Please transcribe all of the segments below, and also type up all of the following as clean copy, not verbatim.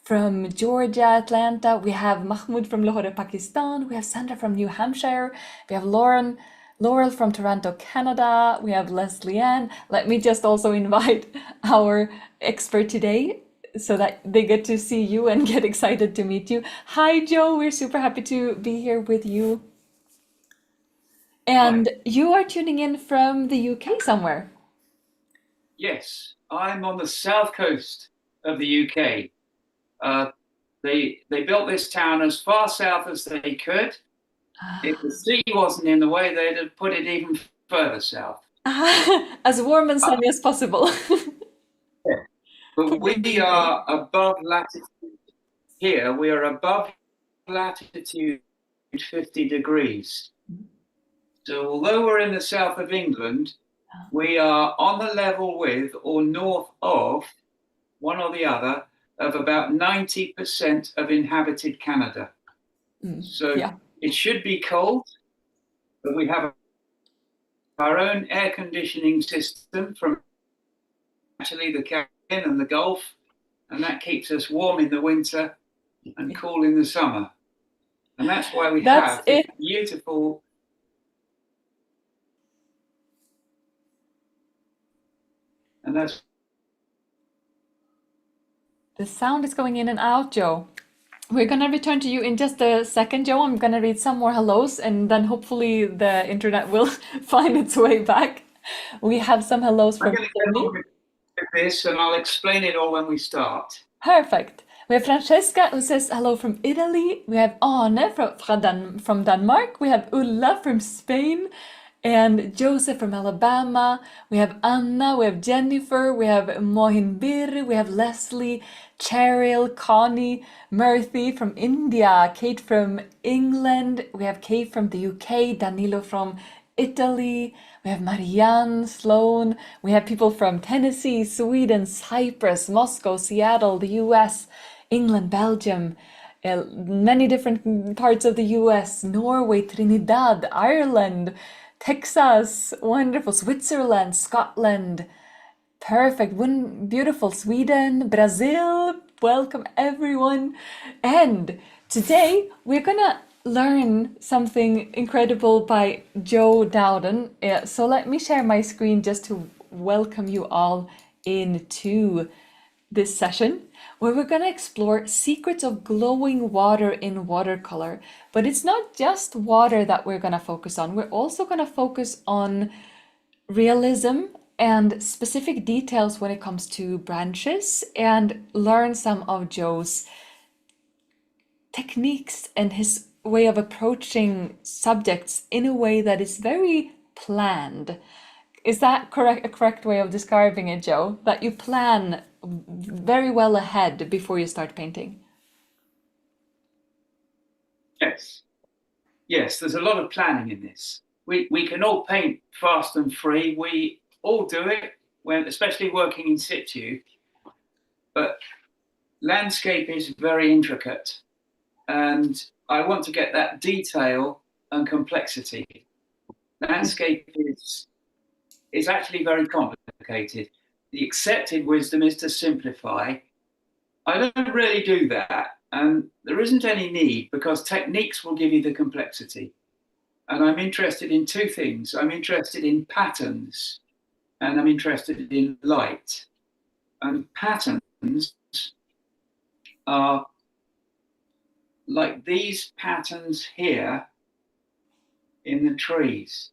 from Georgia, Atlanta. We have Mahmoud from Lahore, Pakistan. We have Sandra from New Hampshire. We have Laurel from Toronto, Canada. We have Leslie Ann. Let me just also invite our expert today so that they get to see you and get excited to meet you. Hi, Joe. We're super happy to be here with you. Hi. And you are tuning in from the UK somewhere. Yes, I'm on the south coast of the UK. Uh, they built this town as far south as they could. If the sea wasn't in the way, they'd have put it even further south. As warm and Uh, sunny as possible. but Put in we the UK. are above latitude here. We are above latitude 50 degrees. So although we're in the south of England, we are on the level with or north of one or the other of about 90% of inhabited Canada. So Yeah. it should be cold, but we have our own air conditioning system from actually the Caribbean and the Gulf, and that keeps us warm in the winter and cool in the summer. And that's why we That's have this it. beautiful, and that's The sound is going in and out, Joe. We're gonna return to you in just a second, Joe. I'm gonna read some more hellos and then hopefully the internet will find its way back. We have some hellos I'm from going to get Italy. on with this and I'll explain it all when we start. Perfect. We have Francesca who says hello from Italy. We have Arne from Denmark. We have Ulla from Spain and Joseph from Alabama. We have Anna. We have Jennifer. We have Mohinbir. We have Leslie, Cheryl, Connie, Murthy from India, Kate from England. We have Kate from the UK, Danilo from Italy. We have Marianne, Sloan. We have people from Tennessee, Sweden, Cyprus, Moscow, Seattle, the US, England, Belgium, many different parts of the US, Norway, Trinidad, Ireland, Texas, wonderful, Switzerland, Scotland. Perfect. Beautiful. Sweden, Brazil. Welcome, everyone. And today we're going to learn something incredible by Joe Dowden. So let me share my screen just to welcome you all into this session where we're going to explore secrets of glowing water in watercolor. But it's not just water that we're going to focus on. We're also going to focus on realism and specific details when it comes to branches and learn some of Joe's techniques and his way of approaching subjects in a way that is very planned. Is that correct? A correct way of describing it, Joe? That you plan very well ahead before you start painting? Yes, yes, there's a lot of planning in this. We can all paint fast and free. We all do it when, especially working in situ, but landscape is very intricate and I want to get that detail and complexity. Landscape is actually very complicated. The accepted wisdom is to simplify. I don't really do that, and there isn't any need because techniques will give you the complexity. And I'm interested in two things. I'm interested in patterns and I'm interested in light. And patterns are like these patterns here in the trees.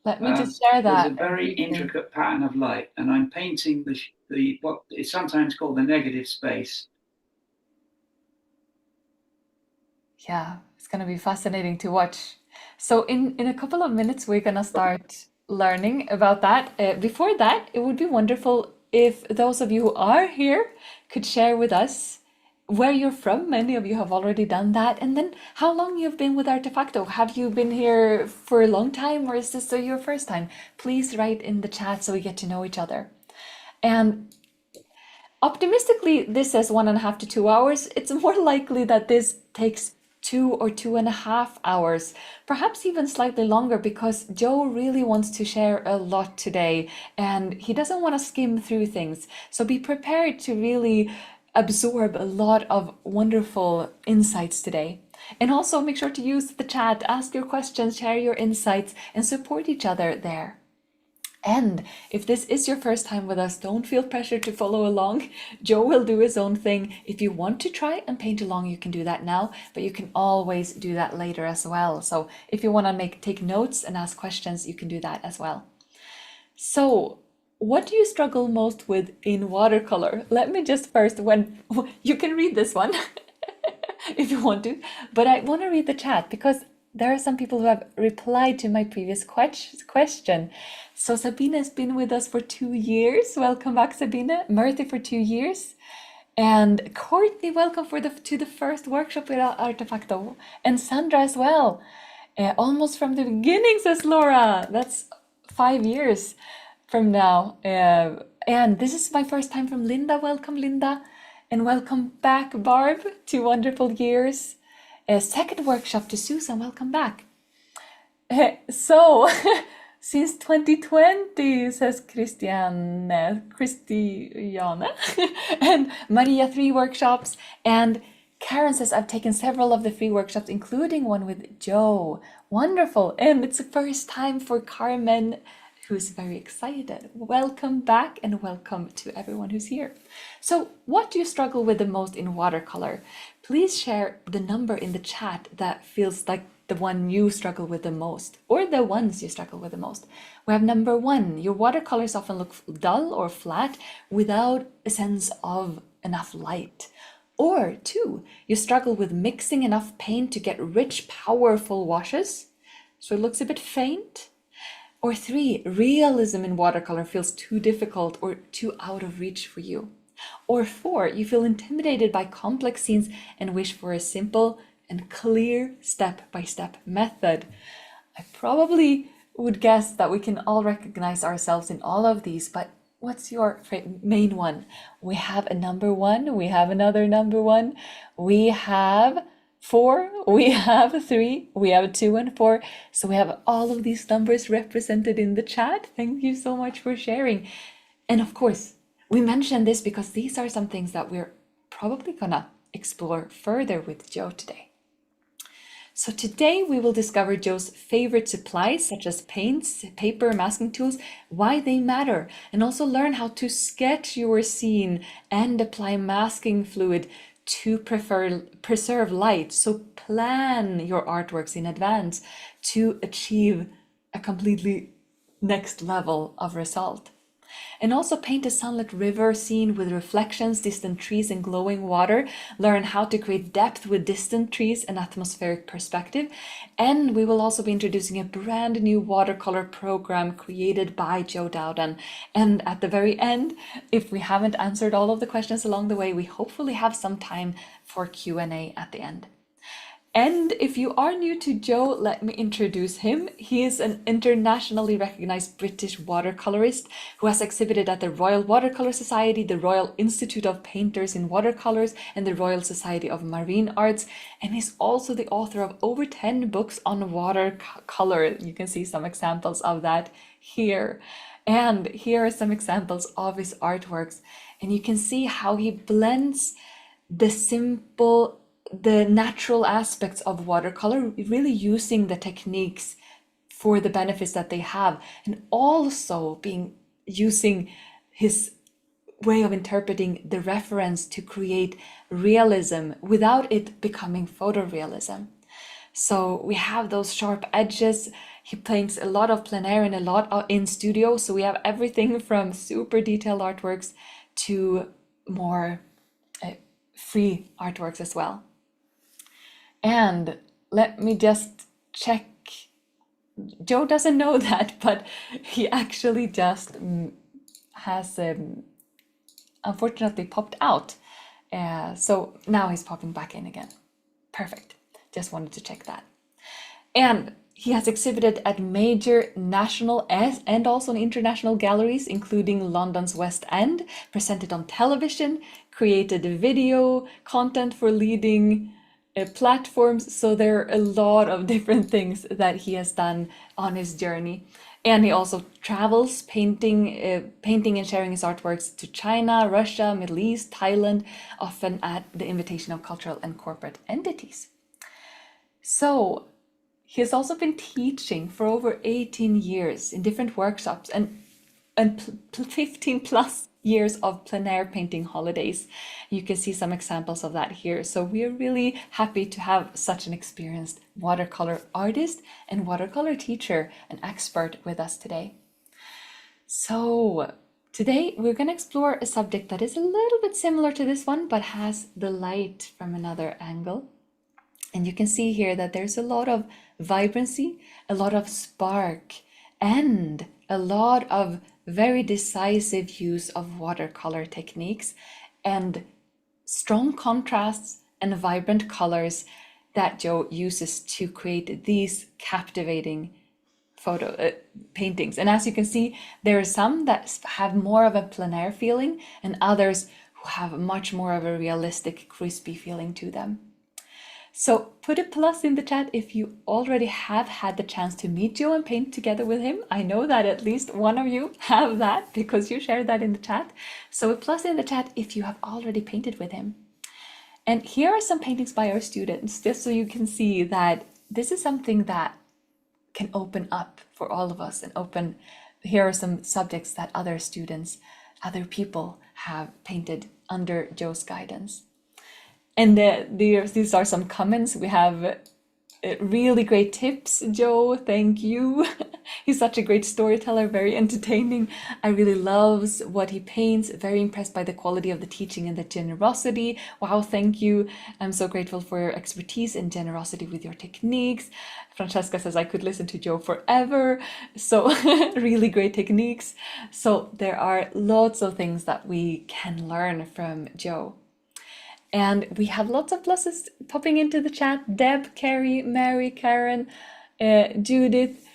Let me just share There's a that very briefly. intricate pattern of light, and I'm painting the what is sometimes called the negative space. Yeah, it's going to be fascinating to watch. So in a couple of minutes, we're going to start learning about that. Before that, it would be wonderful if those of you who are here could share with us where you're from. Many of you have already done that. And then how long you've been with Artefacto. Have you been here for a long time or is this your first time? Please write in the chat so we get to know each other. And optimistically, this says 1.5 to 2 hours. It's more likely that this takes 2 or 2.5 hours, perhaps even slightly longer, because Joe really wants to share a lot today and he doesn't want to skim through things. So be prepared to really absorb a lot of wonderful insights today. And also make sure to use the chat, ask your questions, share your insights, and support each other there. And if this is your first time with us, don't feel pressure to follow along. Joe will do his own thing. If you want to try and paint along, you can do that now, but you can always do that later as well. So if you want to take notes and ask questions, you can do that as well. So what do you struggle most with in watercolor? Let me just first, when you can read this one if you want to, but I want to read the chat because there are some people who have replied to my previous question. So Sabine has been with us for 2 years. Welcome back, Sabine. Murthy for 2 years. And Courtney, welcome to the first workshop with Artefacto. And Sandra as well. Almost from the beginning, says Laura. That's 5 years from now. And this is my first time from Linda. Welcome, Linda. And welcome back, Barb. 2 wonderful years. Second workshop to Susan. Welcome back. So, since 2020, says Christiane, and Maria, 3 workshops. And Karen says, I've taken several of the free workshops, including one with Joe. Wonderful. And it's the first time for Carmen, who's very excited. Welcome back and welcome to everyone who's here. So what do you struggle with the most in watercolor? Please share the number in the chat that feels like the one you struggle with the most, or the ones you struggle with the most. We have number 1, your watercolors often look dull or flat without a sense of enough light. Or 2, you struggle with mixing enough paint to get rich, powerful washes, so it looks a bit faint. Or 3, realism in watercolor feels too difficult or too out of reach for you. Or 4, you feel intimidated by complex scenes and wish for a simple and clear step-by-step method. I probably would guess that we can all recognize ourselves in all of these, but what's your main one? We have a number 1, we have another number 1, we have 4, we have 3, we have 2 and 4. So we have all of these numbers represented in the chat. Thank you so much for sharing. And of course, we mentioned this because these are some things that we're probably gonna explore further with Joe today. So today we will discover Joe's favorite supplies such as paints, paper, masking tools, why they matter, and also learn how to sketch your scene and apply masking fluid to preserve light. So plan your artworks in advance to achieve a completely next level of result. And also paint a sunlit river scene with reflections, distant trees, and glowing water. Learn how to create depth with distant trees and atmospheric perspective. And we will also be introducing a brand new watercolor program created by Joe Dowden. And at the very end, if we haven't answered all of the questions along the way, we hopefully have some time for Q&A at the end. And if you are new to Joe, let me introduce him. He is an internationally recognized British watercolorist who has exhibited at the Royal Watercolor Society, the Royal Institute of Painters in Watercolors, and the Royal Society of Marine Arts. And he's also the author of over 10 books on watercolor. You can see some examples of that here. And here are some examples of his artworks. And you can see how he blends the natural aspects of watercolor, really using the techniques for the benefits that they have, and also using his way of interpreting the reference to create realism without it becoming photorealism. So we have those sharp edges. He paints a lot of plein air and a lot in studio. So we have everything from super detailed artworks to more free artworks as well. And let me just check. Joe doesn't know that, but he actually just has unfortunately popped out. So now he's popping back in again. Perfect. Just wanted to check that. And he has exhibited at major national and also international galleries, including London's West End, presented on television, created video content for leading platforms. So there are a lot of different things that he has done on his journey. And he also travels painting and sharing his artworks to China, Russia, Middle East, Thailand, often at the invitation of cultural and corporate entities. So he has also been teaching for over 18 years in different workshops and 15 plus years of plein air painting holidays. You can see some examples of that here. So we're really happy to have such an experienced watercolor artist and watercolor teacher and expert with us today. So today we're going to explore a subject that is a little bit similar to this one, but has the light from another angle. And you can see here that there's a lot of vibrancy, a lot of spark, and a lot of very decisive use of watercolor techniques and strong contrasts and vibrant colors that Joe uses to create these captivating paintings. And as you can see, there are some that have more of a plein air feeling and others who have much more of a realistic, crispy feeling to them. So put a plus in the chat if you already have had the chance to meet Joe and paint together with him. I know that at least one of you have that because you shared that in the chat. So a plus in the chat if you have already painted with him. And here are some paintings by our students, just so you can see that this is something that can open up for all of us and open. Here are some subjects that other students, other people have painted under Joe's guidance. And these are some comments. We have really great tips, Joe. Thank you. He's such a great storyteller, very entertaining. I really loves what he paints. Very impressed by the quality of the teaching and the generosity. Wow, thank you. I'm so grateful for your expertise and generosity with your techniques. Francesca says I could listen to Joe forever. So really great techniques. So there are lots of things that we can learn from Joe. And we have lots of pluses popping into the chat. Deb, Carrie, Mary, Karen, Judith,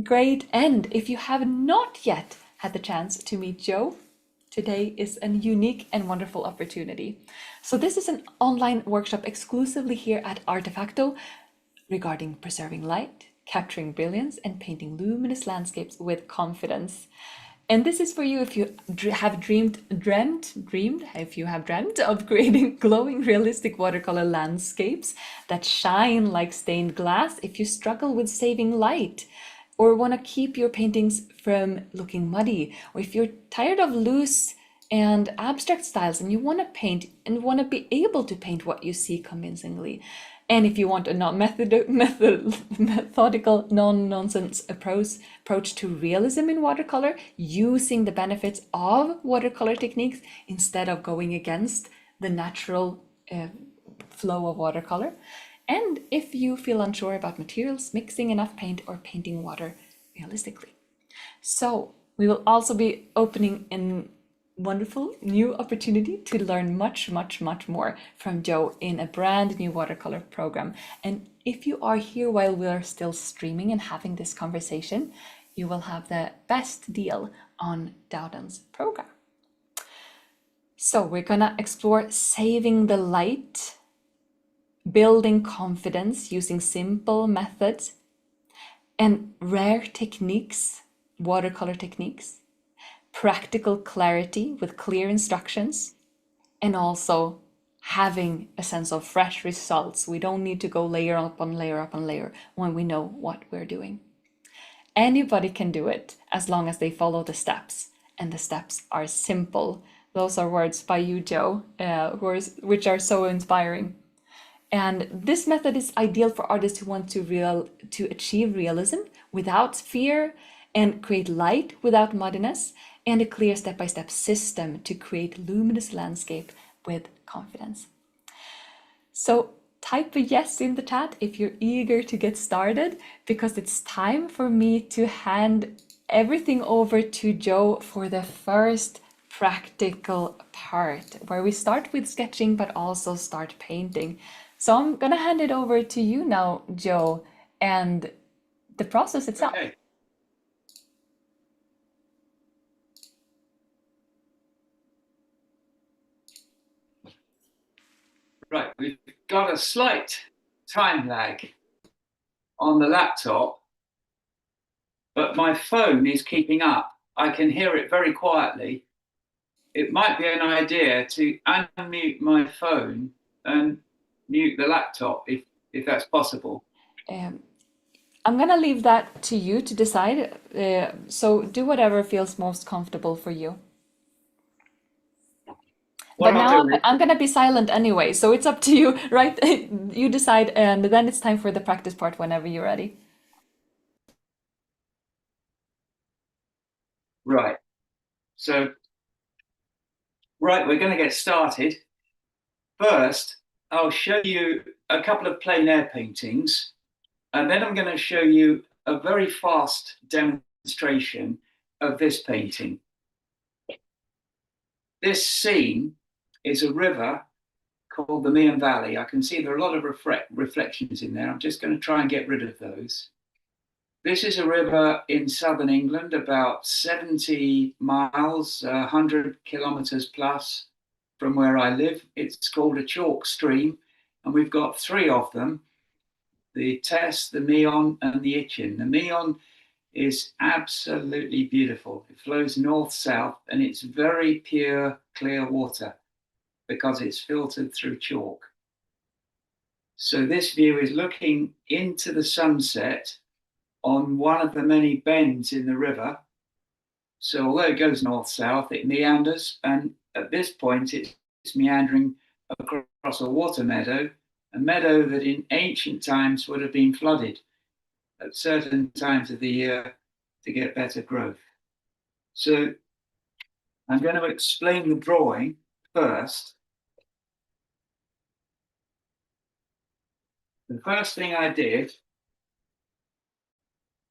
great. And if you have not yet had the chance to meet Joe, today is a unique and wonderful opportunity. So this is an online workshop exclusively here at Artefacto regarding preserving light, capturing brilliance, and painting luminous landscapes with confidence. And this is for you if you have dreamed of creating glowing, realistic watercolor landscapes that shine like stained glass, if you struggle with saving light, or want to keep your paintings from looking muddy, or if you're tired of loose and abstract styles and you want to paint and want to be able to paint what you see convincingly. And if you want a methodical, non-nonsense approach to realism in watercolor, using the benefits of watercolor techniques instead of going against the natural flow of watercolor. And if you feel unsure about materials, mixing enough paint, or painting water realistically. So we will also be opening in wonderful new opportunity to learn much more from Joe in a brand new watercolor program. And if you are here while we are still streaming and having this conversation, you will have the best deal on Dowden's program. So we're gonna explore saving the light, building confidence using simple methods and rare techniques, watercolor techniques, practical clarity with clear instructions, and also having a sense of fresh results. We don't need to go layer upon layer upon layer when we know what we're doing. Anybody can do it as long as they follow the steps, and the steps are simple. Those are words by you, Joe, which are so inspiring. And this method is ideal for artists who want to achieve realism without fear and create light without muddiness, and a clear step-by-step system to create luminous landscape with confidence. So type a yes in the chat if you're eager to get started, because it's time for me to hand everything over to Joe for the first practical part, where we start with sketching but also start painting. So I'm gonna hand it over to you now, Joe, and the process itself. Okay. Right, we've got a slight time lag on the laptop but my phone is keeping up. I can hear it very quietly. It might be an idea to unmute my phone and mute the laptop if that's possible. I'm gonna leave that to you to decide. So do whatever feels most comfortable for you. What But I'll now do is, I'm gonna be silent anyway, so it's up to you, right? You decide, and then it's time for the practice part whenever you're ready. right. So, right, we're going to get started. First, I'll show you a couple of plein air paintings, and then I'm going to show you a very fast demonstration of this painting. This scene is a river called the Meon Valley. I can see there are a lot of reflections in there. I'm just going to try and get rid of those. This is a river in southern England, about 70 miles, 100 kilometers plus from where I live. It's called a chalk stream, and we've got three of them: the Tess, the Meon, and the Itchen. The Meon is absolutely beautiful. It flows north-south, and it's very pure, clear water because it's filtered through chalk. So this view is looking into the sunset on one of the many bends in the river. So although it goes north-south, it meanders, and at this point it's meandering across a water meadow, a meadow that in ancient times would have been flooded at certain times of the year to get better growth. So I'm going to explain the drawing first. The first thing I did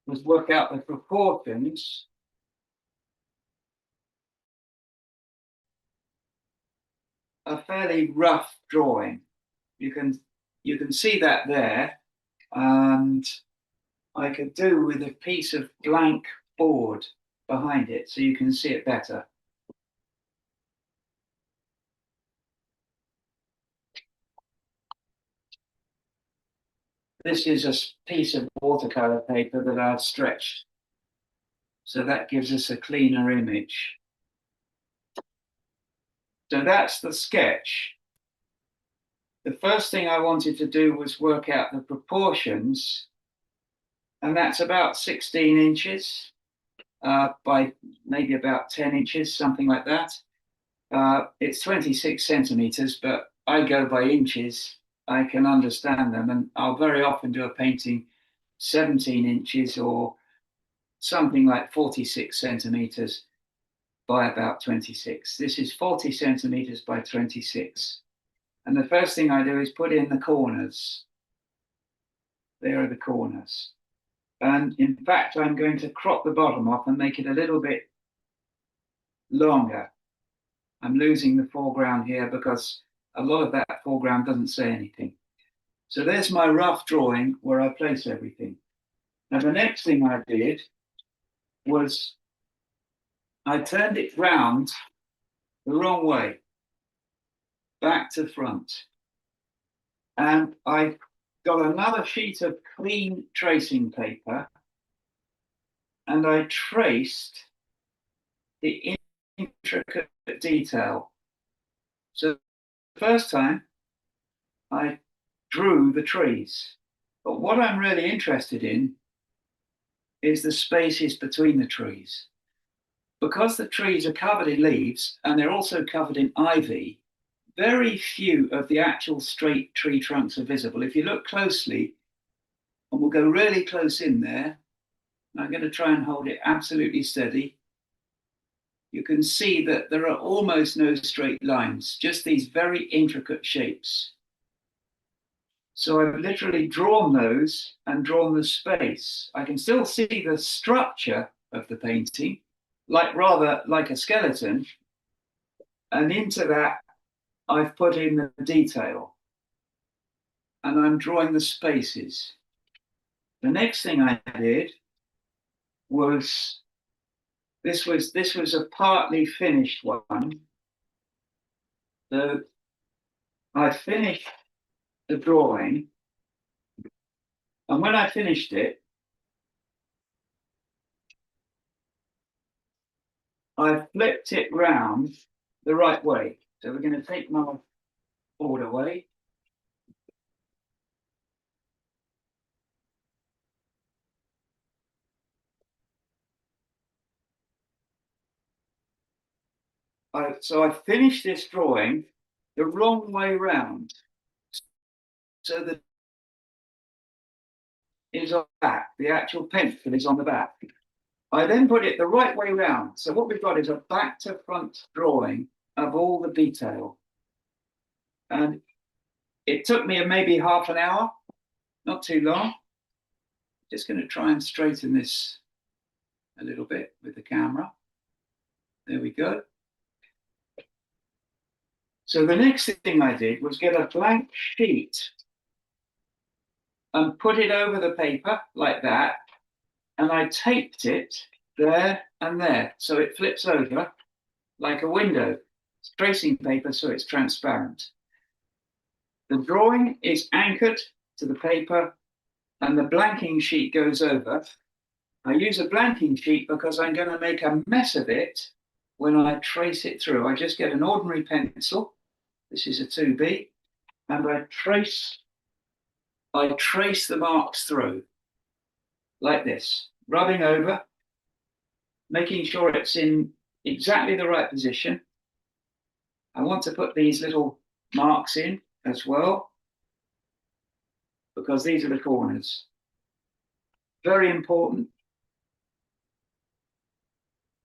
was work out the proportions a fairly rough drawing. You can see that there, and I could do with a piece of blank board behind it so you can see it better. This is a piece of watercolor paper that I've stretched, so that gives us a cleaner image. So that's the sketch. The first thing I wanted to do was work out the proportions, and that's about 16 inches by maybe about 10 inches, something like that. It's 26 centimeters, but I go by inches. I can understand them, and I'll very often do a painting 17 inches or something like 46 centimeters by about 26. This is 40 centimeters by 26. And the first thing I do is put in the corners. There are the corners. And in fact, I'm going to crop the bottom off and make it a little bit longer. I'm losing the foreground here because a lot of that foreground doesn't say anything. So there's my rough drawing where I place everything. Now the next thing I did was I turned it round the wrong way, back to front. And I got another sheet of clean tracing paper, and I traced the intricate detail. So the first time I drew the trees, but what I'm really interested in is the spaces between the trees. Because the trees are covered in leaves and they're also covered in ivy, very few of the actual straight tree trunks are visible. If you look closely, and we'll go really close in there, I'm going to try and hold it absolutely steady. You can see that there are almost no straight lines, just these very intricate shapes. So I've literally drawn those and drawn the space. I can still see the structure of the painting, rather like a skeleton. And into that, I've put in the detail. And I'm drawing the spaces. The next thing I did was this was a partly finished one. I finished the drawing, and when I finished it, I've flipped it round the right way. So we're going to take my board away. So I finished this drawing the wrong way round. So that is on the back, the actual pencil is on the back. I then put it the right way round. So what we've got is a back to front drawing of all the detail. And it took me maybe half an hour, not too long. Just going to try and straighten this a little bit with the camera. There we go. So the next thing I did was get a blank sheet and put it over the paper like that. And I taped it there and there. So it flips over like a window. It's tracing paper, so it's transparent. The drawing is anchored to the paper and the blanking sheet goes over. I use a blanking sheet because I'm going to make a mess of it when I trace it through. I just get an ordinary pencil. This is a 2B, and I trace the marks through like this, rubbing over, making sure it's in exactly the right position. I want to put these little marks in as well, because these are the corners. Very important.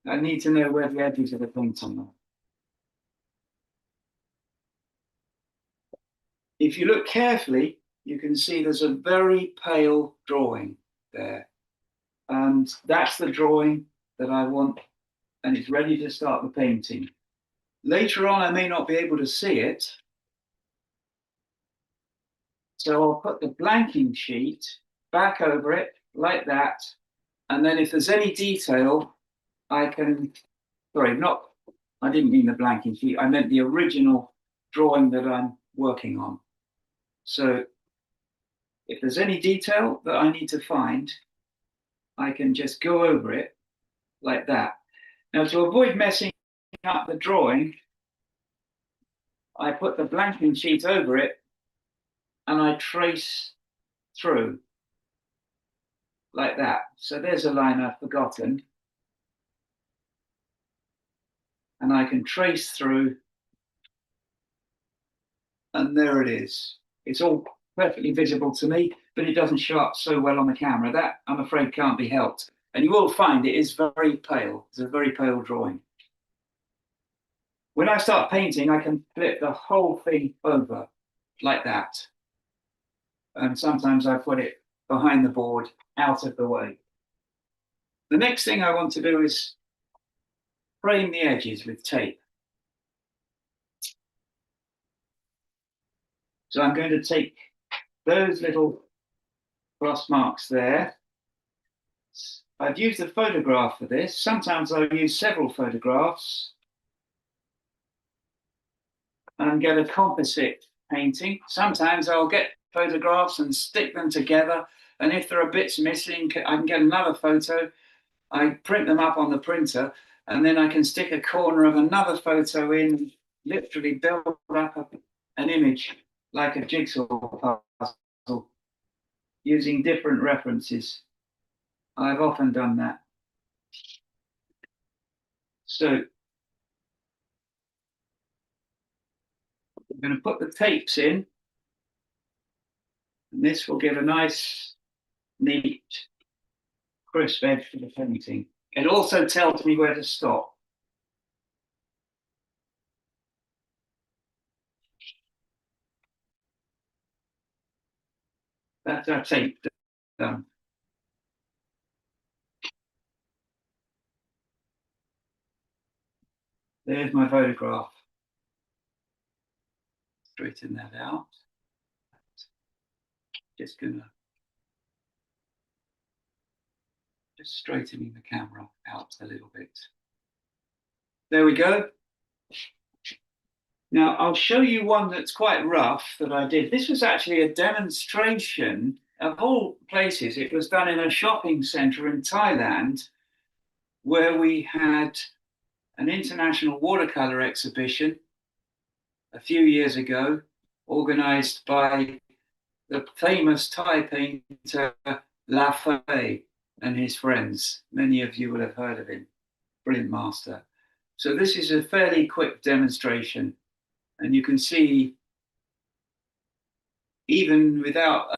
I need to know where the edges of the painting are. If you look carefully, you can see there's a very pale drawing there. And that's the drawing that I want, and it's ready to start the painting. Later on, I may not be able to see it. So I'll put the blanking sheet back over it like that. And then if there's any detail, I can, sorry, I didn't mean the blanking sheet. I meant the original drawing that I'm working on. So if there's any detail that I need to find, I can just go over it like that. Now, to avoid messing up the drawing, I put the blanking sheet over it and I trace through like that. So there's a line I've forgotten. And I can trace through, and there it is. It's all perfectly visible to me, but it doesn't show up so well on the camera. That, I'm afraid, can't be helped. And you will find it is very pale. It's a very pale drawing. When I start painting, I can flip the whole thing over like that. And sometimes I put it behind the board, out of the way. The next thing I want to do is frame the edges with tape. So I'm going to take those little cross marks there. I've used a photograph for this. Sometimes I'll use several photographs and get a composite painting. Sometimes I'll get photographs and stick them together. And if there are bits missing, I can get another photo. I print them up on the printer, and then I can stick a corner of another photo in, literally build up an image like a jigsaw puzzle using different references. I've often done that. So I'm going to put the tapes in, and this will give a nice, neat, crisp edge to the painting. It also tells me where to stop. That's our tape done. There's my photograph. Straighten that out. Just straightening the camera out a little bit. There we go. Now I'll show you one that's quite rough that I did. This was actually a demonstration of all places. It was done in a shopping center in Thailand where we had an international watercolor exhibition a few years ago, organized by the famous Thai painter La Fei and his friends. Many of you will have heard of him. Brilliant master. So this is a fairly quick demonstration, and you can see even without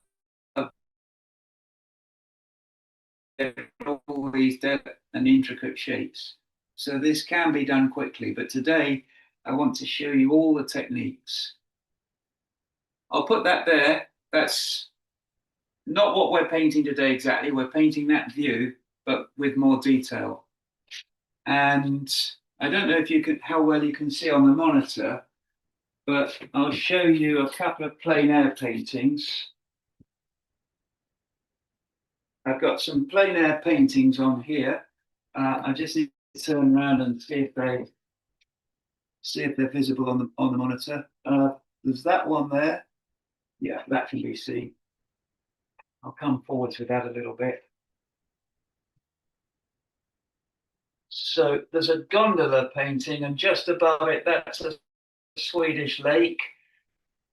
all these delicate and intricate shapes. So this can be done quickly, but today I want to show you all the techniques. I'll put that there. That's not what we're painting today exactly. We're painting that view, but with more detail. And I don't know if you can, how well you can see on the monitor, but I'll show you a couple of plein air paintings. I've got some plein air paintings on here. I just need to turn around and see if they're visible on the monitor. There's that one there. Yeah, that can be seen. I'll come forwards with that a little bit. So there's a gondola painting, and just above it, that's a Swedish lake.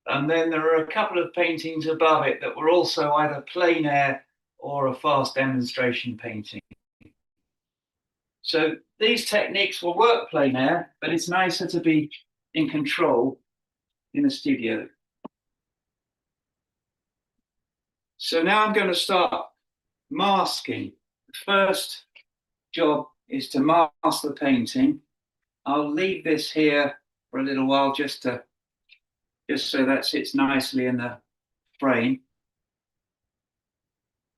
And then there are a couple of paintings above it that were also either plein air or a fast demonstration painting. So these techniques will work plein air, but it's nicer to be in control in a studio. So now I'm going to start masking. The first job is to mask the painting. I'll leave this here for a little while just so that sits nicely in the frame.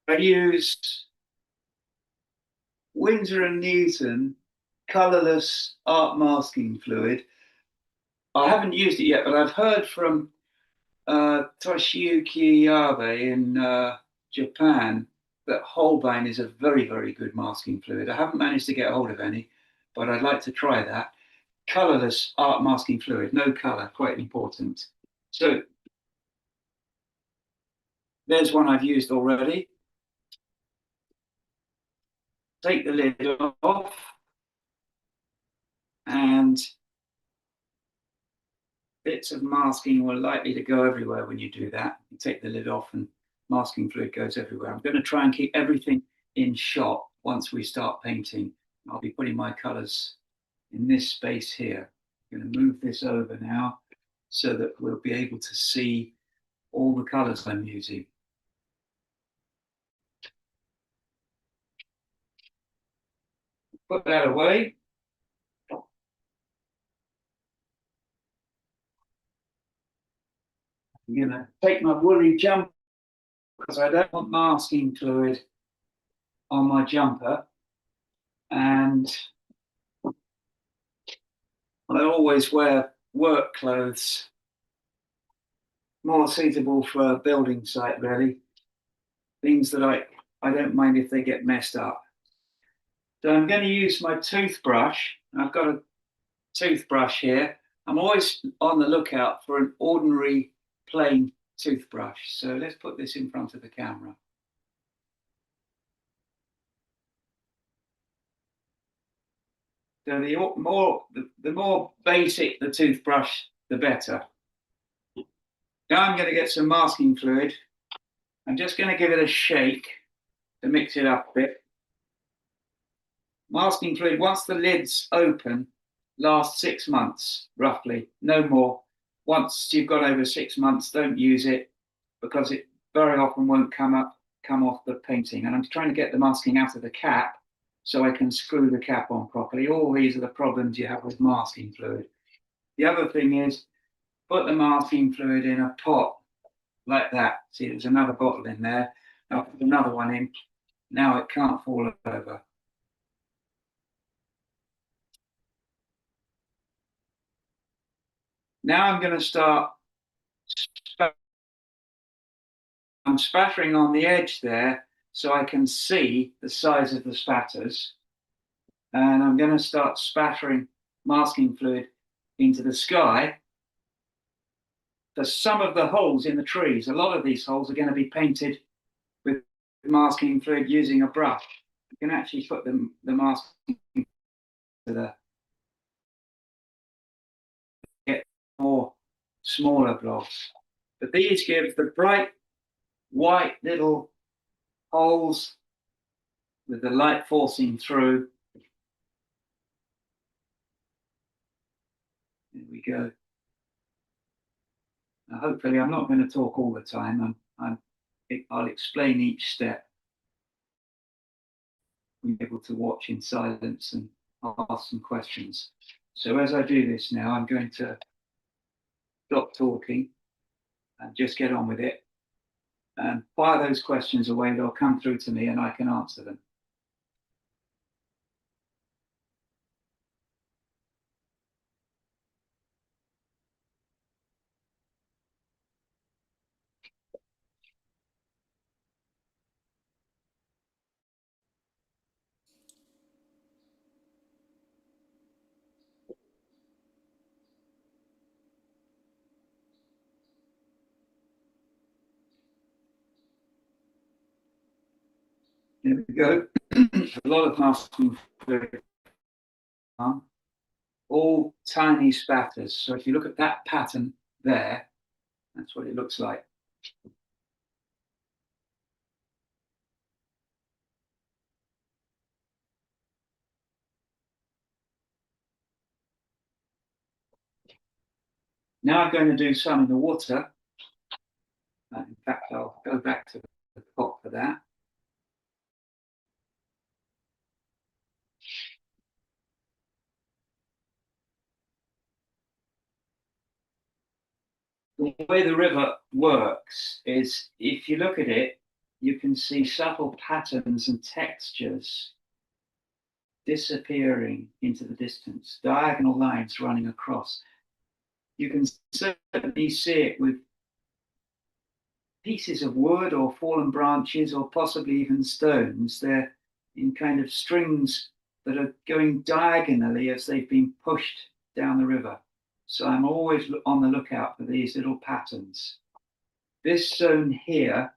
I use Winsor & Newton colorless art masking fluid. I haven't used it yet, but I've heard from Toshiyuki Abe in Japan that Holbein is a very, very good masking fluid. I haven't managed to get hold of any, but I'd like to try that. Colorless art masking fluid, no color, quite important. So there's one I've used already. Take the lid off, and bits of masking are likely to go everywhere when you do that. You take the lid off and masking fluid goes everywhere. I'm going to try and keep everything in shot once we start painting. I'll be putting my colors in this space here. I'm going to move this over now so that we'll be able to see all the colors I'm using. Put that away. I'm going to take my woolly jumper because I don't want masking fluid on my jumper. And I always wear work clothes, more suitable for a building site, really. Things that I don't mind if they get messed up. So I'm going to use my toothbrush. I've got a toothbrush here. I'm always on the lookout for an ordinary plain toothbrush. So let's put this in front of the camera. So the more basic the toothbrush, the better. Now I'm going to get some masking fluid. I'm just going to give it a shake to mix it up a bit. Masking fluid, once the lid's open, lasts 6 months, roughly, no more. Once you've got over 6 months, don't use it because it very often won't come off the painting. And I'm trying to get the masking out of the cap so I can screw the cap on properly. All these are the problems you have with masking fluid. The other thing is, put the masking fluid in a pot like that. See, there's another bottle in there. I'll put another one in. Now it can't fall over. Now I'm going to start. I'm spattering on the edge there so I can see the size of the spatters. And I'm going to start spattering masking fluid into the sky. For some of the holes in the trees, a lot of these holes are going to be painted with masking fluid using a brush. You can actually put the masking to more smaller blobs. But these give the bright white little holes with the light forcing through. There we go. Now, hopefully, I'm not going to talk all the time. I'll explain each step. You'll be able to watch in silence and ask some questions. So as I do this now, I'm going to stop talking and just get on with it and fire those questions away. They'll come through to me and I can answer them. Here we go. A lot of masking fluid, all tiny spatters. So if you look at that pattern there, that's what it looks like. Now I'm going to do some in the water. In fact, I'll go back to the pot for that. The way the river works is if you look at it, you can see subtle patterns and textures disappearing into the distance, diagonal lines running across. You can certainly see it with pieces of wood or fallen branches or possibly even stones. They're in kind of strings that are going diagonally as they've been pushed down the river. So I'm always on the lookout for these little patterns. This zone here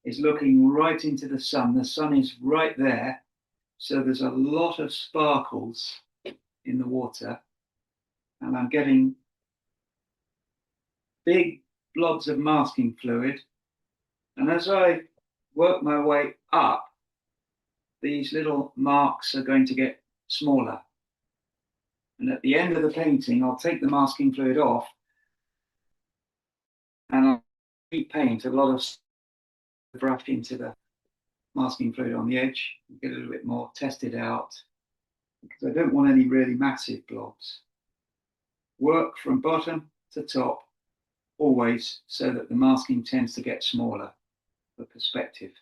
is looking right into the sun. The sun is right there. So there's a lot of sparkles in the water. And I'm getting big blobs of masking fluid. And as I work my way up, these little marks are going to get smaller. And at the end of the painting, I'll take the masking fluid off and I'll repaint a lot of brush into the masking fluid on the edge, get a little bit more, test it out, because I don't want any really massive blobs. Work from bottom to top, always, so that the masking tends to get smaller for perspective.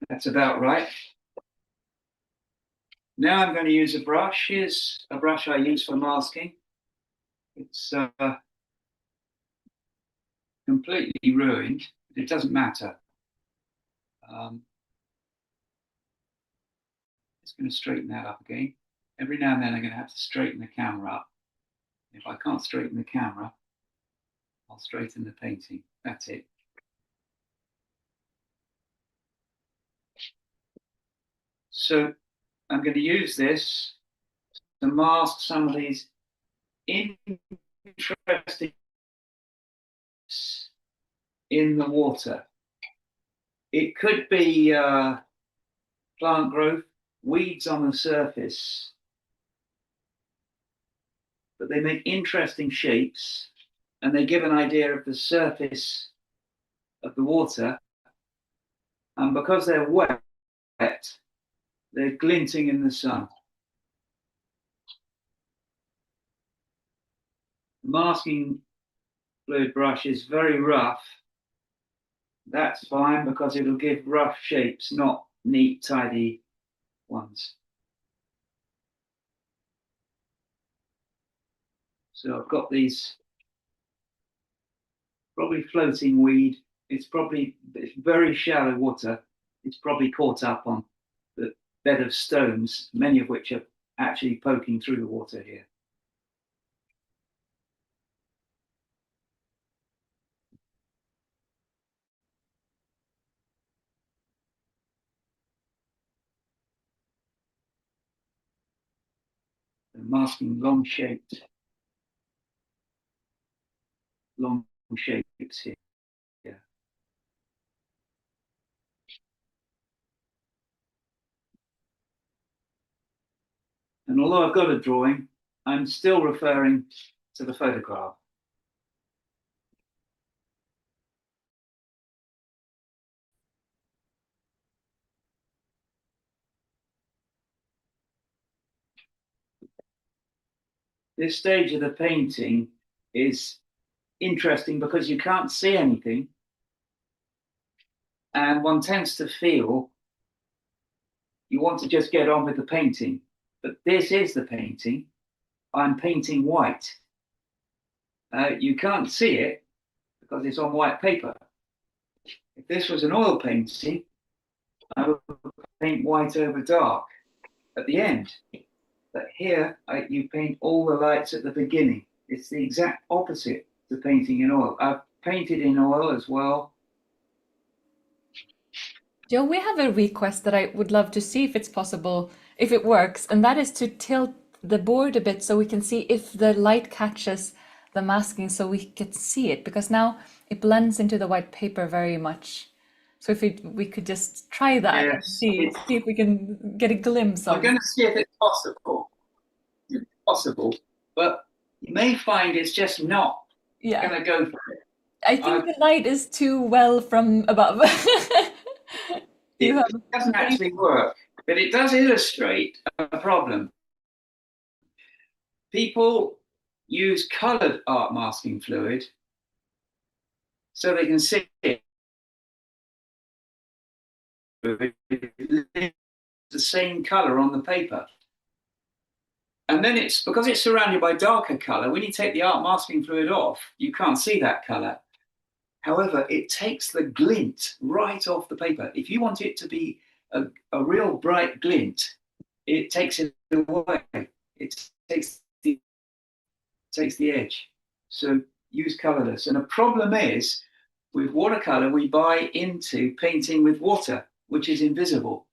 That's about right. Now I'm going to use a brush. Here's a brush I use for masking. It's completely ruined, but it doesn't matter. Just going to straighten that up again. Every now and then I'm going to have to straighten the camera up. If I can't straighten the camera, I'll straighten the painting. That's it. So I'm going to use this to mask some of these interesting in the water. It could be plant growth, weeds on the surface, but they make interesting shapes and they give an idea of the surface of the water. And because they're wet, they're glinting in the sun. The masking fluid brush is very rough. That's fine because it'll give rough shapes, not neat, tidy ones. So I've got these probably floating weed. It's very shallow water. It's probably caught up on the bed of stones, many of which are actually poking through the water here. masking long shapes here. And although I've got a drawing, I'm still referring to the photograph. This stage of the painting is interesting because you can't see anything, and one tends to feel you want to just get on with the painting. But this is the painting. I'm painting white. You can't see it because it's on white paper. If this was an oil painting, I would paint white over dark at the end. But here, you paint all the lights at the beginning. It's the exact opposite to painting in oil. I've painted in oil as well. Joe, we have a request that I would love to see if it's possible, if it works, and that is to tilt the board a bit so we can see if the light catches the masking so we can see it, because now it blends into the white paper very much. So if we could just try that and Yes, see if we can get a glimpse of I'm going to see if it's possible. It's possible, but you may find it's just not going to go for it. I think the light is too well from above. It doesn't actually work, but it does illustrate a problem. People use colored art masking fluid so they can see it. The same color on the paper. And then it's because it's surrounded by darker color, when you take the art masking fluid off, you can't see that color. However, it takes the glint right off the paper. If you want it to be a real bright glint, it takes it away. It takes the edge. So use colorless. And the problem is, with watercolor, we buy into painting with water, which is invisible.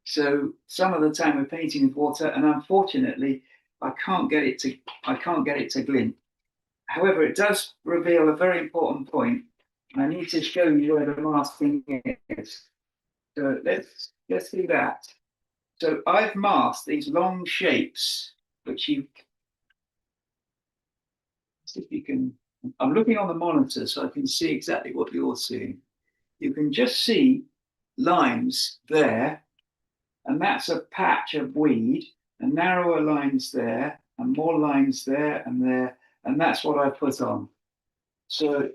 So some of the time we're painting with water, and unfortunately, I can't get it to glint. However, it does reveal a very important point. I need to show you where the masking is. So let's do that. So I've masked these long shapes, which you see if you can. I'm looking on the monitor so I can see exactly what you're seeing. You can just see lines there, and that's a patch of weed, and narrower lines there, and more lines there, and that's what I put on. So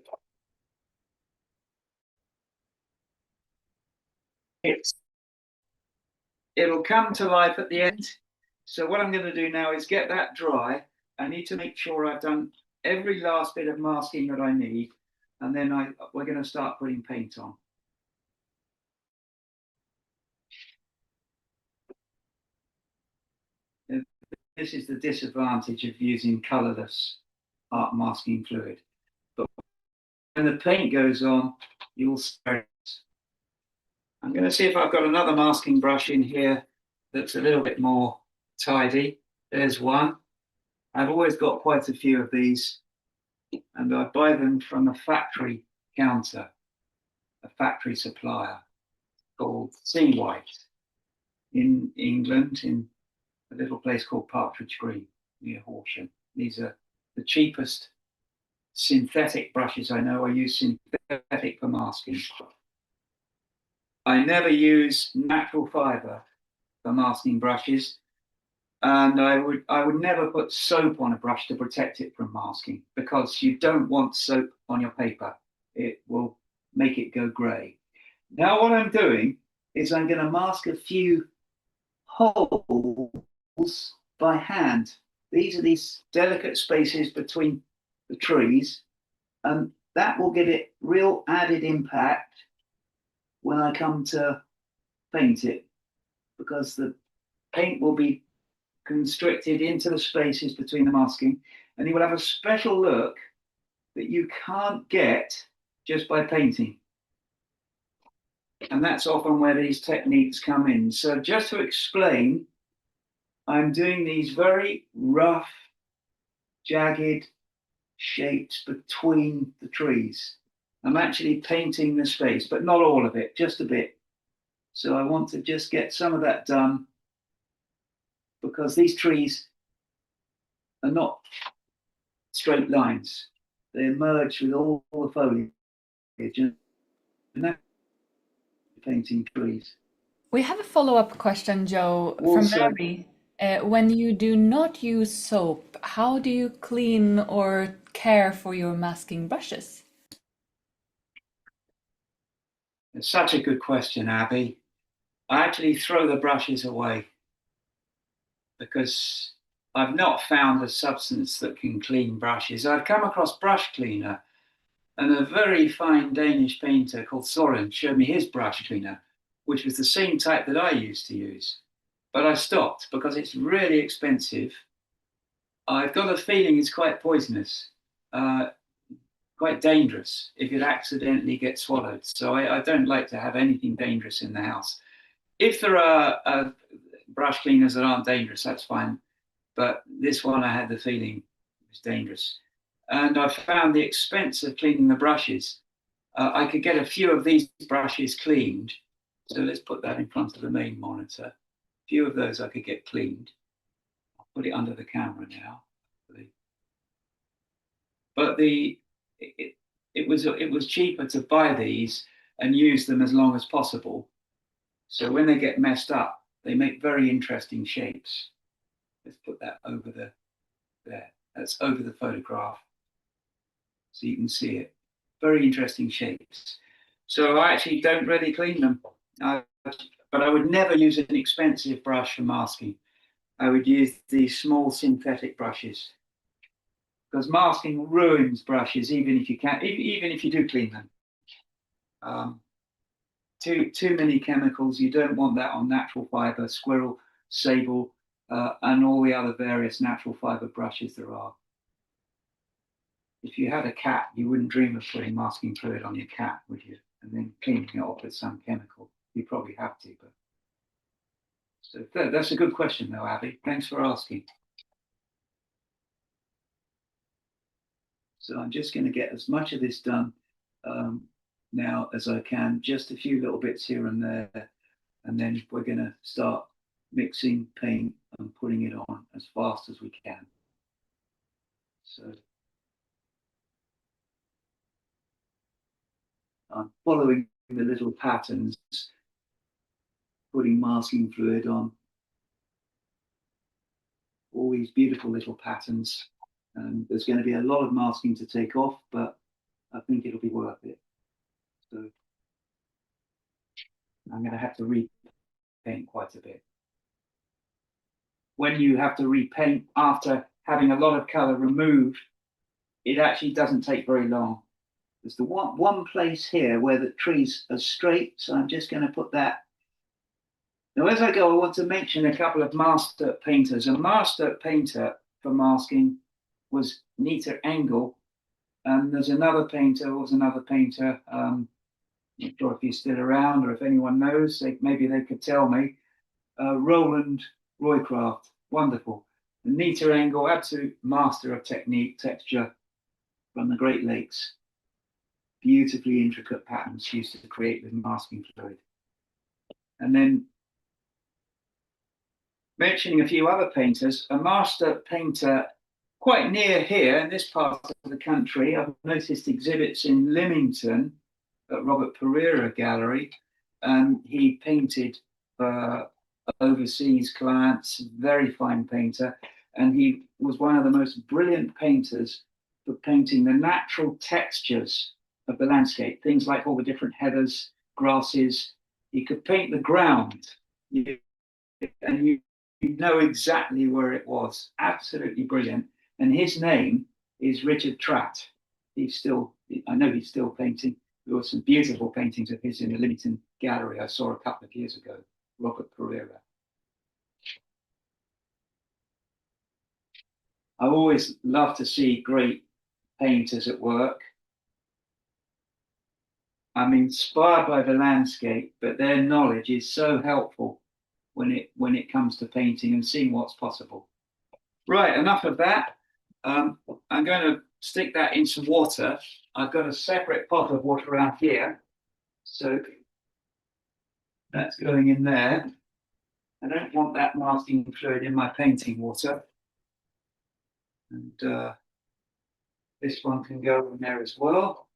it'll come to life at the end. So what I'm going to do now is get that dry. I need to make sure I've done every last bit of masking that I need, and then we're going to start putting paint on. This is the disadvantage of using colorless art masking fluid. But when the paint goes on, you'll spare it. I'm going to see if I've got another masking brush in here that's a little bit more tidy. There's one. I've always got quite a few of these, and I buy them from a factory counter, a factory supplier called Sea White in England, in a little place called Partridge Green near Horsham. These are the cheapest synthetic brushes I know. I use synthetic for masking. I never use natural fiber for masking brushes, and I would never put soap on a brush to protect it from masking, because you don't want soap on your paper. It will make it go grey. Now what I'm doing is I'm going to mask a few holes by hand. These are these delicate spaces between the trees, and that will give it real added impact when I come to paint it, because the paint will be constricted into the spaces between the masking, and you will have a special look that you can't get just by painting. And that's often where these techniques come in. So just to explain, I'm doing these very rough, jagged shapes between the trees. I'm actually painting the space, but not all of it, just a bit. So I want to just get some of that done because these trees are not straight lines. They emerge with all the foliage and that's painting trees. We have a follow-up question, Joe, from Also, Mary. When you do not use soap, how do you clean or care for your masking brushes? it's such a good question, Abby. I actually throw the brushes away because I've not found a substance that can clean brushes. I've come across brush cleaner, and a very fine Danish painter called Soren showed me his brush cleaner, which was the same type that I used to use. But I stopped because it's really expensive. I've got a feeling it's quite poisonous, uh, quite dangerous if it accidentally gets swallowed. So I don't like to have anything dangerous in the house. If there are brush cleaners that aren't dangerous, that's fine. But this one, I had the feeling it was dangerous. And I found the expense of cleaning the brushes. I could get a few of these brushes cleaned. So let's put that in front of the main monitor. A few of those I could get cleaned. I'll put it under the camera now. But it was cheaper to buy these and use them as long as possible. So when they get messed up, they make very interesting shapes. Let's put that over there. That's over the photograph, so you can see it. Very interesting shapes. So I actually don't really clean them, but I would never use an expensive brush for masking. I would use these small synthetic brushes because masking ruins brushes, even if you do clean them. Too many chemicals. You don't want that on natural fiber, squirrel, sable, and all the other various natural fiber brushes there are. If you had a cat, you wouldn't dream of putting masking fluid on your cat, would you? And then cleaning it off with some chemical. You probably have to, but so that's a good question, though, Abby. Thanks for asking. So I'm just going to get as much of this done now as I can. Just a few little bits here and there, and then we're going to start mixing paint and putting it on as fast as we can. So I'm following the little patterns, putting masking fluid on. All these beautiful little patterns. And there's going to be a lot of masking to take off, but I think it'll be worth it. So I'm going to have to repaint quite a bit. When you have to repaint after having a lot of color removed, it actually doesn't take very long. There's the one place here where the trees are straight, so I'm just going to put that. Now, as I go, I want to mention a couple of master painters. A master painter for masking was Nita Engel, and there's another painter. I'm not sure if he's still around or if anyone knows. Maybe they could tell me. Roland Roycraft, wonderful. And Nita Engel, absolute master of technique, texture from the Great Lakes. Beautifully intricate patterns she used to create with masking fluid. And then mentioning a few other painters, a master painter quite near here in this part of the country. I've noticed exhibits in Lymington at Robert Pereira Gallery, and he painted overseas clients, very fine painter, and he was one of the most brilliant painters for painting the natural textures of the landscape, things like all the different heathers, grasses. He could paint the ground, and you know exactly where it was. Absolutely brilliant. And his name is Richard Tratt. I know he's still painting. There were some beautiful paintings of his in the Lymington Gallery I saw a couple of years ago, Robert Pereira. I always love to see great painters at work. I'm inspired by the landscape, but their knowledge is so helpful when it comes to painting and seeing what's possible. Right, enough of that. I'm going to stick that in some water. I've got a separate pot of water around here, so that's going in there. I don't want that masking fluid in my painting water. And this one can go in there as well.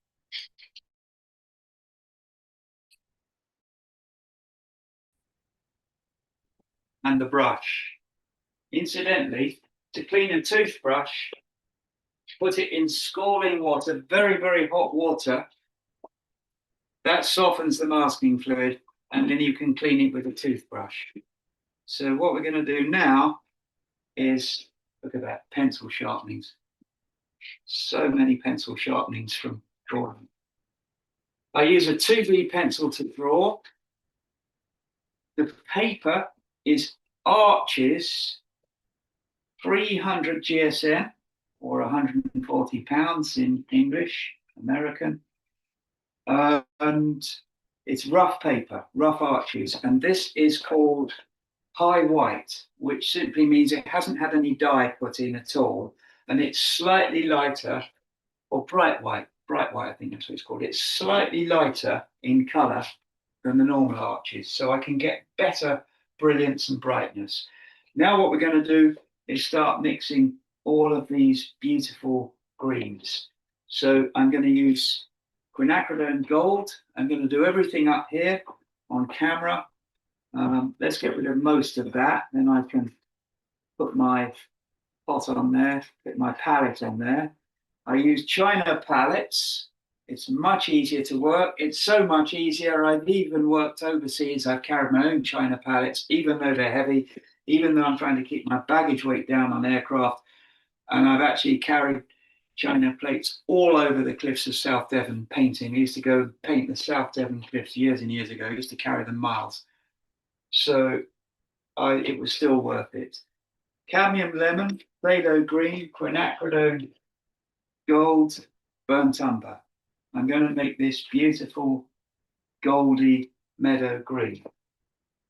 And the brush. Incidentally, to clean a toothbrush, put it in scalding water, very, very hot water. That softens the masking fluid, and then you can clean it with a toothbrush. So what we're going to do now is, look at that, pencil sharpenings. So many pencil sharpenings from drawing. I use a 2B pencil to draw. The paper is Arches 300 GSM, or 140 pounds in English, American. And it's rough paper, rough Arches. And this is called high white, which simply means it hasn't had any dye put in at all. And it's slightly lighter, or bright white, I think that's what it's called. It's slightly lighter in color than the normal Arches. So I can get better brilliance and brightness. Now what we're going to do is start mixing all of these beautiful greens. So I'm going to use quinacridone gold. I'm going to do everything up here on camera. Let's get rid of most of that. Then I can put my pot on there, put my palette on there. I use China palettes. It's much easier to work. It's so much easier. I've even worked overseas. I've carried my own China palettes, even though they're heavy, even though I'm trying to keep my baggage weight down on aircraft. And I've actually carried China plates all over the cliffs of South Devon painting. I used to go paint the South Devon cliffs years and years ago. I used to carry them miles. So it was still worth it. Cadmium lemon, Play-Doh green, quinacridone gold, burnt umber. I'm going to make this beautiful goldy meadow green.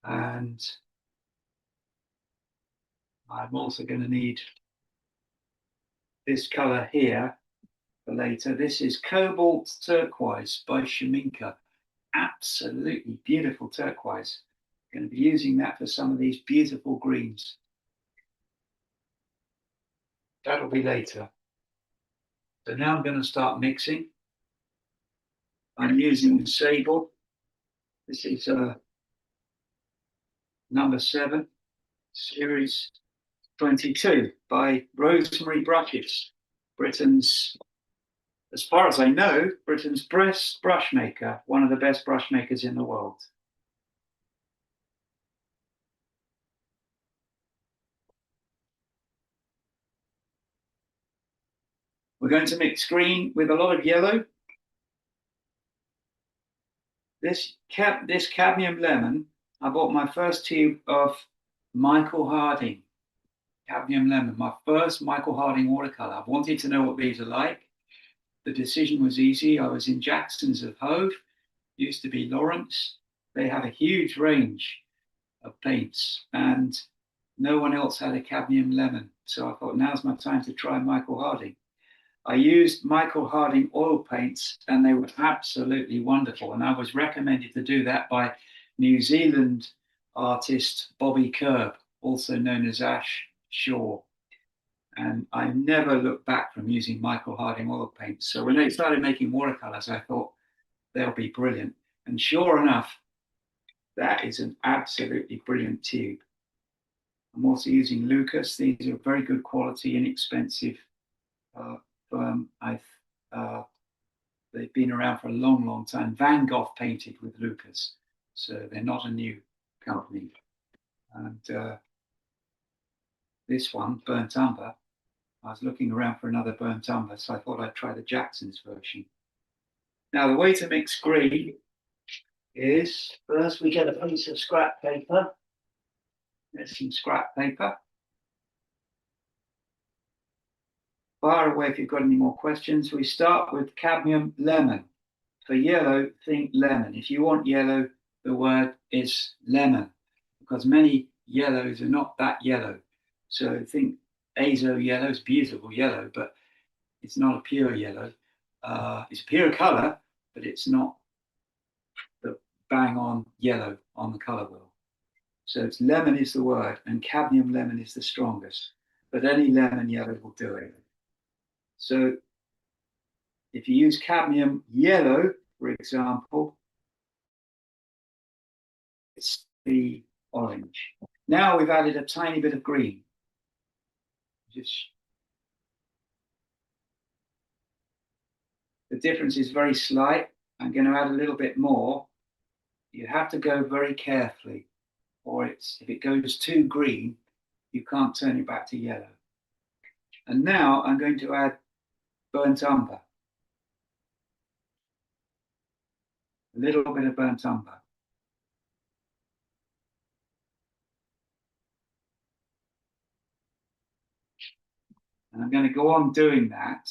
And I'm also going to need this color here for later. This is Cobalt Turquoise by Sheminka. Absolutely beautiful turquoise. I'm going to be using that for some of these beautiful greens. That'll be later. So now I'm going to start mixing. I'm using sable. This is number 7, series 22 by Rosemary Brushes, Britain's, as far as I know, Britain's best brush maker, one of the best brush makers in the world. We're going to mix green with a lot of yellow. This cadmium lemon, I bought my first tube of Michael Harding cadmium lemon, my first Michael Harding watercolor. I wanted to know what these are like. The decision was easy. I was in Jackson's of Hove, used to be Lawrence. They have a huge range of paints, and no one else had a cadmium lemon. So I thought, now's my time to try Michael Harding. I used Michael Harding oil paints, and they were absolutely wonderful. And I was recommended to do that by New Zealand artist Bobby Kerb, also known as Ash Shaw. And I never looked back from using Michael Harding oil paints. So when they started making watercolors, I thought they'll be brilliant. And sure enough, that is an absolutely brilliant tube. I'm also using Lucas. These are very good quality, inexpensive firm. They've been around for a long, long time. Van Gogh painted with Lucas, so they're not a new company. And this one, Burnt Umber, I was looking around for another Burnt Umber, so I thought I'd try the Jackson's version. Now, the way to mix green is first we get a piece of scrap paper. There's some scrap paper. Fire away if you've got any more questions. We start with cadmium lemon. For yellow, think lemon. If you want yellow, the word is lemon. because many yellows are not that yellow. So think azo yellow is beautiful yellow, but it's not a pure yellow. It's a pure color, but it's not the bang on yellow on the color wheel. So it's lemon is the word, and cadmium lemon is the strongest, but any lemon yellow will do it. So if you use cadmium yellow, for example, it's the orange. Now we've added a tiny bit of green. The difference is very slight. I'm going to add a little bit more. You have to go very carefully, or if it goes too green, you can't turn it back to yellow. And now I'm going to add burnt umber. A little bit of burnt umber. And I'm going to go on doing that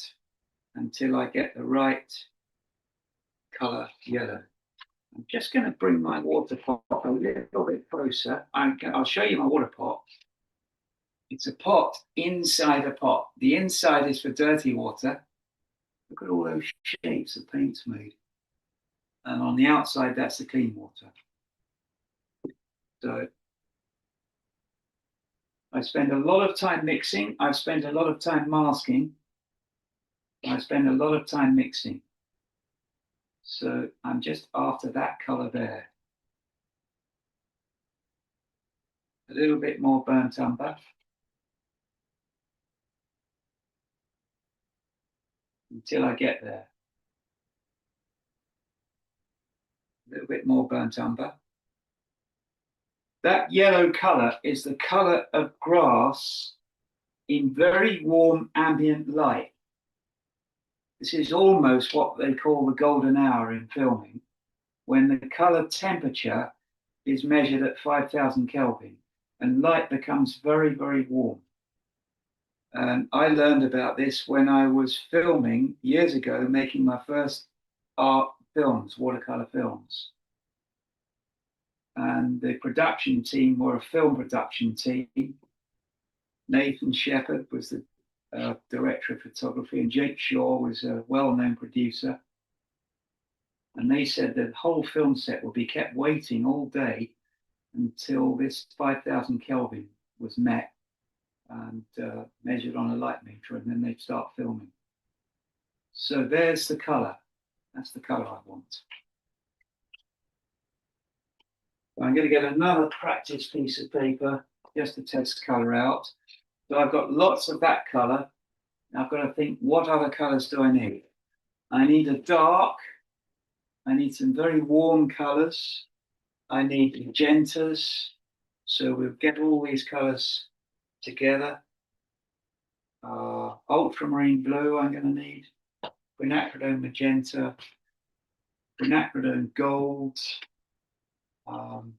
until I get the right color yellow. I'm just going to bring my water pot a little bit closer. I'll show you my water pot. It's a pot inside a pot. The inside is for dirty water. Look at all those shapes the paint's made. And on the outside, that's the clean water. So I spend a lot of time mixing. I've spent a lot of time masking. I spend a lot of time mixing. So I'm just after that color there. A little bit more burnt umber. Until I get there. A little bit more burnt umber. That yellow color is the color of grass in very warm ambient light. This is almost what they call the golden hour in filming, when the color temperature is measured at 5,000 Kelvin and light becomes very, very warm. And I learned about this when I was filming years ago, making my first art films, watercolor films. And the production team were a film production team. Nathan Shepherd was the director of photography, and Jake Shaw was a well-known producer. And they said the whole film set would be kept waiting all day until this 5,000 Kelvin was met and measured on a light meter, and then they'd start filming. So there's the color. That's the color I want. I'm going to get another practice piece of paper just to test color out. So I've got lots of that color. Now I've got to think, what other colors do I need? I need a dark. I need some very warm colors. I need magentas. So we'll get all these colors together. Ultramarine blue I'm going to need. Quinacridone magenta. Quinacridone gold. And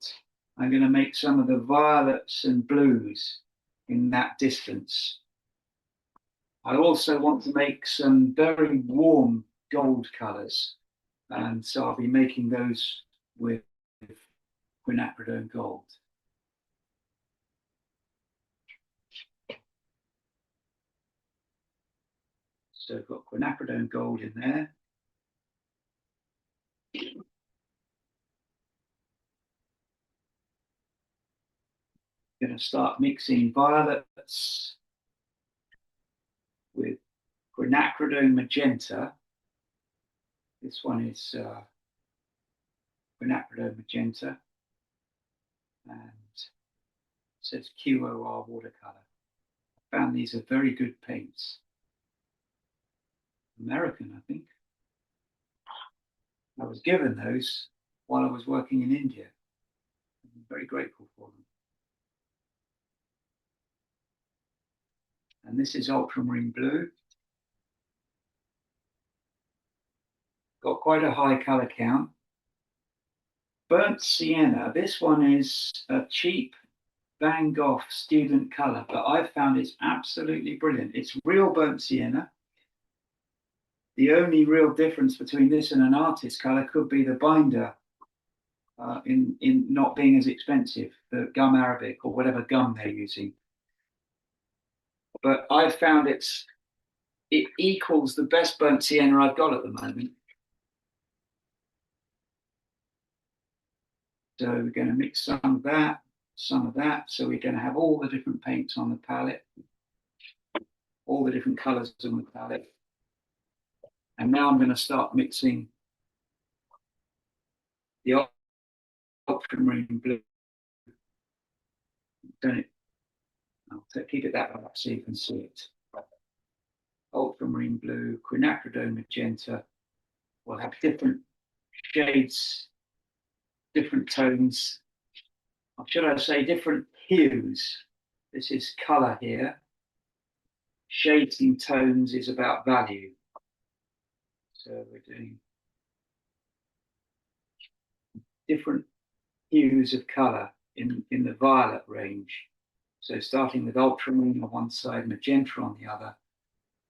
I'm going to make some of the violets and blues in that distance. I also want to make some very warm gold colors, and so I'll be making those with quinacridone gold. So I've got quinacridone gold in there. Going to start mixing violets with quinacridone magenta. This one is quinacridone magenta, and it says QOR watercolor. I found these are very good paints. American, I think. I was given those while I was working in India. I'm very grateful for them. And this is ultramarine blue. Got quite a high color count. Burnt sienna. This one is a cheap Van Gogh student color, but I've found it's absolutely brilliant. It's real burnt sienna. The only real difference between this and an artist color could be the binder in not being as expensive, the gum arabic or whatever gum they're using. But I found it equals the best burnt sienna I've got at the moment. So we're going to mix some of that. So we're going to have all the different paints on the palette, all the different colors on the palette. And now I'm going to start mixing the ultramarine blue. I'll keep it that way so you can see it. Ultramarine blue, quinacridone magenta. We'll have different shades, different tones, or should I say different hues. This is color here. Shades in tones is about value. So we're doing different hues of color in the violet range. So starting with ultramarine on one side, magenta on the other,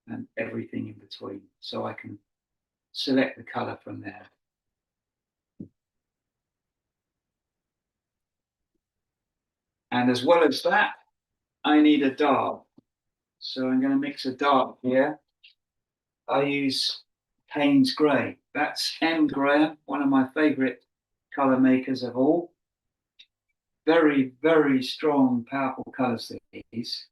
and everything in between. So I can select the color from there. And as well as that, I need a dark. So I'm going to mix a dark here. I use Payne's Grey. That's M. Graham, one of my favorite color makers of all. Very, very strong, powerful colors, these.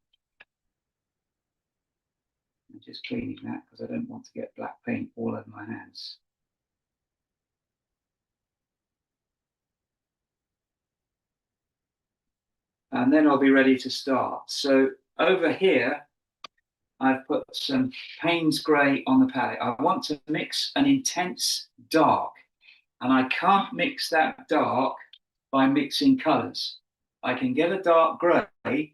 I'm just cleaning that because I don't want to get black paint all over my hands. And then I'll be ready to start. So over here, I've put some Payne's Grey on the palette. I want to mix an intense dark, and I can't mix that dark by mixing colors. I can get a dark grey,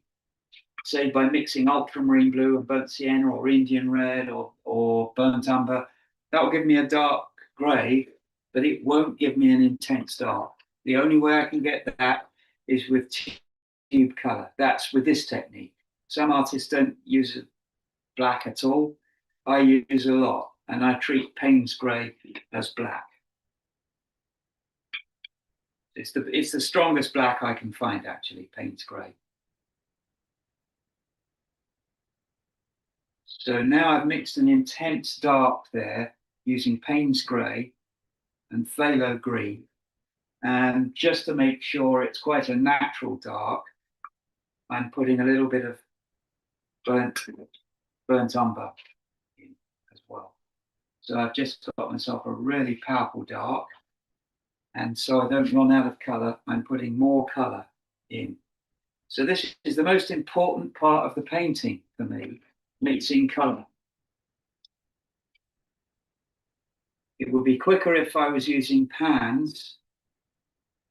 say by mixing ultramarine blue and burnt sienna or Indian red or burnt umber. That will give me a dark grey, but it won't give me an intense dark. The only way I can get that is with tube color. That's with this technique. Some artists don't use black at all. I use a lot, and I treat Payne's Grey as black. It's the strongest black I can find, actually, Payne's Grey. So now I've mixed an intense dark there using Payne's Grey and phthalo green. And just to make sure it's quite a natural dark, I'm putting a little bit of burnt umber in as well. So I've just got myself a really powerful dark. And so I don't run out of color, I'm putting more color in. So this is the most important part of the painting for me, mixing color. It would be quicker if I was using pans,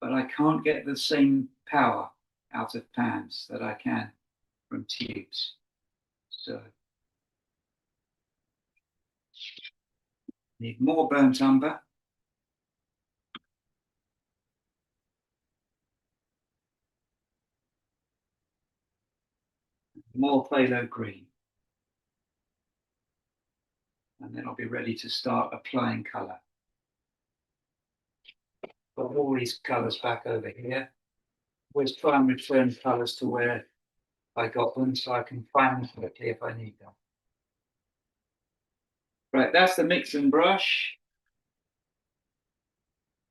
but I can't get the same power out of pans that I can from tubes. So need more burnt umber. More phthalo green. And then I'll be ready to start applying color. Put all these colors back over here. Always try and return colors to where I got them so I can find them quickly if I need them. Right, that's the mixing brush.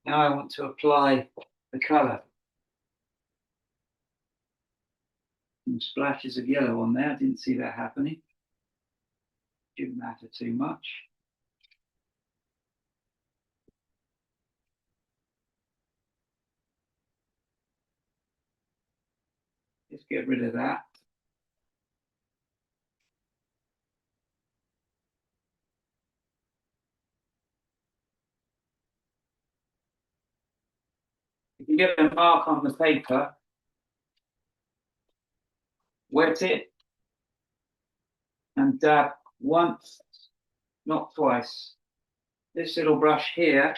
Now I want to apply the color. Some splashes of yellow on there. I didn't see that happening. Didn't matter too much. Just get rid of that. If you get a mark on the paper, wet it and dab once, not twice. This little brush here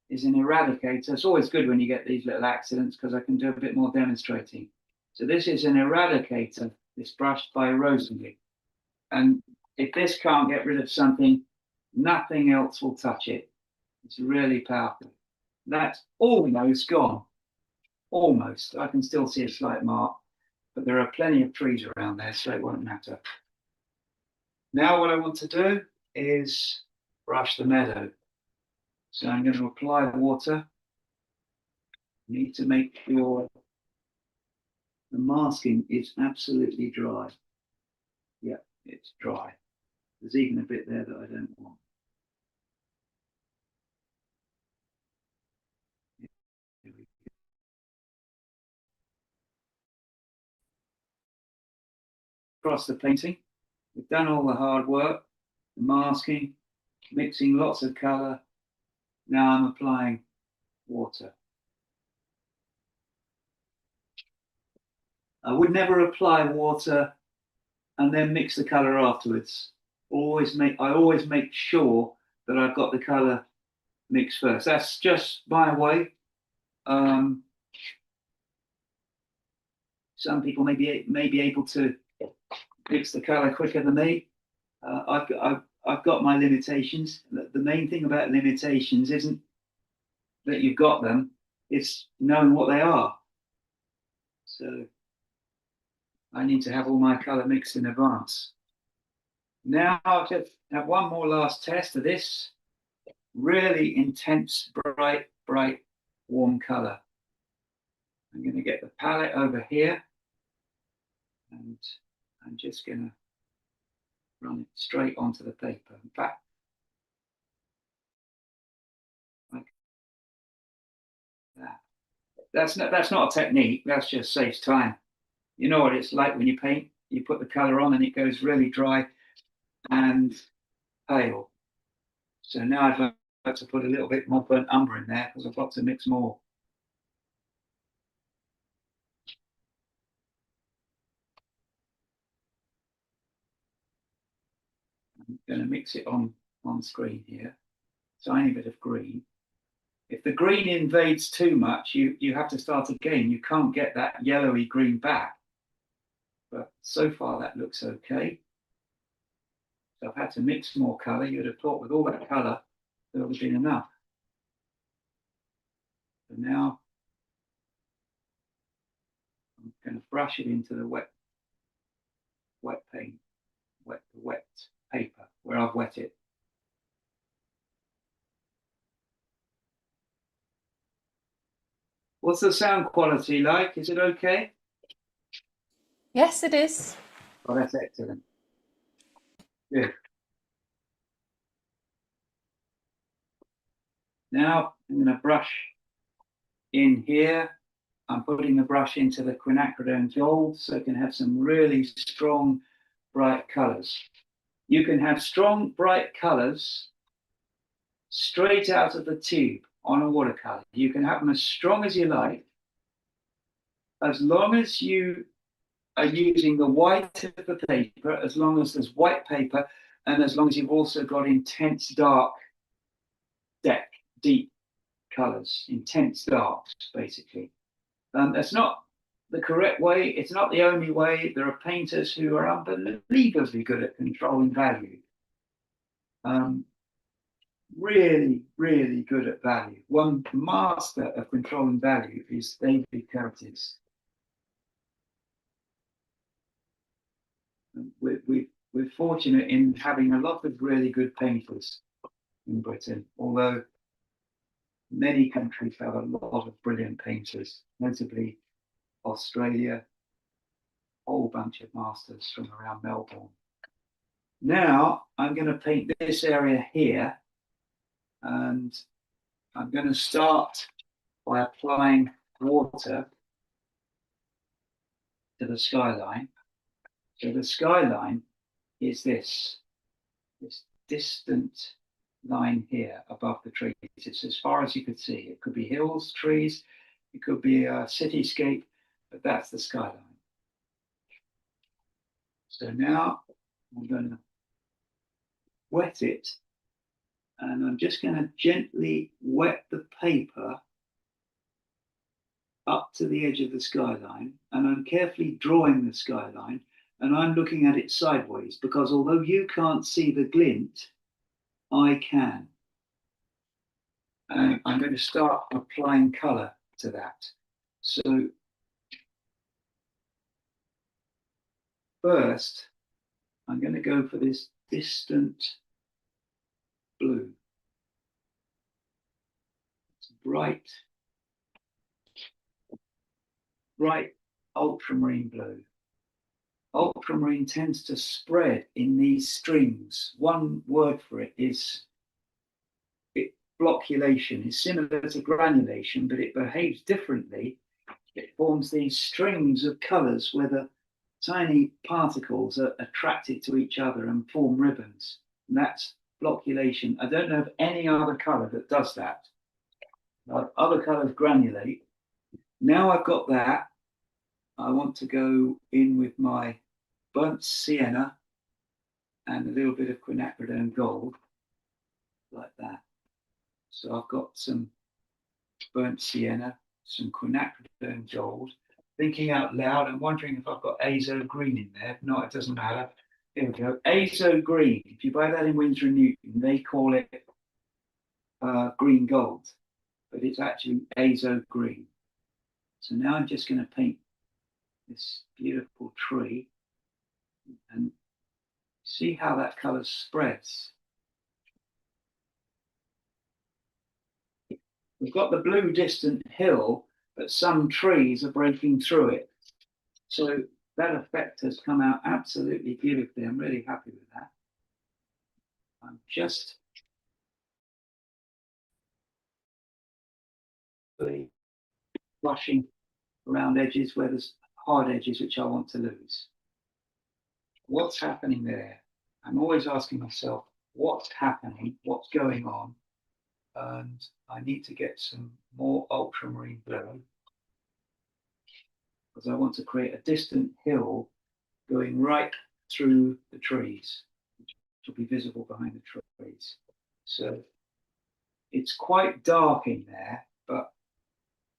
is an eradicator. It's always good when you get these little accidents because I can do a bit more demonstrating. So this is an eradicator, this brush by Rosenby. And if this can't get rid of something, nothing else will touch it. It's really powerful. That's almost gone. Almost. I can still see a slight mark, but there are plenty of trees around there, so it won't matter. Now what I want to do is brush the meadow. So I'm going to apply water. You need to make sure the masking is absolutely dry. Yeah, it's dry. There's even a bit there that I don't want. Across the painting, we've done all the hard work, the masking, mixing lots of color. Now I'm applying water. I would never apply water and then mix the color afterwards. I always make sure that I've got the color mixed first. That's just my way. Some people may be able to mix the color quicker than me. I've got my limitations. The main thing about limitations isn't that you've got them, it's knowing what they are. So I need to have all my color mixed in advance. Now I'll just have one more last test of this really intense, bright, warm color. I'm going to get the palette over here and I'm just going to run it straight onto the paper. In fact, like that. That's not a technique, that's just saves time. You know what it's like when you paint, you put the color on and it goes really dry and pale. So now I'd like to put a little bit more burnt umber in there because I've got to mix more. I'm going to mix it on screen here. Tiny bit of green. If the green invades too much, you have to start again. You can't get that yellowy green back. But so far that looks okay. So I've had to mix more color. You'd have thought with all that color, there would have been enough. So now I'm going to brush it into the wet paint, wet paper where I've wet it. What's the sound quality like? Is it okay? Yes, it is. Oh, that's excellent. Good. Now I'm going to brush in here. I'm putting the brush into the quinacridone gold so it can have some really strong, bright colors. You can have strong, bright colors straight out of the tube on a watercolor. You can have them as strong as you like, as long as you are using the white of the paper, as long as there's white paper, and as long as you've also got intense dark, deep colors, intense darks, basically. That's not the correct way. It's not the only way. There are painters who are unbelievably good at controlling value. Really good at value. One master of controlling value is David Curtis. We're fortunate in having a lot of really good painters in Britain, although many countries have a lot of brilliant painters, notably Australia, a whole bunch of masters from around Melbourne. Now I'm going to paint this area here, and I'm going to start by applying water to the skyline. So the skyline is this distant line here above the trees. It's as far as you could see. It could be hills, trees, it could be a cityscape, but that's the skyline. So now I'm going to wet it, and I'm just going to gently wet the paper up to the edge of the skyline, and I'm carefully drawing the skyline, and I'm looking at it sideways, because although you can't see the glint, I can. And I'm going to start applying colour to that. So first, I'm going to go for this distant blue. It's bright ultramarine blue. Ultramarine tends to spread in these strings. One word for it is flocculation. It's similar to granulation, but it behaves differently. It forms these strings of colours where the tiny particles are attracted to each other and form ribbons. And that's flocculation. I don't know of any other colour that does that. Other colours granulate. Now I've got that, I want to go in with my burnt sienna and a little bit of quinacridone gold, like that. So I've got some burnt sienna, some quinacridone gold. Thinking out loud, I'm wondering if I've got azo green in there. No, it doesn't matter. Here we go. Azo green. If you buy that in Winsor & Newton, they call it green gold, but it's actually azo green. So now I'm just going to paint this beautiful tree and see how that colour spreads. We've got the blue distant hill, but some trees are breaking through it. So that effect has come out absolutely beautifully. I'm really happy with that. I'm just brushing around edges where there's hard edges which I want to lose. What's happening there? I'm always asking myself, what's happening? What's going on? And I need to get some more ultramarine blue because I want to create a distant hill going right through the trees, which will be visible behind the trees. So it's quite dark in there, but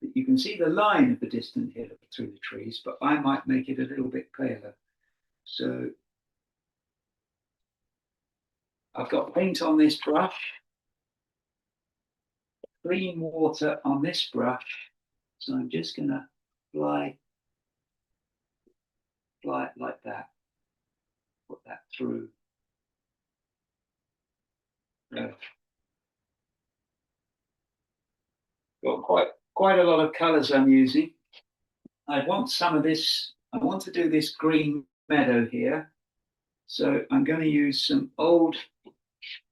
you can see the line of the distant hill through the trees, but I might make it a little bit paler. So I've got paint on this brush, clean water on this brush. So I'm just going to apply it like that. Put that through. Got quite a lot of colours I'm using. I want some of this. I want to do this green meadow here. So I'm going to use some Old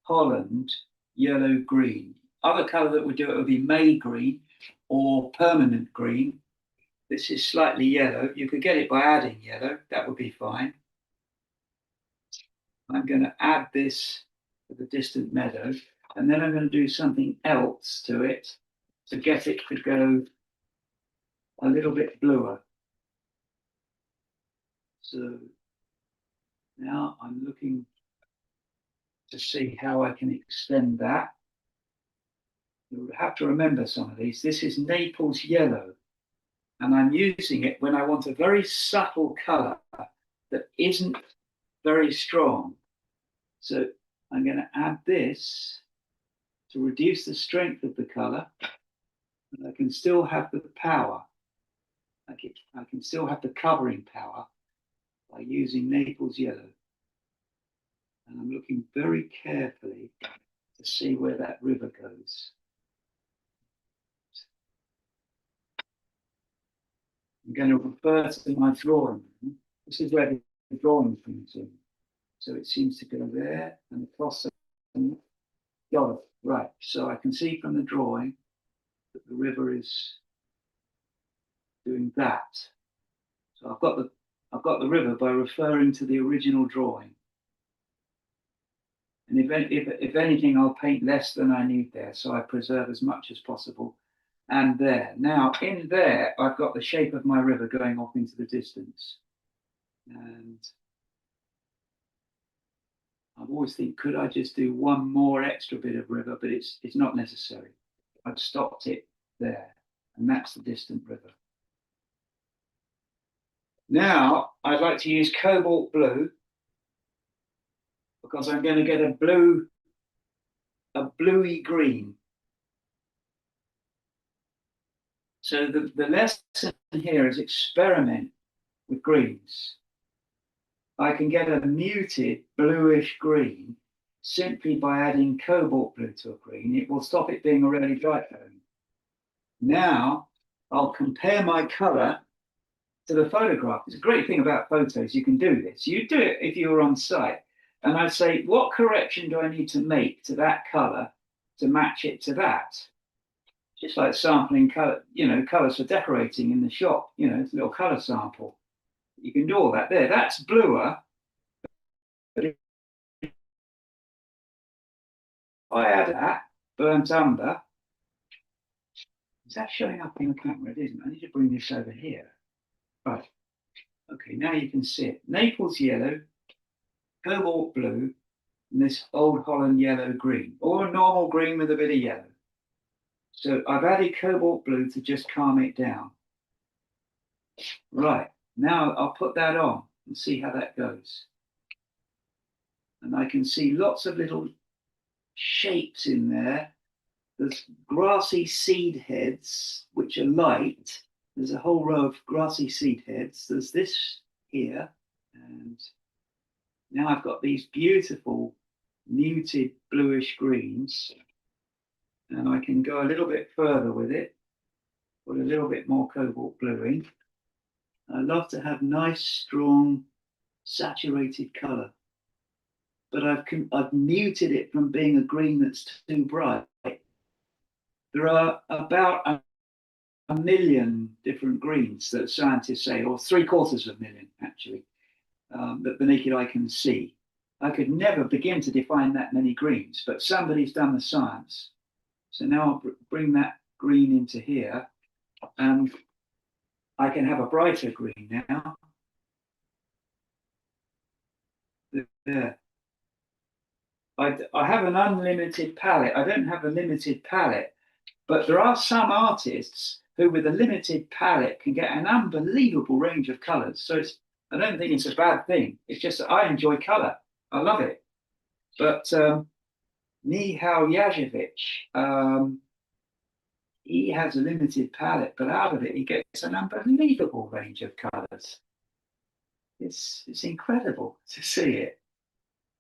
Holland yellow green. Other colour that would do it would be May green or permanent green. This is slightly yellow. You could get it by adding yellow. That would be fine. I'm going to add this to the distant meadow, and then I'm going to do something else to it to get it to go a little bit bluer. So now I'm looking to see how I can extend that. You'll have to remember some of these. This is Naples yellow, and I'm using it when I want a very subtle colour that isn't very strong. So I'm going to add this to reduce the strength of the colour, and I can still have the power. I can still have the covering power by using Naples yellow. And I'm looking very carefully to see where that river goes. I'm going to refer to my drawing. This is where the drawing comes in. So it seems to go there and across. Got it. Right. So I can see from the drawing that the river is doing that. So I've got the river by referring to the original drawing. And if anything, I'll paint less than I need there, so I preserve as much as possible. And there. Now, in there, I've got the shape of my river going off into the distance. And I've always think, could I just do one more extra bit of river? But it's not necessary. I've stopped it there, and that's the distant river. Now, I'd like to use cobalt blue because I'm going to get a bluey green. So the lesson here is experiment with greens. I can get a muted bluish green simply by adding cobalt blue to a green. It will stop it being a really bright tone. Now I'll compare my color to the photograph. It's a great thing about photos. You can do this. You do it if you were on site. And I'd say, what correction do I need to make to that color to match it to that? Just like sampling color, colors for decorating in the shop, it's a little color sample. You can do all that there. That's bluer. But if I add that burnt umber, is that showing up on the camera? It isn't. I need to bring this over here. Right. Okay, now you can see it. Naples yellow, cobalt blue, and this Old Holland yellow green, or a normal green with a bit of yellow. So I've added cobalt blue to just calm it down. Right, now I'll put that on and see how that goes. And I can see lots of little shapes in there. There's grassy seed heads, which are light. There's a whole row of grassy seed heads. There's this here. And now I've got these beautiful muted bluish greens. And I can go a little bit further with it, put a little bit more cobalt blue in. I love to have nice, strong, saturated color. But I've muted it from being a green that's too bright. There are about a million different greens that scientists say, or 750,000 actually, that the naked eye can see. I could never begin to define that many greens, but somebody's done the science. So now I'll bring that green into here, and I can have a brighter green now. There. I have an unlimited palette. I don't have a limited palette, but there are some artists who with a limited palette can get an unbelievable range of colors. So I don't think it's a bad thing. It's just that I enjoy color. I love it. But Michał Jasiewicz, he has a limited palette, but out of it, he gets an unbelievable range of colors. It's incredible to see it.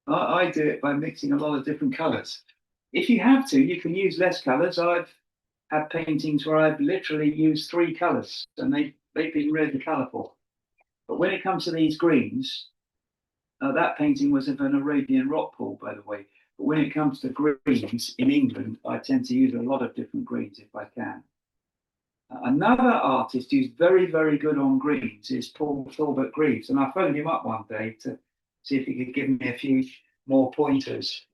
I do it by mixing a lot of different colors. If you have to, you can use less colors. I've had paintings where I've literally used 3 colors and they've been really colorful. But when it comes to these greens, that painting was of an Arabian rock pool, by the way. But when it comes to greens in England, I tend to use a lot of different greens if I can. Another artist who's very, very good on greens is Paul Talbot Greaves. And I phoned him up one day to see if he could give me a few more pointers.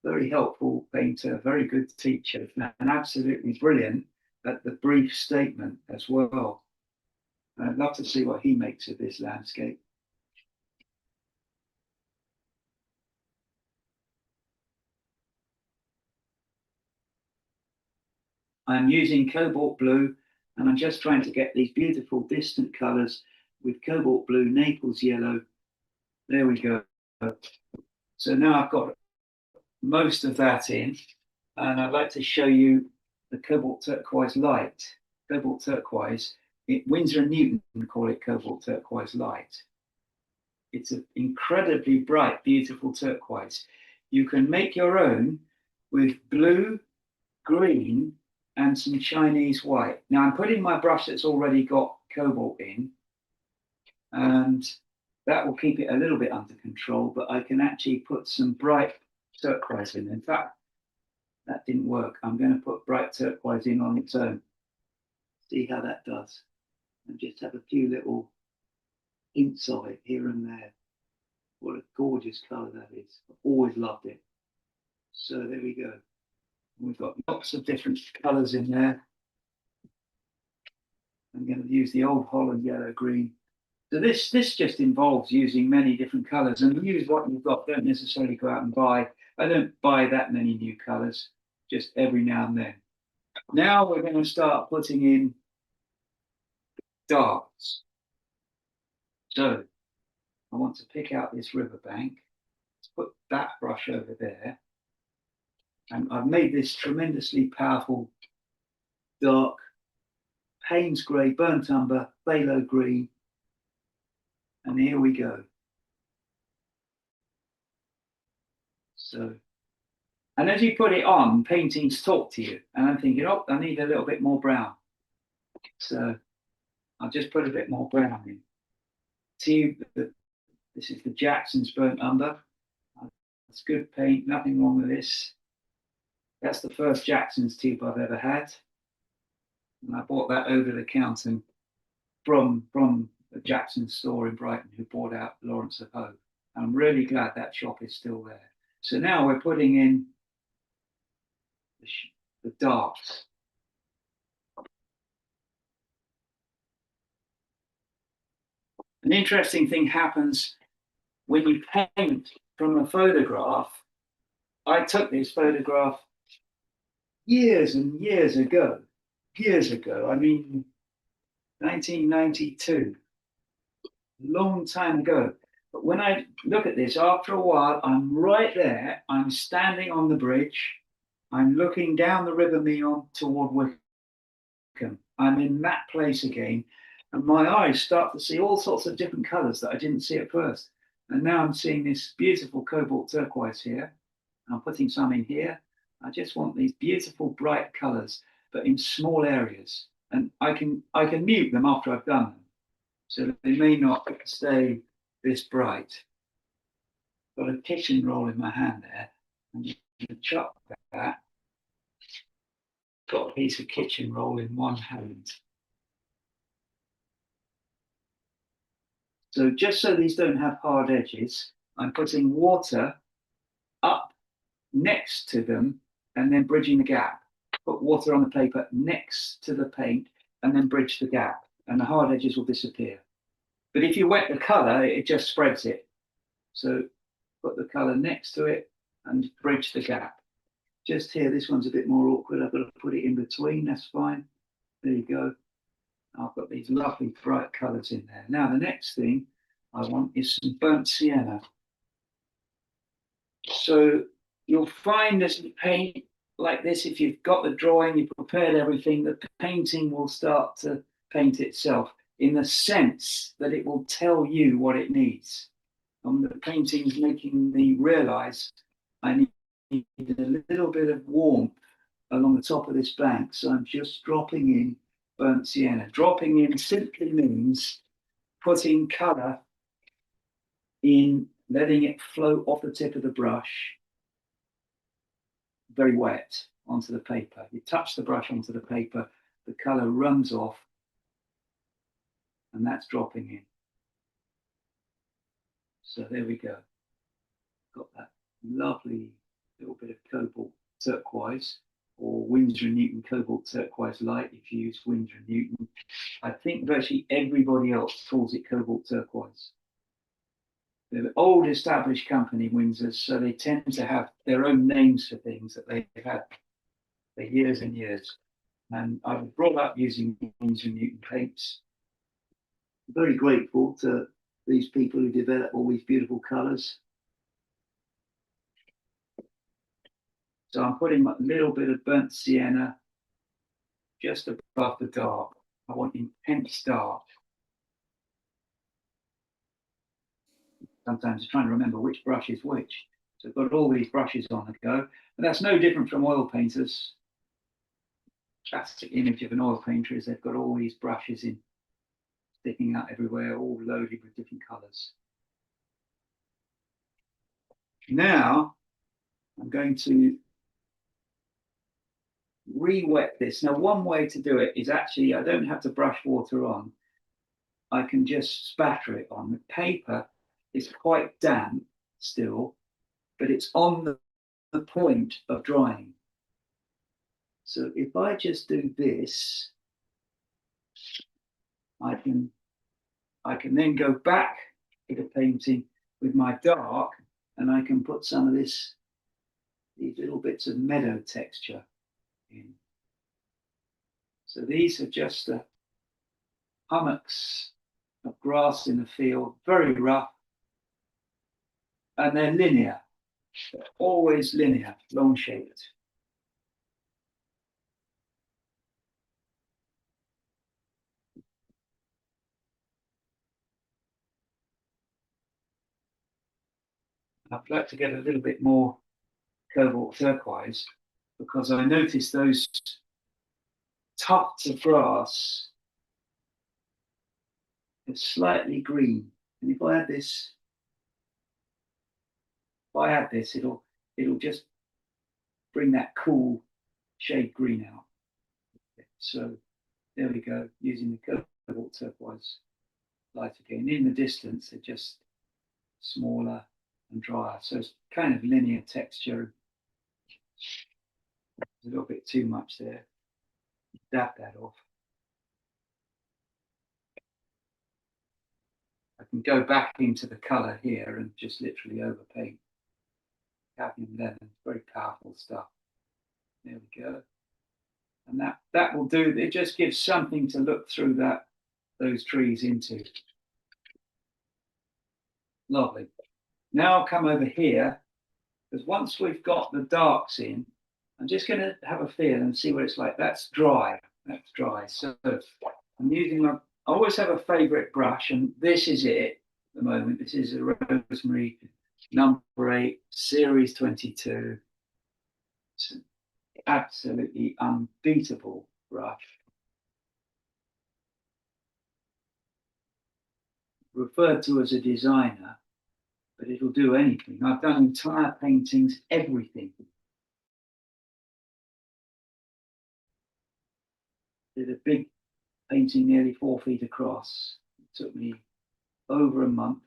Very helpful painter, very good teacher, and absolutely brilliant at the brief statement as well. I'd love to see what he makes of this landscape. I'm using cobalt blue, and I'm just trying to get these beautiful distant colors with cobalt blue, Naples yellow. There we go. So now I've got most of that in, and I'd like to show you the cobalt turquoise light. Cobalt turquoise, Winsor and Newton call it cobalt turquoise light. It's an incredibly bright, beautiful turquoise. You can make your own with blue, green, and some Chinese white. Now I'm putting my brush that's already got cobalt in, and that will keep it a little bit under control, but I can actually put some bright turquoise in. In fact, that didn't work. I'm going to put bright turquoise in on its own. See how that does. And just have a few little hints of it here and there. What a gorgeous colour that is. I've always loved it. So there we go. We've got lots of different colours in there. I'm going to use the Old Holland yellow green. So this just involves using many different colours, and use what you've got. Don't necessarily go out and buy. I don't buy that many new colours, just every now and then. Now we're going to start putting in darks. So I want to pick out this riverbank. Let's put that brush over there. And I've made this tremendously powerful dark Payne's grey, burnt umber, phthalo green, and here we go. So, and as you put it on, paintings talk to you, and I'm thinking, oh, I need a little bit more brown. So I'll just put a bit more brown in. Tube, this is the Jackson's burnt umber. It's good paint, nothing wrong with this. That's the first Jackson's tube I've ever had. And I bought that over the counter from the Jackson store in Brighton, who bought out Lawrence of Hope. I'm really glad that shop is still there. So now we're putting in the darks. An interesting thing happens when you paint from a photograph. I took this photograph years and years ago. I mean, 1992, long time ago. But when I look at this, after a while, I'm right there. I'm standing on the bridge. I'm looking down the River Meon toward Wickham. I'm in that place again. And my eyes start to see all sorts of different colors that I didn't see at first. And now I'm seeing this beautiful cobalt turquoise here. I'm putting some in here. I just want these beautiful bright colors, but in small areas. And I can mute them after I've done them. So they may not stay this bright. Got a kitchen roll in my hand there. And you can chop that. Got a piece of kitchen roll in one hand. So just so these don't have hard edges, I'm putting water up next to them and then bridging the gap. Put water on the paper next to the paint and then bridge the gap, and the hard edges will disappear. But if you wet the color, it just spreads it. So put the color next to it and bridge the gap. Just here, this one's a bit more awkward. I've got to put it in between, that's fine. There you go. I've got these lovely bright colors in there. Now, the next thing I want is some burnt sienna. So you'll find as you paint like this, if you've got the drawing, you've prepared everything, the painting will start to paint itself in the sense that it will tell you what it needs. And the painting's making me realize I need a little bit of warmth along the top of this bank. So I'm just dropping in burnt sienna. Dropping in simply means putting color in, letting it flow off the tip of the brush, very wet, onto the paper. You touch the brush onto the paper, the color runs off, and that's dropping in. So there we go. Got that lovely little bit of cobalt turquoise, or Winsor & Newton cobalt turquoise light if you use Winsor & Newton. I think virtually everybody else calls it cobalt turquoise. They're an old established company, Windsor, so they tend to have their own names for things that they've had for years and years. And I was brought up using Winsor & Newton paints. I'm very grateful to these people who develop all these beautiful colors. So I'm putting a little bit of burnt sienna just above the dark. I want intense dark. Sometimes I'm trying to remember which brush is which. So I've got all these brushes on the go. And that's no different from oil painters. Classic image of an oil painter is they've got all these brushes in, sticking out everywhere, all loaded with different colors. Now I'm going to re-wet this. Now, one way to do it is actually, I don't have to brush water on. I can just spatter it on. The paper is quite damp still, but it's on the point of drying. So if I just do this, I can then go back to the painting with my dark, and I can put some of these little bits of meadow texture in. So these are just the hummocks of grass in the field, very rough, and they're linear. They're always linear, long shaped. I'd like to get a little bit more cobalt turquoise because I noticed those tufts of grass are slightly green. And if I add this, it'll just bring that cool shade green out. So there we go, using the cobalt turquoise light again. In the distance, they're just smaller and drier. So it's kind of linear texture. There's a little bit too much there. Dab that off. I can go back into the color here and just literally overpaint. Cadmium lemon, very powerful stuff. There we go. And that will do. It just gives something to look through those trees into. Lovely. Now I'll come over here, because once we've got the darks in, I'm just going to have a feel and see what it's like. That's dry. That's dry. So I'm using I always have a favorite brush, and this is it at the moment. This is a Rosemary number 8, series 22. It's an absolutely unbeatable brush. Referred to as a designer, but it'll do anything. I've done entire paintings, everything. Did a big painting nearly 4 feet across. It took me over a month.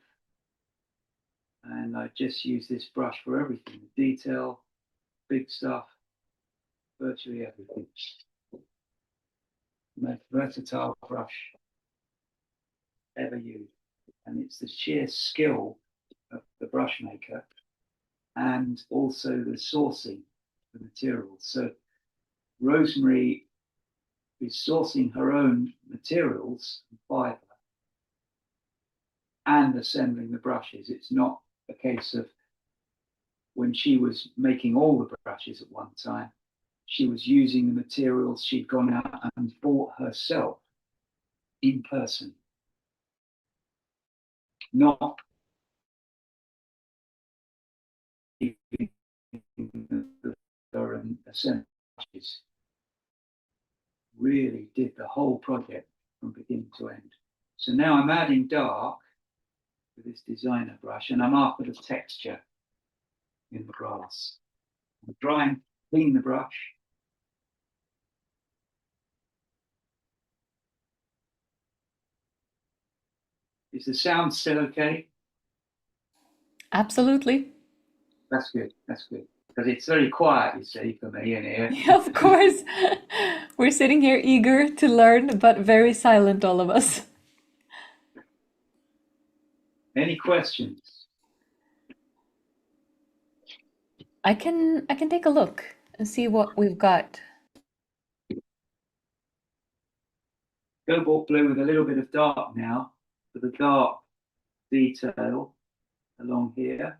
And I just use this brush for everything. Detail, big stuff, virtually everything. Most versatile brush ever used. And it's the sheer skill of the brush maker and also the sourcing of the materials. So Rosemary is sourcing her own materials and fiber and assembling the brushes. It's not a case of when she was making all the brushes at one time, she was using the materials she'd gone out and bought herself in person. Not and assembly brushes. Really did the whole project from beginning to end. So now I'm adding dark with this designer brush, and I'm after the texture in the grass. I'm drying, clean the brush. Is the sound still okay? Absolutely. That's good. That's good. Because it's very quiet, you see, for me in here. Yeah, of course. We're sitting here eager to learn, but very silent, all of us. Any questions? I can take a look and see what we've got. Cobalt blue with a little bit of dark now, for the dark detail along here.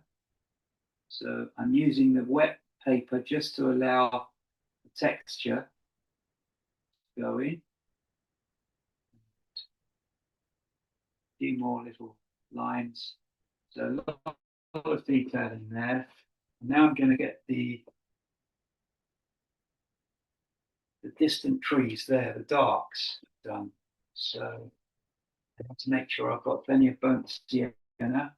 So I'm using the wet paper just to allow the texture to go in. A few more little lines. So a lot of detail in there. And now I'm going to get the distant trees there, the darks done. So I have to make sure I've got plenty of burnt sienna.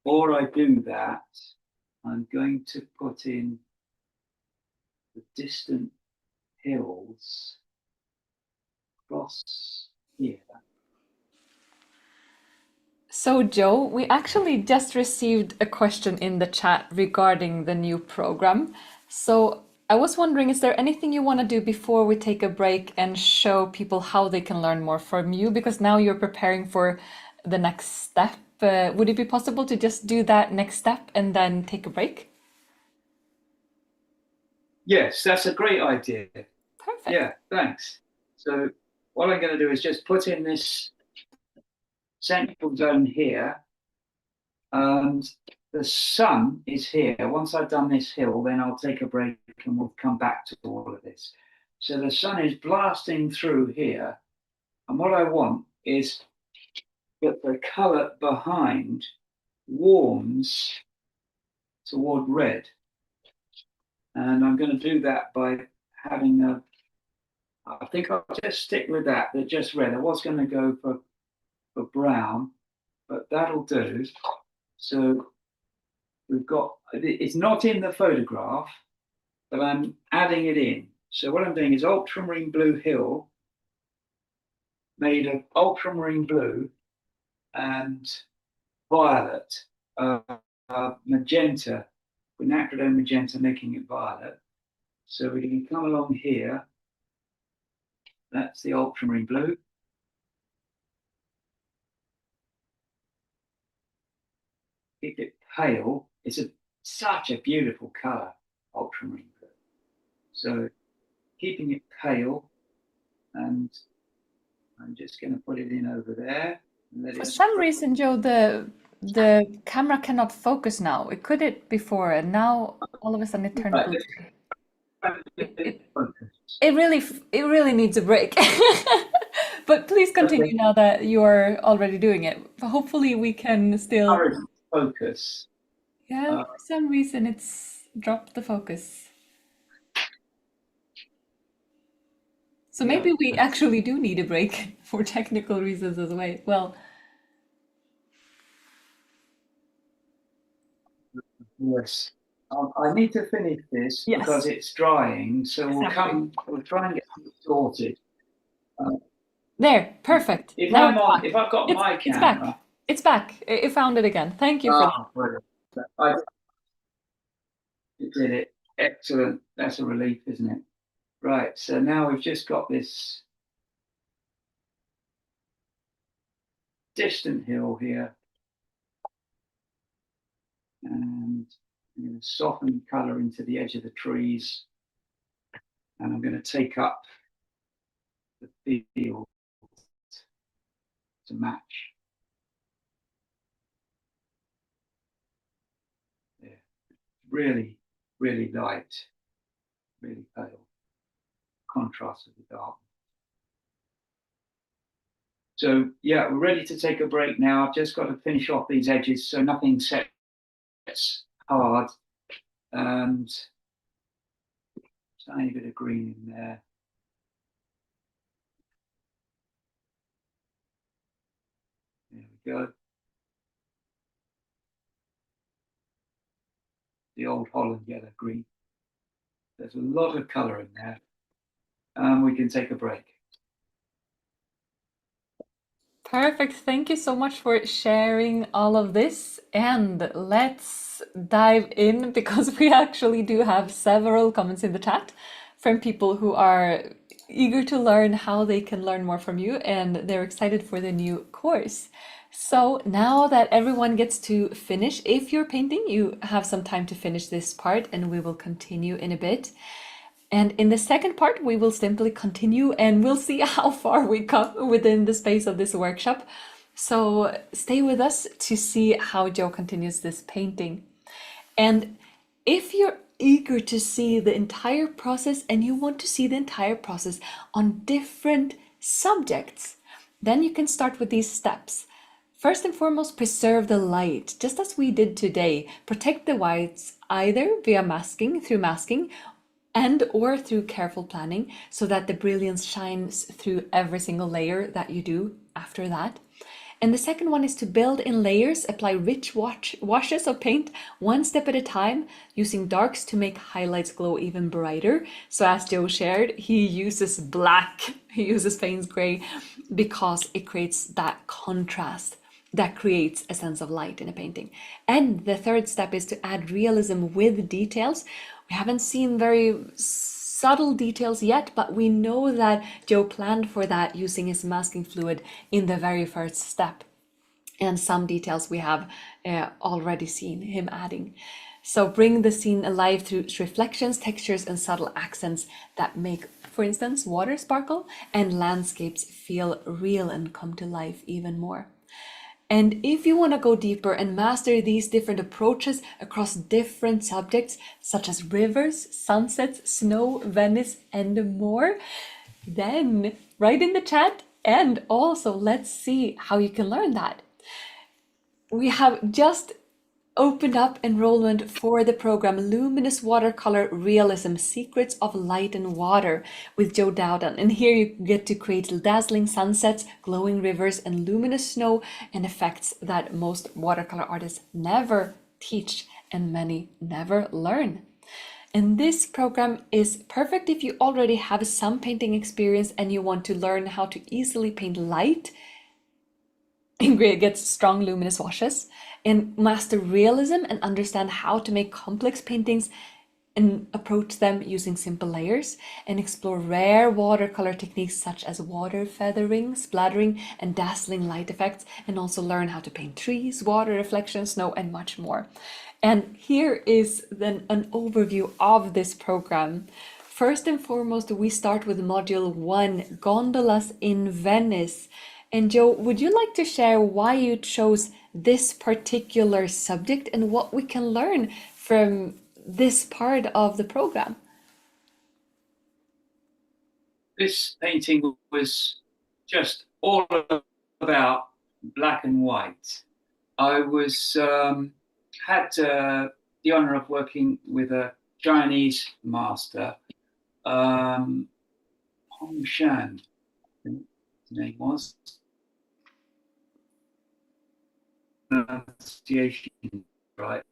Before I do that, I'm going to put in the distant hills across here. So, Joe, we actually just received a question in the chat regarding the new program. So, I was wondering, is there anything you want to do before we take a break and show people how they can learn more from you? Because now you're preparing for the next step. Would it be possible to just do that next step and then take a break? Yes, that's a great idea. Perfect. Yeah, thanks. So what I'm going to do is just put in this central zone here, and the sun is here. Once I've done this hill, then I'll take a break and we'll come back to all of this. So the sun is blasting through here. And what I want is that the color behind warms toward red. And I'm going to do that by having I think I'll just stick with that. They're just red. I was going to go for brown, but that'll do. So we've got, it's not in the photograph, but I'm adding it in. So what I'm doing is ultramarine blue hill, made of ultramarine blue and violet, magenta, quinacridone magenta, making it violet. So we can come along here. That's the ultramarine blue. Keep it pale. It's such a beautiful color, ultramarine blue. So keeping it pale, and I'm just going to put it in over there. For some reason, Joe, the camera cannot focus now. It could it before, and now all of a sudden it turned blue. It really needs a break. But please continue now that you're already doing it. Hopefully we can still focus. Yeah, for some reason it's dropped the focus. So maybe we actually do need a break for technical reasons as well. Yes. I need to finish this because it's drying, so we'll try and get it sorted. There, perfect. If I've got my camera. It's back. It found it again. Thank you for that. It did it. Excellent. That's a relief, isn't it? Right, so now we've just got this distant hill here. And I'm going to soften the color into the edge of the trees. And I'm going to take up the field to match. Yeah. Really, really light, really pale. Contrast with the dark. So yeah, we're ready to take a break now. I've just got to finish off these edges so nothing sets hard, and tiny bit of green in there. There we go. The old Holland yellow green. There's a lot of color in there. We can take a break. Perfect. Thank you so much for sharing all of this. And let's dive in because we actually do have several comments in the chat from people who are eager to learn how they can learn more from you, and they're excited for the new course. So now that everyone gets to finish, if you're painting, you have some time to finish this part, and we will continue in a bit. And in the second part, we will simply continue and we'll see how far we come within the space of this workshop. So stay with us to see how Joe continues this painting. And if you're eager to see the entire process and you want to see the entire process on different subjects, then you can start with these steps. First and foremost, preserve the light, just as we did today. Protect the whites either via masking, through masking, and or through careful planning so that the brilliance shines through every single layer that you do after that. And the second one is to build in layers, apply rich washes of paint one step at a time, using darks to make highlights glow even brighter. So as Joe shared, he uses black, he uses Payne's gray because it creates that contrast that creates a sense of light in a painting. And the third step is to add realism with details. We haven't seen very subtle details yet, but we know that Joe planned for that using his masking fluid in the very first step. And some details we have already seen him adding. So bring the scene alive through reflections, textures, and subtle accents that make, for instance, water sparkle and landscapes feel real and come to life even more. And if you want to go deeper and master these different approaches across different subjects, such as rivers, sunsets, snow, Venice, and more, then write in the chat, and also let's see how you can learn that. We have just opened up enrollment for the program Luminous Watercolor Realism Secrets of Light and Water with Joe Dowden. And here you get to create dazzling sunsets, glowing rivers, and luminous snow, and effects that most watercolor artists never teach and many never learn. And this program is perfect if you already have some painting experience and you want to learn how to easily paint light, get strong luminous washes, and master realism and understand how to make complex paintings and approach them using simple layers, and explore rare watercolor techniques such as water feathering, splattering, and dazzling light effects, and also learn how to paint trees, water reflections, snow, and much more. And here is then an overview of this program. First and foremost, we start with Module 1, Gondolas in Venice. And Joe, would you like to share why you chose this particular subject and what we can learn from this part of the program? This painting was just all about black and white. I was had the honor of working with a Chinese master, Hong Shan, his name was. Pronunciation, right?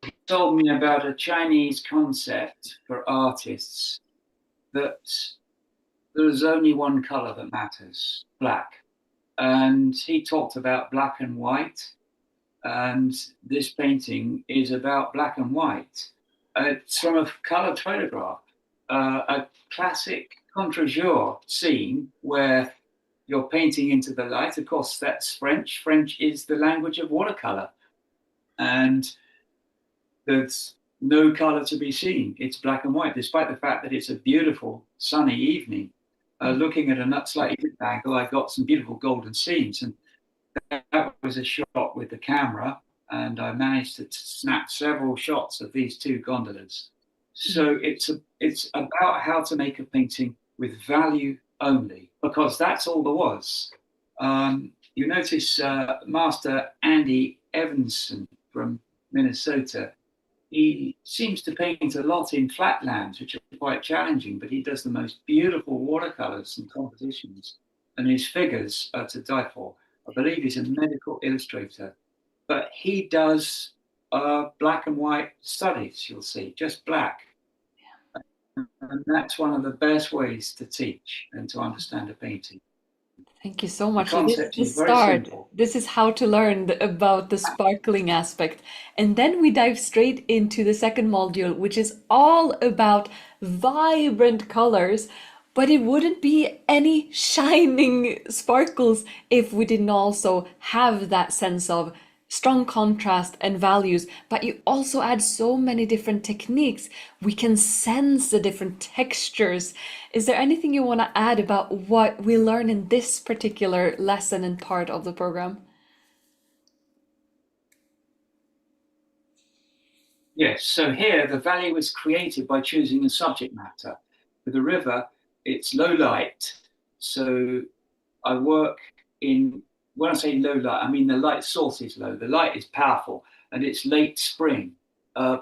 He told me about a Chinese concept for artists that there's only one color that matters, black. And he talked about black and white. And this painting is about black and white. It's from a colored photograph, a classic contre-jour scene where you're painting into the light. Of course, that's French. French is the language of watercolor. And there's no color to be seen. It's black and white, despite the fact that it's a beautiful sunny evening. Looking at a slightly different angle, I got some beautiful golden seams. And that was a shot with the camera. And I managed to snap several shots of these two gondolas. So it's about how to make a painting with value only, because that's all there was. You notice Master Andy Evanson from Minnesota, he seems to paint a lot in flatlands, which are quite challenging, but he does the most beautiful watercolors and compositions, and his figures are to die for. I believe he's a medical illustrator, but he does black and white studies, you'll see, just black. And that's one of the best ways to teach and to understand a painting. Thank you so much. The concept This is very start, simple. this is how to learn about the sparkling aspect. And then we dive straight into the second module, which is all about vibrant colors. But it wouldn't be any shining sparkles if we didn't also have that sense of strong contrast and values. But you also add so many different techniques. We can sense the different textures. Is there anything you want to add about what we learn in this particular lesson and part of the program? Yes, so here the value is created by choosing a subject matter. With the river, it's low light. So I work in, when I say low light, I mean the light source is low. The light is powerful, and it's late spring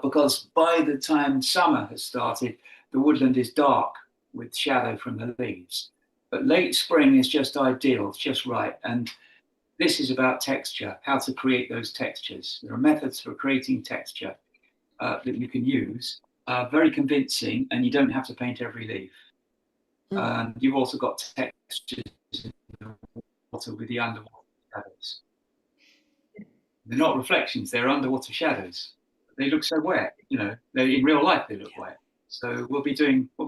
because by the time summer has started, the woodland is dark with shadow from the leaves. But late spring is just ideal, it's just right. And this is about texture, how to create those textures. There are methods for creating texture that you can use, very convincing, and you don't have to paint every leaf. You've also got textures in the water with the underwater shadows. They're not reflections, they're underwater shadows. They look so wet, in real life they look wet. So we'll be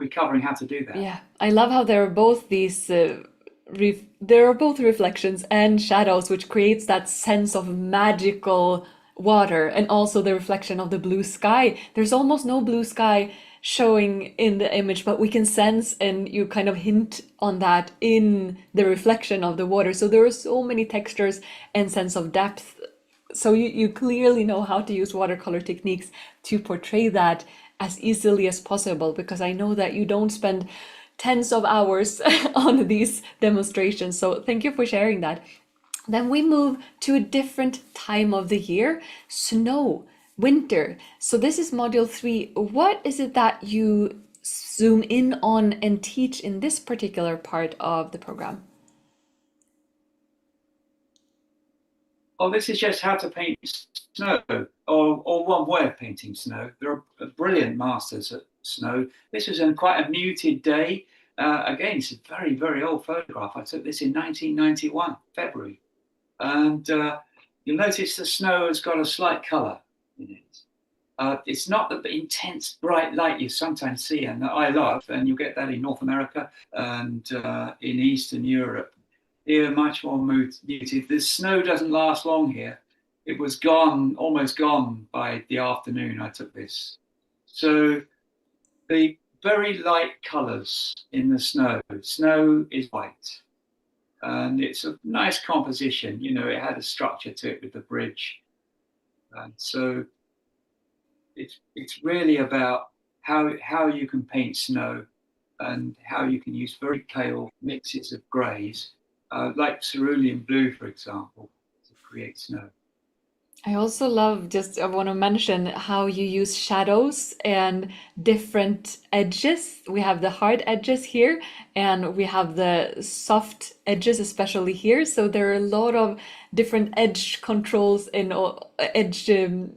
covering how to do that. Yeah, I love how there are both these there are both reflections and shadows, which creates that sense of magical water, and also the reflection of the blue sky. There's almost no blue sky showing in the image, but we can sense and you kind of hint on that in the reflection of the water. So there are so many textures and sense of depth. So you clearly know how to use watercolor techniques to portray that as easily as possible, because I know that you don't spend tens of hours on these demonstrations. So thank you for sharing that. Then we move to a different time of the year, snow, winter. So this is module 3. What is it that you zoom in on and teach in this particular part of the program? Oh, this is just how to paint snow, or one way of painting snow. There are brilliant masters at snow. This was in quite a muted day. Again, it's a very, very old photograph. I took this in 1991, February. And you'll notice the snow has got a slight colour in it. It's not the intense bright light you sometimes see and that I love, and you'll get that in North America and in Eastern Europe. Here, much more muted. The snow doesn't last long here. It was gone, almost gone by the afternoon I took this. So the very light colours in the snow. Snow is white. And it's a nice composition. You know, it had a structure to it with the bridge. And so it's really about how you can paint snow and how you can use very pale mixes of greys, like cerulean blue, for example, to create snow. I also love, just I want to mention how you use shadows and different edges. We have the hard edges here and we have the soft edges, especially here. So there are a lot of different edge controls and edge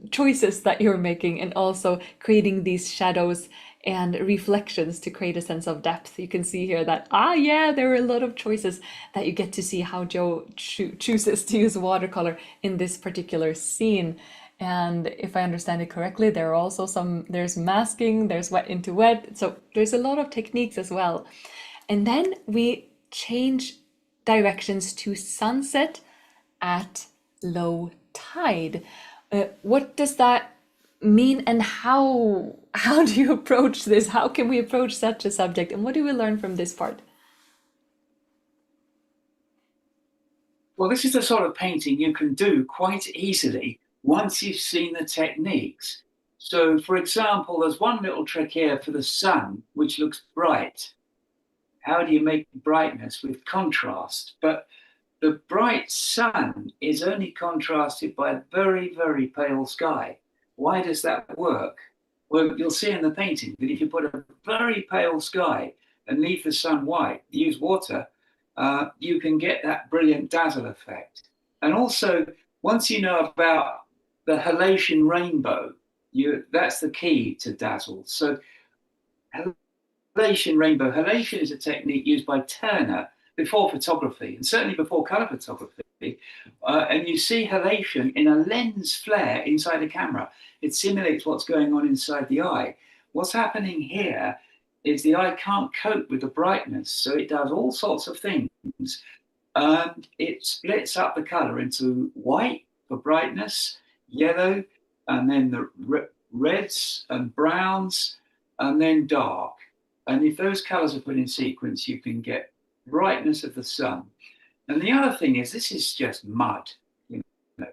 choices that you're making, and also creating these shadows and reflections to create a sense of depth. You can see here that, yeah, there are a lot of choices that you get to see how Joe chooses to use watercolor in this particular scene. And if I understand it correctly, there are also there's masking, there's wet into wet. So there's a lot of techniques as well. And then we change directions to sunset at low tide. What does that mean, and how do you approach this? How can we approach such a subject, and what do we learn from this part? Well, this is the sort of painting you can do quite easily once you've seen the techniques. So, for example, there's one little trick here for the sun, which looks bright. How do you make brightness with contrast? But the bright sun is only contrasted by a very, very pale sky. Why does that work? Well, you'll see in the painting that if you put a very pale sky and leave the sun white, use water, you can get that brilliant dazzle effect. And also, once you know about the halation rainbow, that's the key to dazzle. So halation is a technique used by Turner before photography, and certainly before color photography. And you see halation in a lens flare inside a camera. It simulates what's going on inside the eye. What's happening here is the eye can't cope with the brightness, so it does all sorts of things. And it splits up the color into white for brightness, yellow, and then the reds and browns, and then dark. And if those colors are put in sequence, you can get brightness of the sun. And the other thing is, this is just mud. You know,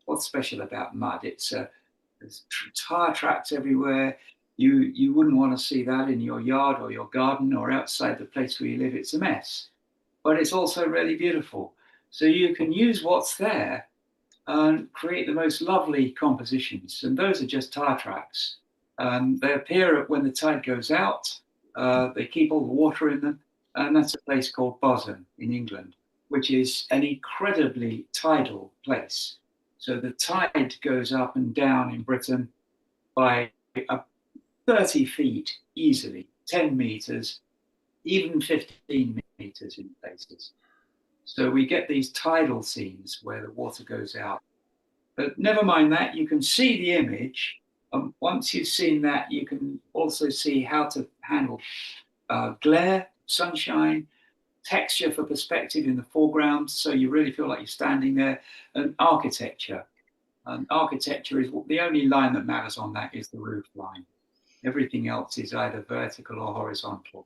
what's special about mud? There's tire tracks everywhere. You wouldn't want to see that in your yard or your garden or outside the place where you live. It's a mess. But it's also really beautiful. So you can use what's there and create the most lovely compositions. And those are just tire tracks. They appear when the tide goes out. They keep all the water in them. And that's a place called Bosham in England, which is an incredibly tidal place. So the tide goes up and down in Britain by 30 feet easily, 10 meters, even 15 meters in places. So we get these tidal scenes where the water goes out. But never mind that, you can see the image. Once you've seen that, you can also see how to handle glare, sunshine, texture for perspective in the foreground, so you really feel like you're standing there, and architecture. And architecture is the only line that matters on that is the roof line. Everything else is either vertical or horizontal.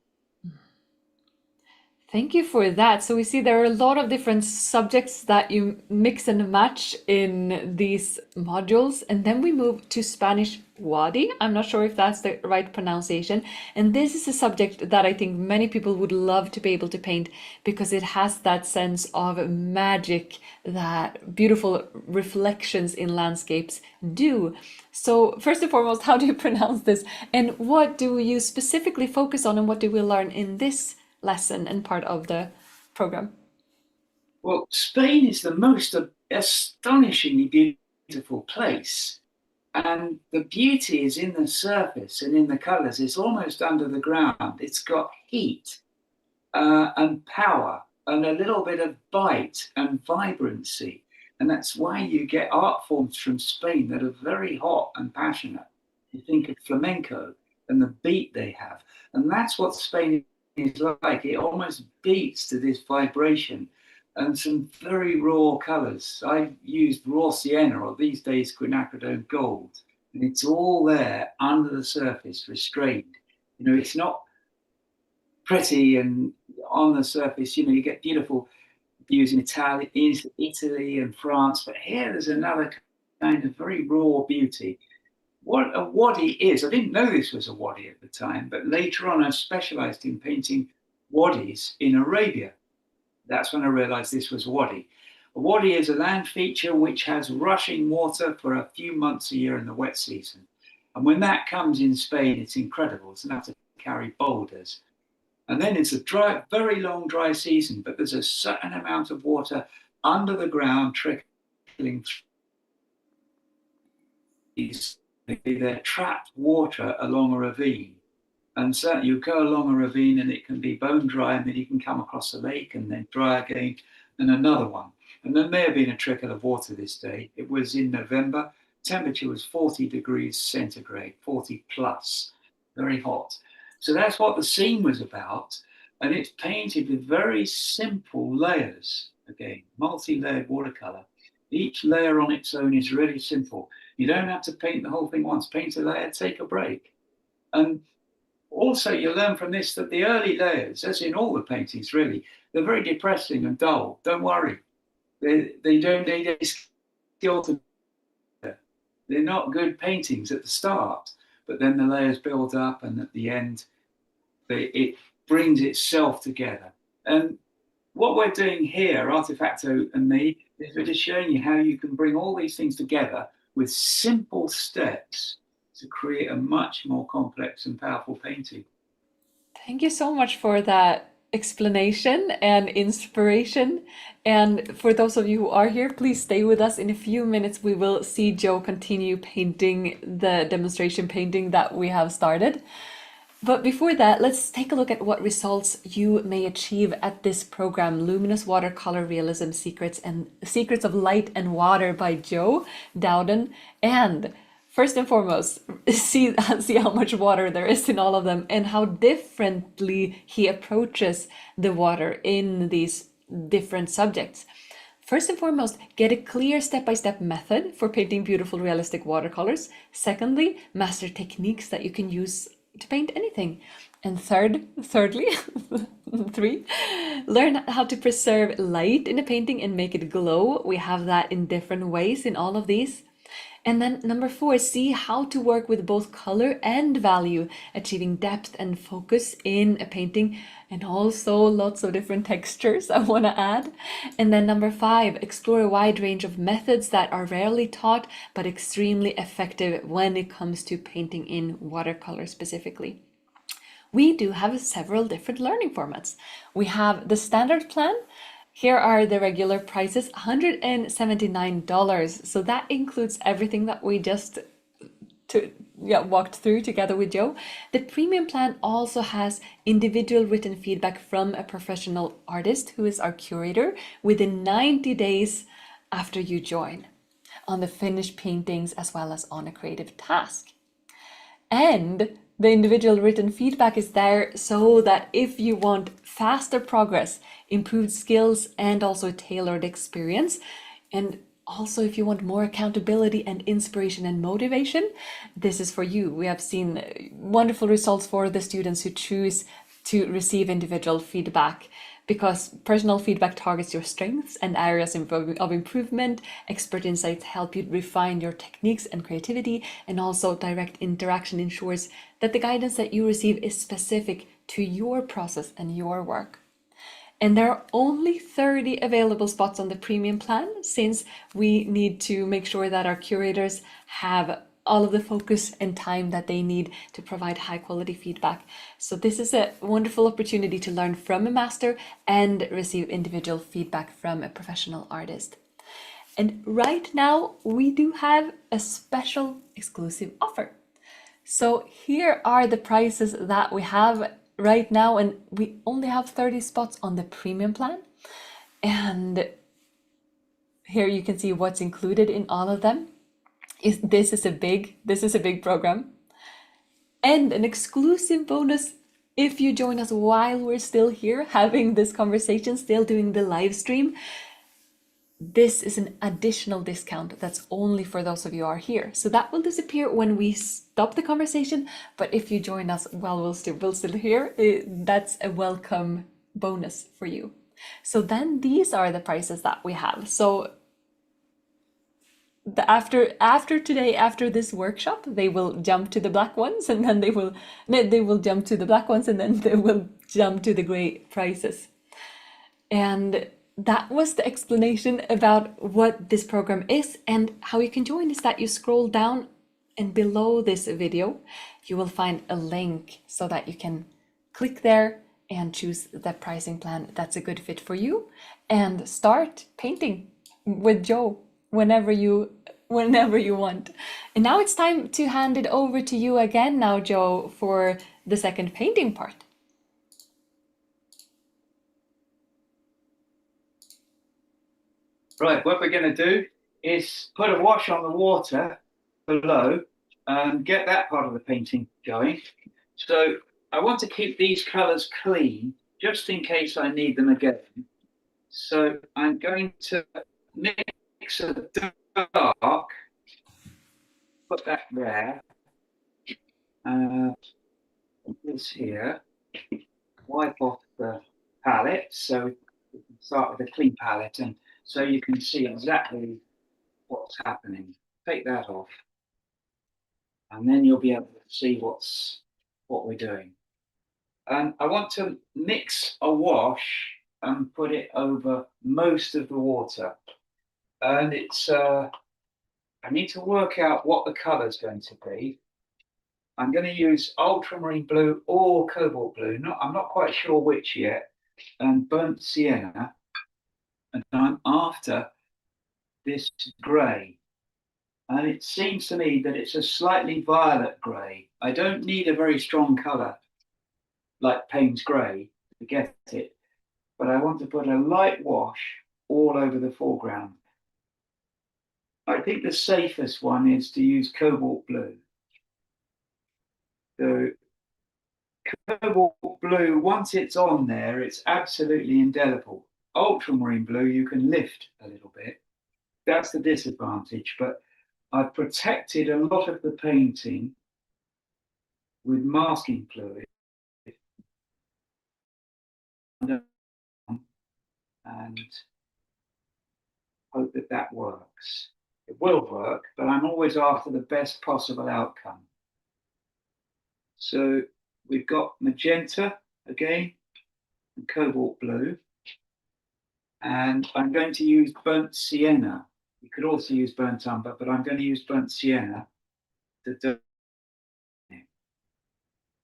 Thank you for that. So we see there are a lot of different subjects that you mix and match in these modules. And then we move to Spanish Wadi. I'm not sure if that's the right pronunciation. And this is a subject that I think many people would love to be able to paint because it has that sense of magic that beautiful reflections in landscapes do. So first and foremost, how do you pronounce this? And what do you specifically focus on and what do we learn in this lesson and part of the program? Well, Spain is the most astonishingly beautiful place. And the beauty is in the surface and in the colors. It's almost under the ground. It's got heat and power and a little bit of bite and vibrancy. And that's why you get art forms from Spain that are very hot and passionate. You think of flamenco and the beat they have. And that's what Spain is like. It almost beats to this vibration and some very raw colors. I used raw sienna, or these days quinacridone gold, and it's all there under the surface, restrained. It's not pretty and on the surface. You get beautiful views in Italy and France, but here there's another kind of very raw beauty. What a wadi is, I didn't know this was a wadi at the time, but later on I specialized in painting wadis in Arabia. That's when I realized this was a wadi. A wadi is a land feature which has rushing water for a few months a year in the wet season. And when that comes in Spain, it's incredible. It's enough to carry boulders. And then it's a dry, very long dry season, but there's a certain amount of water under the ground trickling through. They're trapped water along a ravine. And so you go along a ravine and it can be bone dry, and then you can come across a lake and then dry again and another one. And there may have been a trickle of water this day. It was in November. Temperature was 40 degrees centigrade, 40 plus, very hot. So that's what the scene was about. And it's painted with very simple layers. Again, multi-layered watercolor. Each layer on its own is really simple. You don't have to paint the whole thing once. Paint a layer, take a break. And also, you learn from this that the early layers, as in all the paintings really, they're very depressing and dull. Don't worry. They don't need any skill to. They're not good paintings at the start, but then the layers build up, and at the end, it brings itself together. And what we're doing here, Artefacto and me, is we're just showing you how you can bring all these things together with simple steps to create a much more complex and powerful painting. Thank you so much for that explanation and inspiration. And for those of you who are here, please stay with us. In a few minutes, we will see Joe continue painting the demonstration painting that we have started. But before that, let's take a look at what results you may achieve at this program, Luminous Watercolor Realism Secrets and Secrets of Light and Water by Joe Dowden. And first and foremost, see how much water there is in all of them and how differently he approaches the water in these different subjects. First and foremost, get a clear step-by-step method for painting beautiful realistic watercolors. Secondly, master techniques that you can use to paint anything. And thirdly, learn how to preserve light in a painting and make it glow. We have that in different ways in all of these. And then number 4, see how to work with both color and value, achieving depth and focus in a painting, and also lots of different textures I want to add. And then number 5, explore a wide range of methods that are rarely taught but extremely effective when it comes to painting in watercolor specifically. We do have several different learning formats. We have the standard plan. Here are the regular prices, $179. So that includes everything that we just walked through together with Joe. The premium plan also has individual written feedback from a professional artist who is our curator within 90 days after you join on the finished paintings as well as on a creative task. And the individual written feedback is there so that if you want faster progress, improved skills, and also tailored experience, and Also, if you want more accountability and inspiration and motivation, this is for you. We have seen wonderful results for the students who choose to receive individual feedback, because personal feedback targets your strengths and areas of improvement. Expert insights help you refine your techniques and creativity, and also direct interaction ensures that the guidance that you receive is specific to your process and your work. And there are only 30 available spots on the premium plan, since we need to make sure that our curators have all of the focus and time that they need to provide high quality feedback. So this is a wonderful opportunity to learn from a master and receive individual feedback from a professional artist. And right now we do have a special exclusive offer. So here are the prices that we have right now, and we only have 30 spots on the premium plan. And here you can see what's included in all of them. This is a big program. And an exclusive bonus if you join us while we're still here having this conversation, still doing the live stream. This is an additional discount that's only for those of you who are here. So that will disappear when we stop the conversation. But if you join us while we're still here, that's a welcome bonus for you. So then these are the prices that we have. So after today, after this workshop, they will jump to the black ones, and then they will jump to the black ones, and then they will jump to the gray prices. And that was the explanation about what this program is. And how you can join is that you scroll down, and below this video you will find a link so that you can click there and choose the pricing plan that's a good fit for you and start painting with Joe whenever you want. And now it's time to hand it over to you again now, Joe, for the second painting part. Right, what we're going to do is put a wash on the water below and get that part of the painting going. So I want to keep these colors clean just in case I need them again. So I'm going to mix a dark, put that there, this here, wipe off the palette, so we can start with a clean palette, and so you can see exactly what's happening. Take that off, and then you'll be able to see what we're doing. And I want to mix a wash and put it over most of the water. And it's I need to work out what the color is going to be. I'm going to use ultramarine blue or cobalt blue. I'm not quite sure which yet. And burnt sienna. And I'm after this grey. And it seems to me that it's a slightly violet grey. I don't need a very strong color like Payne's grey to get it, but I want to put a light wash all over the foreground. I think the safest one is to use cobalt blue. So cobalt blue, once it's on there, it's absolutely indelible. Ultramarine blue, you can lift a little bit. That's the disadvantage, but I've protected a lot of the painting with masking fluid. And hope that works. It will work, but I'm always after the best possible outcome. So we've got magenta again, and cobalt blue, and I'm going to use burnt sienna. You could also use burnt umber, but I'm going to use burnt sienna to do it.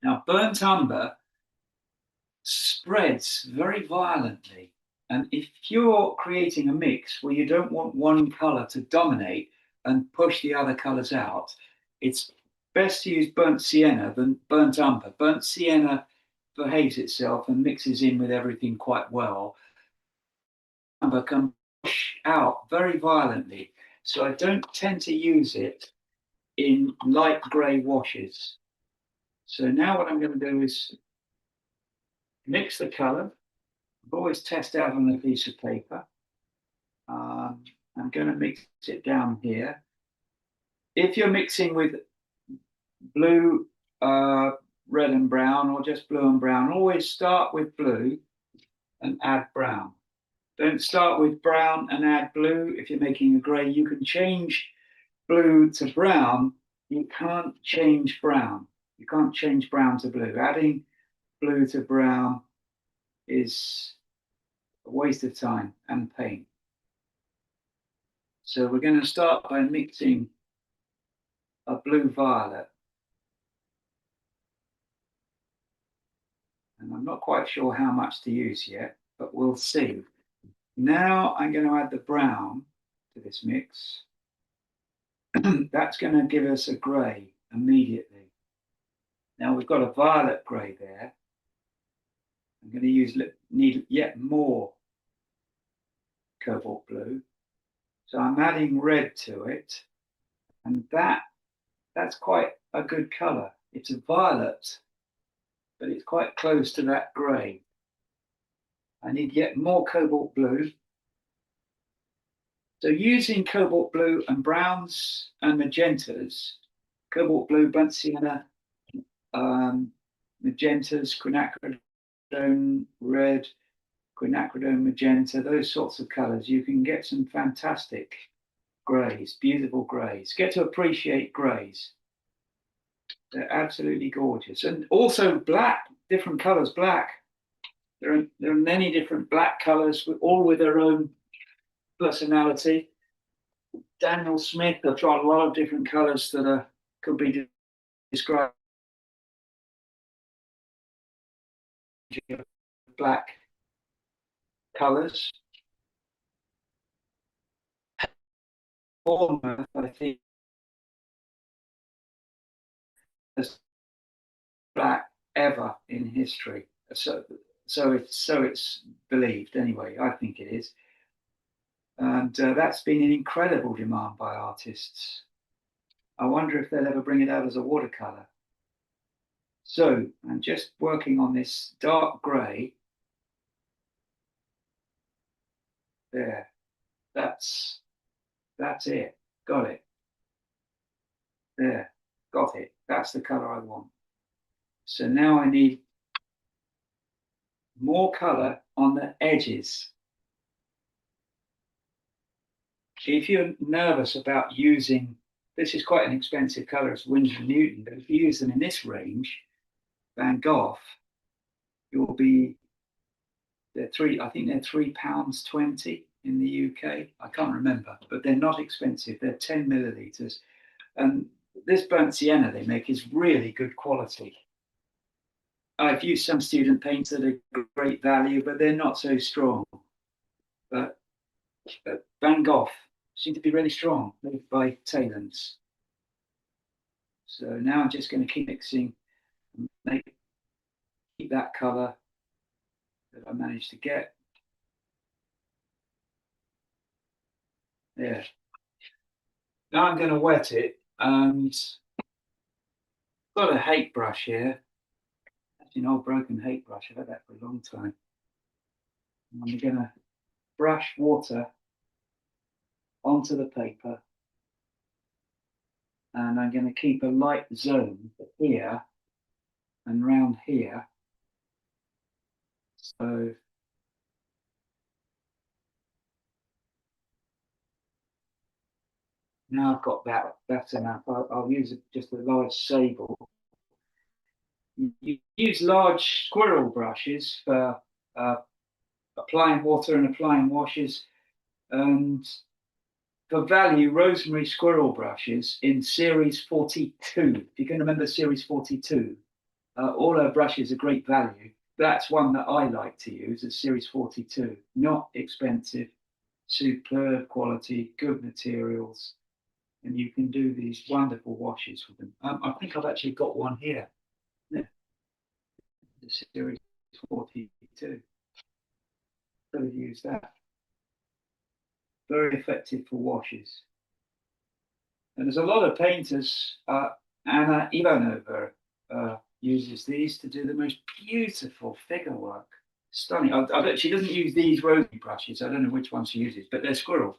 Now, burnt umber spreads very violently. And if you're creating a mix where you don't want one color to dominate and push the other colors out, it's best to use burnt sienna than burnt umber. Burnt sienna behaves itself and mixes in with everything quite well. Umber can push out very violently, so I don't tend to use it in light grey washes. So now what I'm going to do is mix the color. Always test out on a piece of paper. I'm going to mix it down here. If you're mixing with blue, red and brown, or just blue and brown, always start with blue and add brown. Don't start with brown and add blue. If you're making a grey, you can change blue to brown. You can't change brown. You can't change brown to blue. Adding blue to brown is a waste of time and paint. So we're going to start by mixing a blue violet. And I'm not quite sure how much to use yet, but we'll see. Now I'm going to add the brown to this mix. That's going to give us a grey immediately. Now we've got a violet grey there. I'm going to need yet more cobalt blue. So I'm adding red to it. And that's quite a good colour. It's a violet, but it's quite close to that grey. I need yet more cobalt blue. So using cobalt blue and browns and magentas, cobalt blue, burnt sienna, magentas, quinacridone red, quinacridone magenta, those sorts of colours, you can get some fantastic greys, beautiful greys. Get to appreciate greys. They're absolutely gorgeous. And also black, different colours, black. There are many different black colours, all with their own personality. Daniel Smith, I've tried a lot of different colours that could be described as black colours. Bournemouth, I think, as black ever in history. So it's believed anyway. I think it is. And that's been in incredible demand by artists. I wonder if they'll ever bring it out as a watercolor. So I'm just working on this dark grey. There, that's it. Got it. There, got it. That's the color I want. So now I need more color on the edges. If you're nervous about using, this is quite an expensive color, it's Winsor & Newton, but if you use them in this range, Van Gogh, you'll be, I think they're £3.20 in the UK. I can't remember, but they're not expensive. They're 10 millilitres. And this burnt sienna they make is really good quality. I've used some student paints that are great value, but they're not so strong. But Van Gogh seem to be really strong, made by Talents. So now I'm just going to keep mixing, keep that colour that I managed to get. There. Now I'm going to wet it, and I've got a hate brush here. That's an old broken hate brush. I've had that for a long time. And I'm going to brush water onto the paper, and I'm going to keep a light zone here and round here. So now I've got that, that's enough. I'll use just a large sable. You use large squirrel brushes for applying water and applying washes. And for value, rosemary squirrel brushes in series 42. If you can remember series 42, all our brushes are great value. That's one that I like to use, a series 42. Not expensive, superb quality, good materials, and you can do these wonderful washes with them. I think I've actually got one here. Yeah. The series 42. So use that. Very effective for washes. And there's a lot of painters. Anna Ivanova uses these to do the most beautiful figure work. Stunning. She doesn't use these rosy brushes. I don't know which ones she uses, but they're squirrel.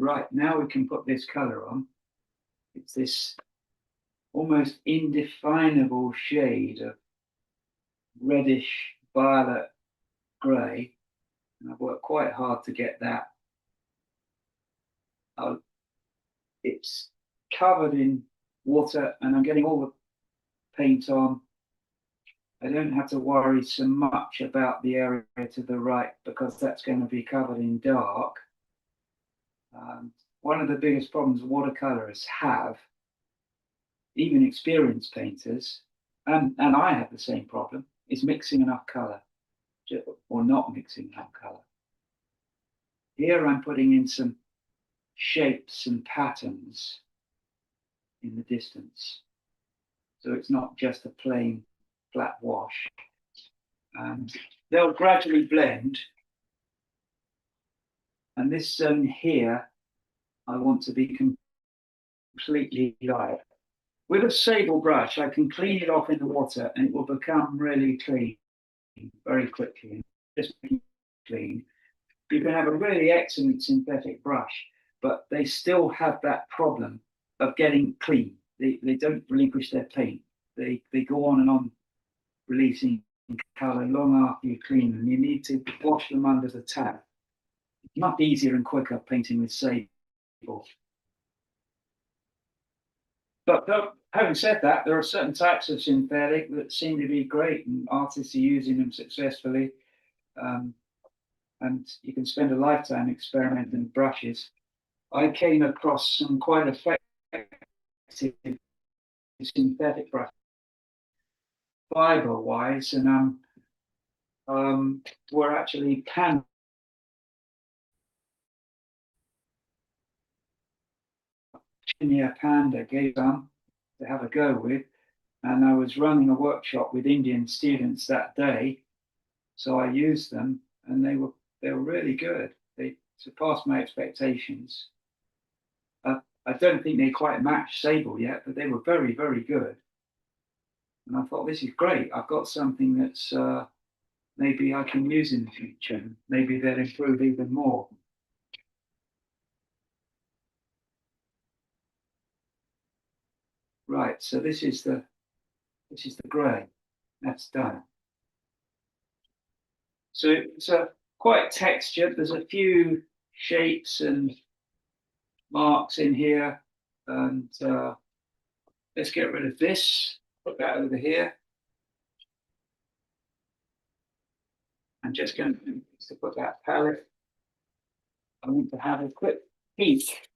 Right, now we can put this color on. It's this almost indefinable shade of reddish violet grey. And I've worked quite hard to get that. It's covered in water and I'm getting all the paint on. I don't have to worry so much about the area to the right because that's going to be covered in dark. One of the biggest problems watercolorists have, even experienced painters, and I have the same problem, is mixing enough color or not mixing enough color. Here I'm putting in some shapes and patterns in the distance. So it's not just a plain flat wash. They'll gradually blend. And this zone here, I want to be completely light. With a sable brush, I can clean it off in the water and it will become really clean very quickly. Just clean. You can have a really excellent synthetic brush, but they still have that problem of getting clean. They don't relinquish their paint. They go on and on releasing color long after you clean them. You need to wash them under the tap. It's much easier and quicker painting with sable. But having said that, there are certain types of synthetic that seem to be great and artists are using them successfully. And you can spend a lifetime experimenting with brushes. I came across some quite effective synthetic brushes, fiber-wise, and were actually Panda gave some to have a go with, and I was running a workshop with Indian students that day, so I used them, and they were really good. They surpassed my expectations. I don't think they quite matched sable yet, but they were very, very good. And I thought, this is great. I've got something that's maybe I can use in the future. Maybe they'll improve even more. Right, so this is the grey. That's done. So it's quite textured. There's a few shapes and marks in here, and let's get rid of this. Put that over here. I'm just going to put that palette. I want to have a quick peek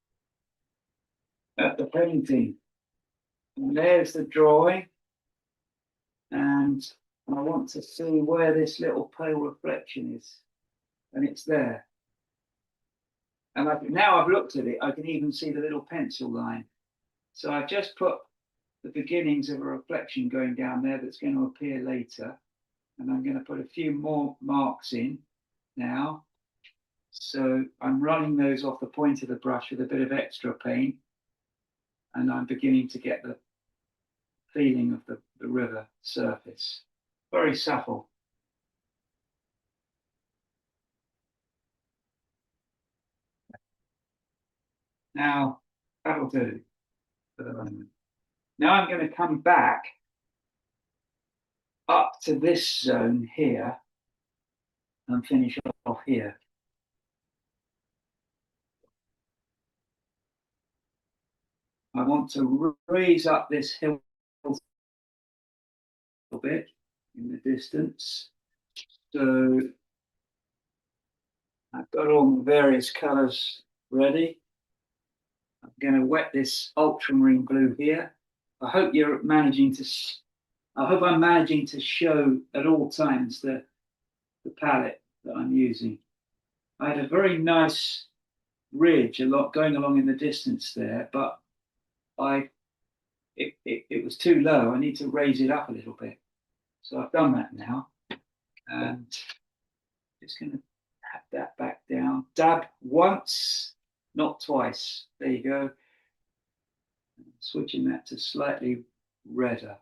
at the painting. And there's the drawing. And I want to see where this little pale reflection is. And it's there. And now I've looked at it, I can even see the little pencil line. So I've just put the beginnings of a reflection going down there that's going to appear later. And I'm going to put a few more marks in now. So I'm running those off the point of the brush with a bit of extra paint. And I'm beginning to get the feeling of the river surface. Very subtle. Now, that'll do for the moment. Now I'm going to come back up to this zone here and finish off here. I want to raise up this hill a little bit in the distance. So I've got all the various colors ready. I'm going to wet this ultramarine blue here. I hope I'm managing to show at all times the palette that I'm using. I had a very nice ridge going along in the distance there, but it was too low. I need to raise it up a little bit. So I've done that now. And just going to tap that back down. Dab once, not twice. There you go. Switching that to slightly redder.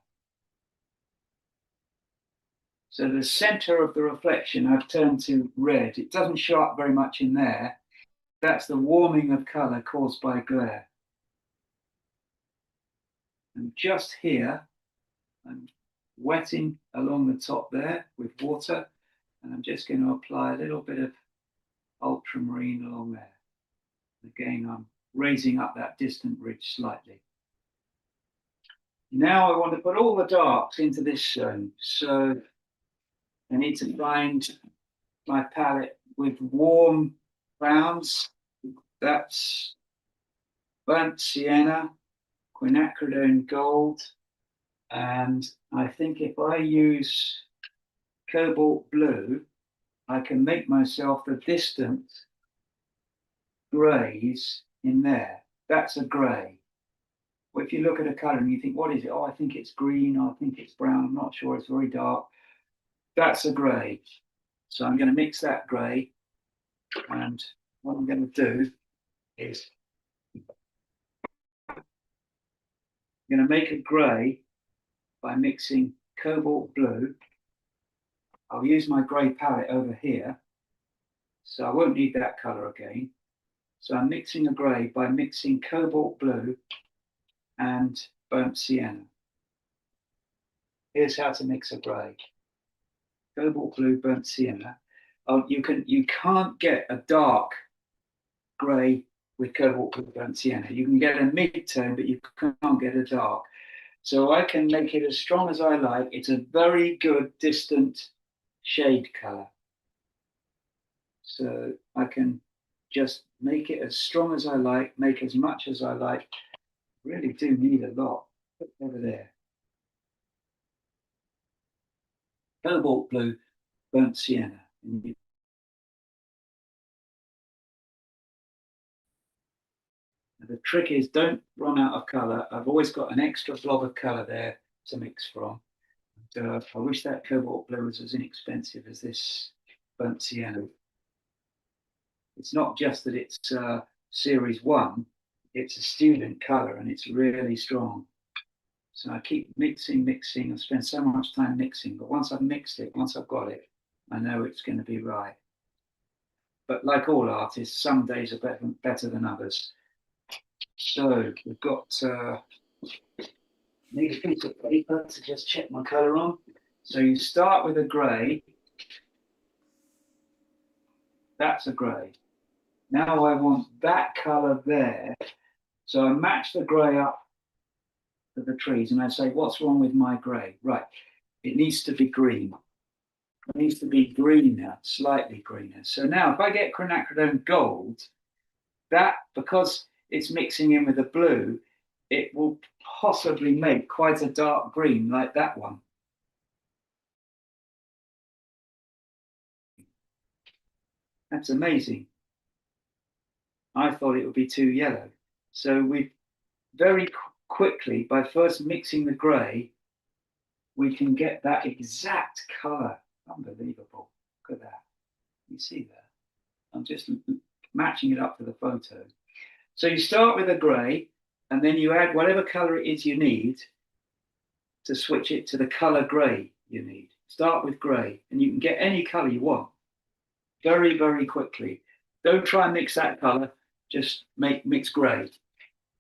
So the center of the reflection I've turned to red. It doesn't show up very much in there, That's the warming of color caused by glare. And just here, I'm wetting along the top there with water, and I'm just going to apply a little bit of ultramarine along there. Again, I'm raising up that distant ridge slightly. Now I want to put all the darks into this zone. So I need to find my palette with warm browns. That's burnt sienna, quinacridone gold, and I think if I use cobalt blue, I can make myself the distant greys in there. That's a grey. Well, if you look at a colour and you think, what is it? Oh, I think it's green. I think it's brown. I'm not sure. It's very dark. That's a grey. So I'm going to mix that grey. And what I'm going to do is I'm going to make a grey by mixing cobalt blue. I'll use my grey palette over here. So I won't need that colour again. So I'm mixing a grey by mixing cobalt blue and burnt sienna. Here's how to mix a grey. Cobalt blue, burnt sienna. Oh, you can't get a dark grey with cobalt blue, burnt sienna. You can get a mid-tone, but you can't get a dark. So I can make it as strong as I like. It's a very good distant shade color. So I can just make it as strong as I like, make as much as I like. Really do need a lot. Put over there. Cobalt blue, burnt sienna. The trick is don't run out of color. I've always got an extra blob of color there to mix from. I wish that cobalt blue was as inexpensive as this burnt sienna. It's not just that it's series 1, it's a student color and it's really strong. So I keep mixing. I spend so much time mixing, but once I've mixed it, once I've got it, I know it's going to be right. But like all artists, some days are better than others. So we've got need a piece of paper to just check my color on. So you start with a grey. That's a grey. Now I want that color there. So I match the grey up to the trees and I say, what's wrong with my grey? Right, it needs to be green. It needs to be greener, slightly greener. So now if I get quinacridone gold, that, because it's mixing in with the blue, it will possibly make quite a dark green like that one. That's amazing. I thought it would be too yellow. So we very quickly, by first mixing the grey, we can get that exact color. Unbelievable. Look at that. You see that? I'm just matching it up to the photo. So you start with a grey, and then you add whatever color it is you need to switch it to the color grey you need. Start with grey, and you can get any color you want very, very quickly. Don't try and mix that color, just mix grey.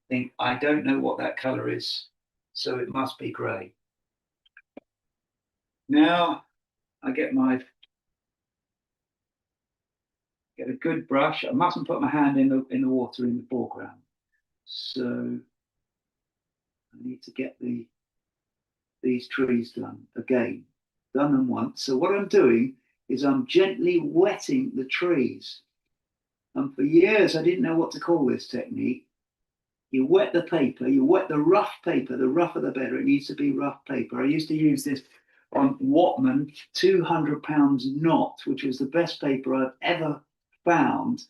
Think, I don't know what that color is, so it must be grey. Now I get a good brush. I mustn't put my hand in the water in the foreground. So I need to get these trees done again, done them once. So what I'm doing is I'm gently wetting the trees. And for years I didn't know what to call this technique. You wet the paper, you wet the rough paper, the rougher the better. It needs to be rough paper. I used to use this on Whatman 200 pounds knot, which was the best paper I've ever found,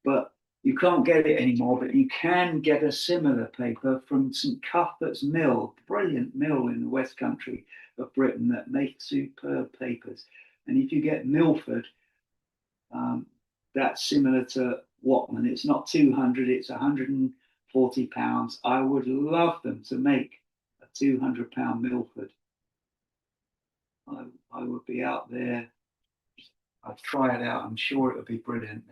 but you can't get it anymore. But you can get a similar paper from St Cuthbert's Mill, brilliant mill in the West Country of Britain that makes superb papers. And if you get Milford, that's similar to Whatman. It's not 200, it's 140 pounds. I would love them to make a 200-pound Milford. I would be out there. I'd try it out. I'm sure it would be brilliant.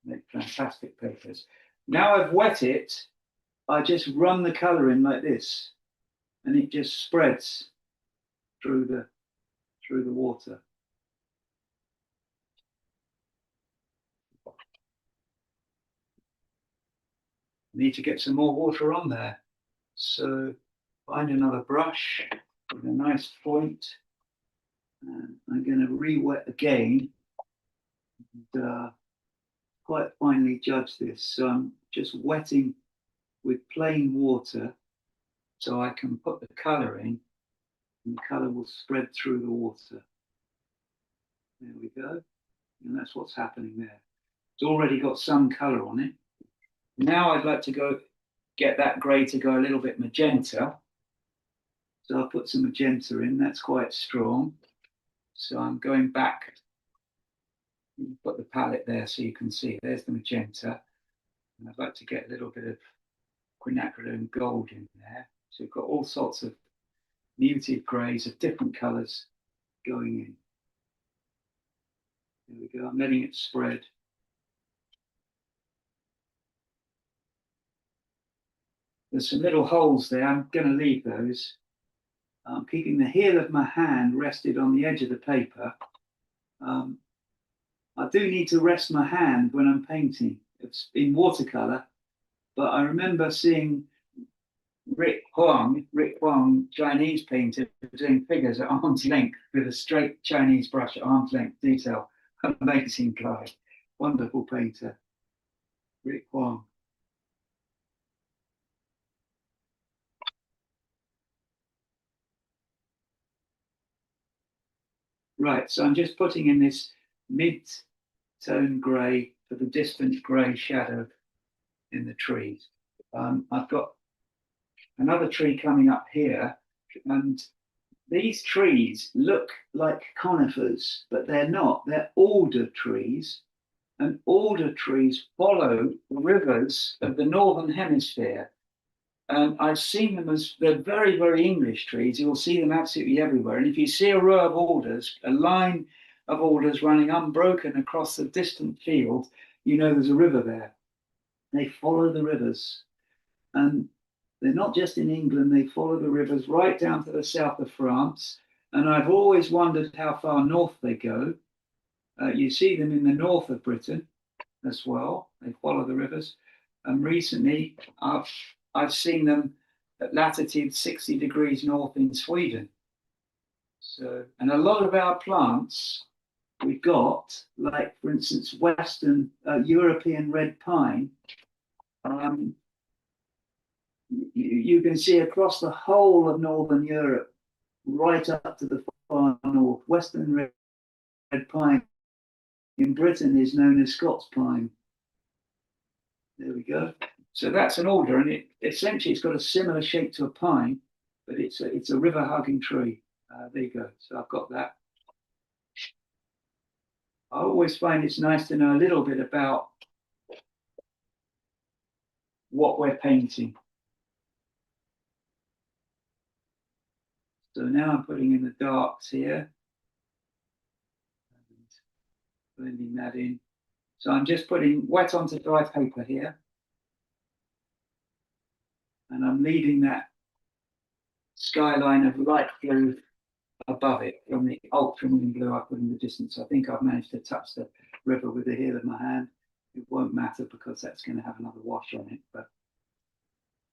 Make fantastic papers. Now I've wet it, I just run the colour in like this, and it just spreads through the water. Need to get some more water on there. So find another brush with a nice point, and I'm going to re-wet again and quite finely judge this. So I'm just wetting with plain water so I can put the colour in, and the colour will spread through the water. There we go. And that's what's happening there. It's already got some colour on it. Now I'd like to go get that grey to go a little bit magenta. So I'll put some magenta in, that's quite strong. So I'm going back, put the palette there so you can see, there's the magenta. And I'd like to get a little bit of quinacridone gold in there. So we've got all sorts of muted greys of different colours going in. There we go, I'm letting it spread. There's some little holes there, I'm going to leave those. I'm keeping the heel of my hand rested on the edge of the paper. I do need to rest my hand when I'm painting. It's in watercolor, but I remember seeing Rick Huang, Chinese painter, doing figures at arm's length with a straight Chinese brush at arm's length detail. Amazing guy, wonderful painter, Rick Huang. Right, so I'm just putting in this mid-tone grey for the distant grey shadow in the trees. I've got another tree coming up here, and these trees look like conifers, but they're not. They're alder trees, and alder trees follow the rivers of the northern hemisphere. And I've seen them as they're very, very English trees. You'll see them absolutely everywhere. And if you see a row of alders, a line of alders running unbroken across the distant field, you know there's a river there. They follow the rivers. And they're not just in England, they follow the rivers right down to the south of France. And I've always wondered how far north they go. You see them in the north of Britain as well. They follow the rivers. And recently, I've seen them at latitude 60 degrees north in Sweden. So, and a lot of our plants we've got, like for instance, Western European red pine, you can see across the whole of Northern Europe, right up to the far north. Western red pine in Britain is known as Scots pine. There we go. So that's an alder, and essentially it's got a similar shape to a pine, but it's a river hugging tree. There you go. So I've got that. I always find it's nice to know a little bit about what we're painting. So now I'm putting in the darks here, and blending that in. So I'm just putting wet onto dry paper here, and I'm leaving that skyline of light blue above it from the ultramarine blue I put in the distance. I think I've managed to touch the river with the heel of my hand. It won't matter because that's going to have another wash on it. But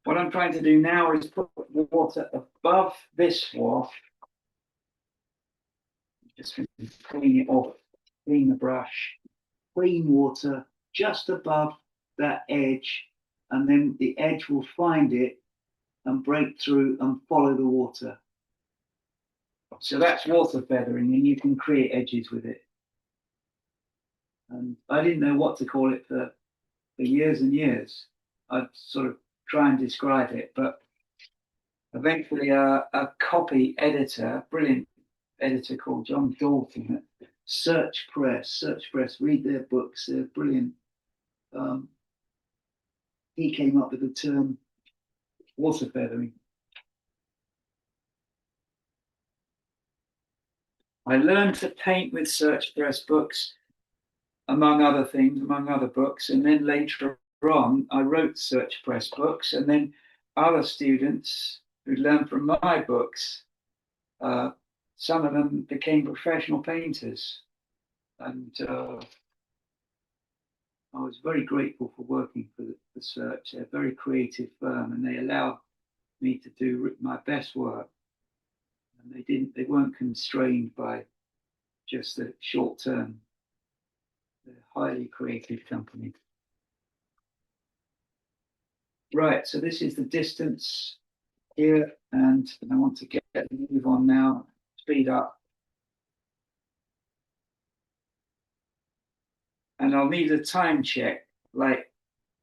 what I'm trying to do now is put water above this wash. Just clean it off, clean the brush, clean water just above that edge, and then the edge will find it and break through and follow the water. So that's water feathering, and you can create edges with it. And I didn't know what to call it for years and years. I'd sort of try and describe it, but eventually a copy editor, brilliant editor called John Dowden at Search Press, read their books, they're brilliant. He came up with the term water feathering. I learned to paint with Search Press books among other things, among other books. And then later on, I wrote Search Press books, and then other students who learned from my books, some of them became professional painters. And I was very grateful for working for the Search. They're a very creative firm, and they allowed me to do my best work. And they weren't constrained by just the short term. They're a highly creative company. Right, so this is the distance here, and I want to move on now, speed up. And I'll need a time check, like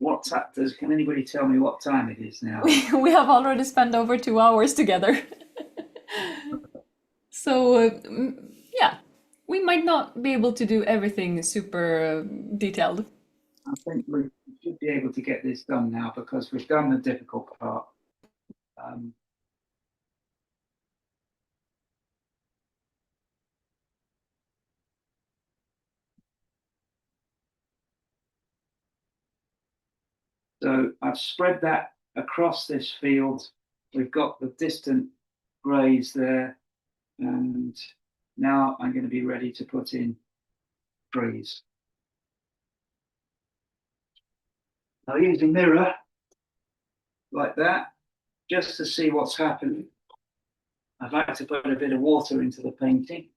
can anybody tell me what time it is now? We have already spent over 2 hours together. So, yeah, we might not be able to do everything super detailed. I think we should be able to get this done now because we've done the difficult part. So I've spread that across this field. We've got the distant greys there, and now I'm going to be ready to put in trees. I'll use a mirror like that just to see what's happening. I'd like to put a bit of water into the painting.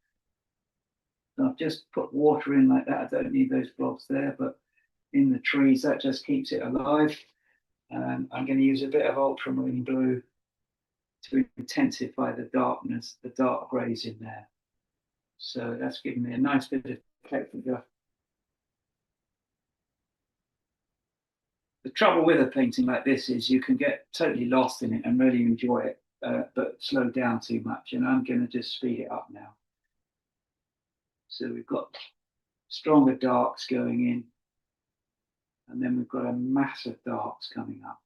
So I've just put water in like that. I don't need those blobs there, but in the trees, that just keeps it alive. I'm going to use a bit of ultramarine blue to intensify the darkness, the dark greys in there. So that's giving me a nice bit of texture. The trouble with a painting like this is you can get totally lost in it and really enjoy it, but slow down too much. And I'm going to just speed it up now. So we've got stronger darks going in, and then we've got a mass of darks coming up.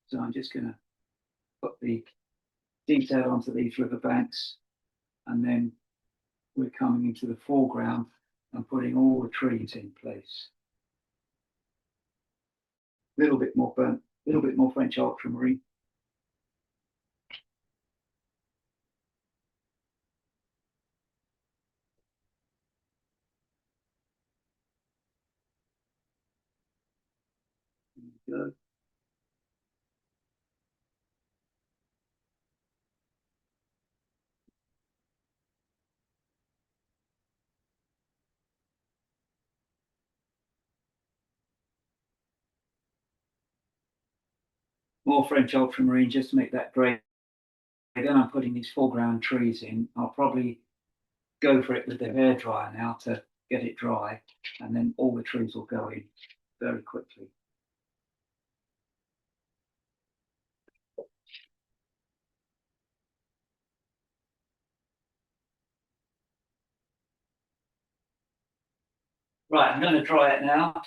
So I'm just going to put the detail onto these riverbanks, and then we're coming into the foreground and putting all the trees in place. A little bit more burnt, a little bit more French ultramarine. Good. More French ultramarine just to make that grey. Then I'm putting these foreground trees in. I'll probably go for it with the hairdryer now to get it dry, and then all the trees will go in very quickly. Right, I'm going to dry it now.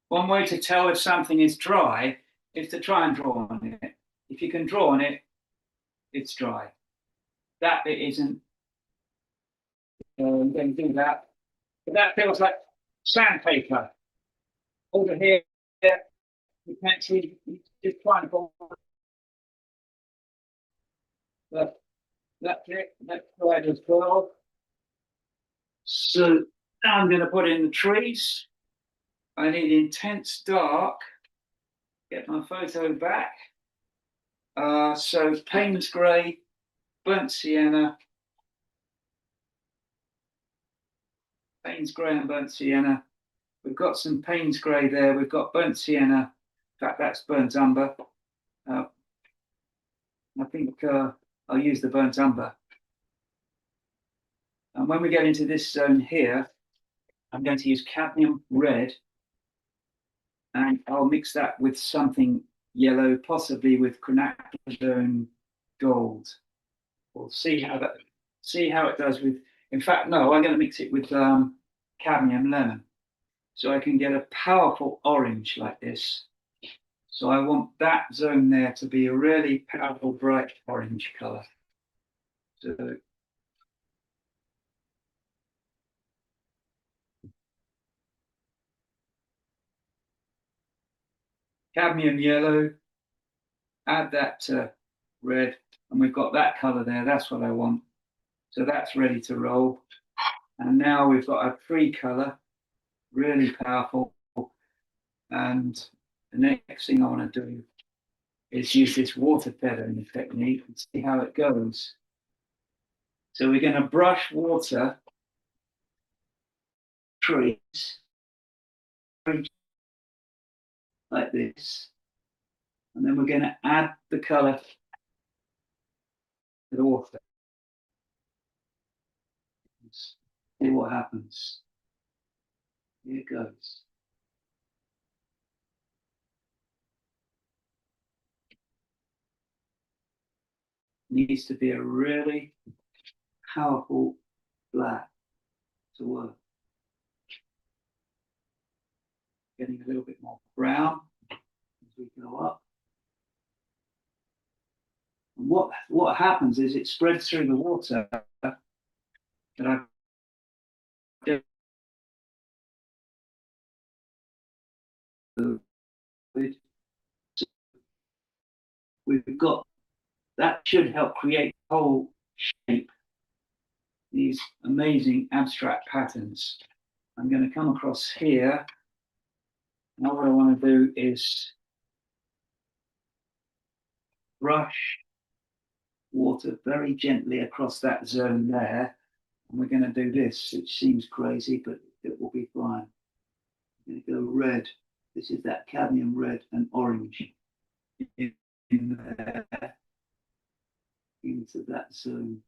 One way to tell if something is dry is to try and draw on it. If you can draw on it, it's dry. That bit isn't. I'm going to do that. But that feels like sandpaper. Over here, you can't see, just trying to go. But that's it, that's right as well. So now I'm going to put in the trees. I need intense dark. Get my photo back. So Payne's grey, burnt sienna, Payne's grey and burnt sienna. We've got some Payne's grey there. We've got burnt sienna. In fact, that's burnt umber. I think I'll use the burnt umber. And when we get into this zone here, I'm going to use cadmium red, and I'll mix that with something yellow, possibly with quinacridone gold. We'll see how it does with. In fact, no, I'm going to mix it with cadmium lemon, so I can get a powerful orange like this. So I want that zone there to be a really powerful, bright orange color. So cadmium yellow, add that to red, and we've got that color there. That's what I want. So that's ready to roll. And now we've got a free color, really powerful. And the next thing I want to do is use this water feathering technique and see how it goes. So we're going to brush water trees like this, and then we're going to add the color to the water. See what happens. Here it goes. Needs to be a really powerful black to work. Getting a little bit more brown as we go up. And what happens is it spreads through the water that I we've got that should help create the whole shape, these amazing abstract patterns. I'm going to come across here. Now what I want to do is brush water very gently across that zone there. And we're going to do this, which seems crazy, but it will be fine. I'm going to go red. This is that cadmium red and orange in there, into that zone.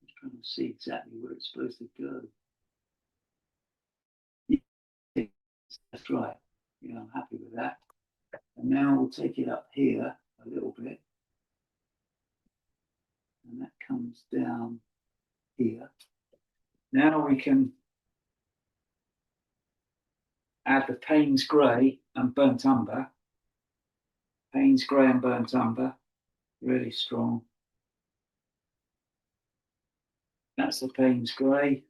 I'm trying to see exactly where it's supposed to go. That's right. Yeah, I'm happy with that. And now we'll take it up here a little bit. And that comes down here. Now we can add the Payne's grey and burnt umber. Payne's grey and burnt umber, really strong. That's the Payne's grey.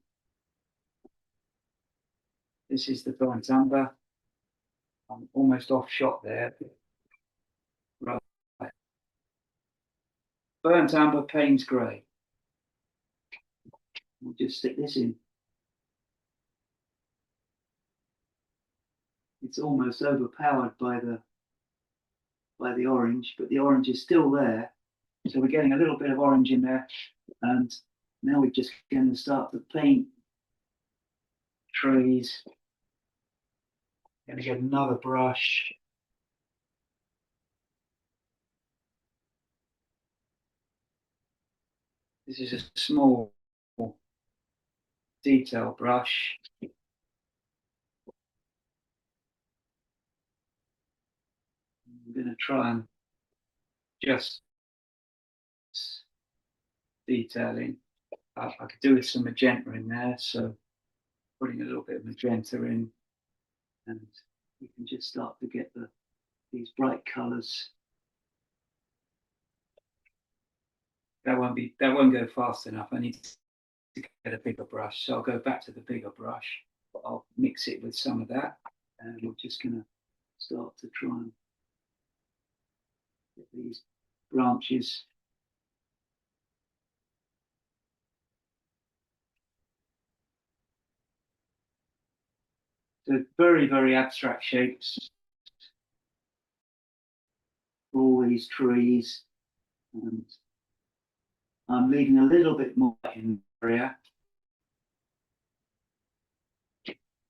This is the burnt umber. I'm almost off shot there. Right. Burnt umber, Payne's grey. We'll just stick this in. It's almost overpowered by the orange, but the orange is still there. So we're getting a little bit of orange in there. And now we're just going to start to paint trees. Going to get another brush. This is a small detail brush. I'm going to try and just detailing. I could do with some magenta in there, so putting a little bit of magenta in, and we can just start to get these bright colours. That won't go fast enough. I need to get a bigger brush, so I'll go back to the bigger brush. But I'll mix it with some of that. And we're just going to start to try and get these branches. So very, very abstract shapes for all these trees. And I'm leaving a little bit more in the area.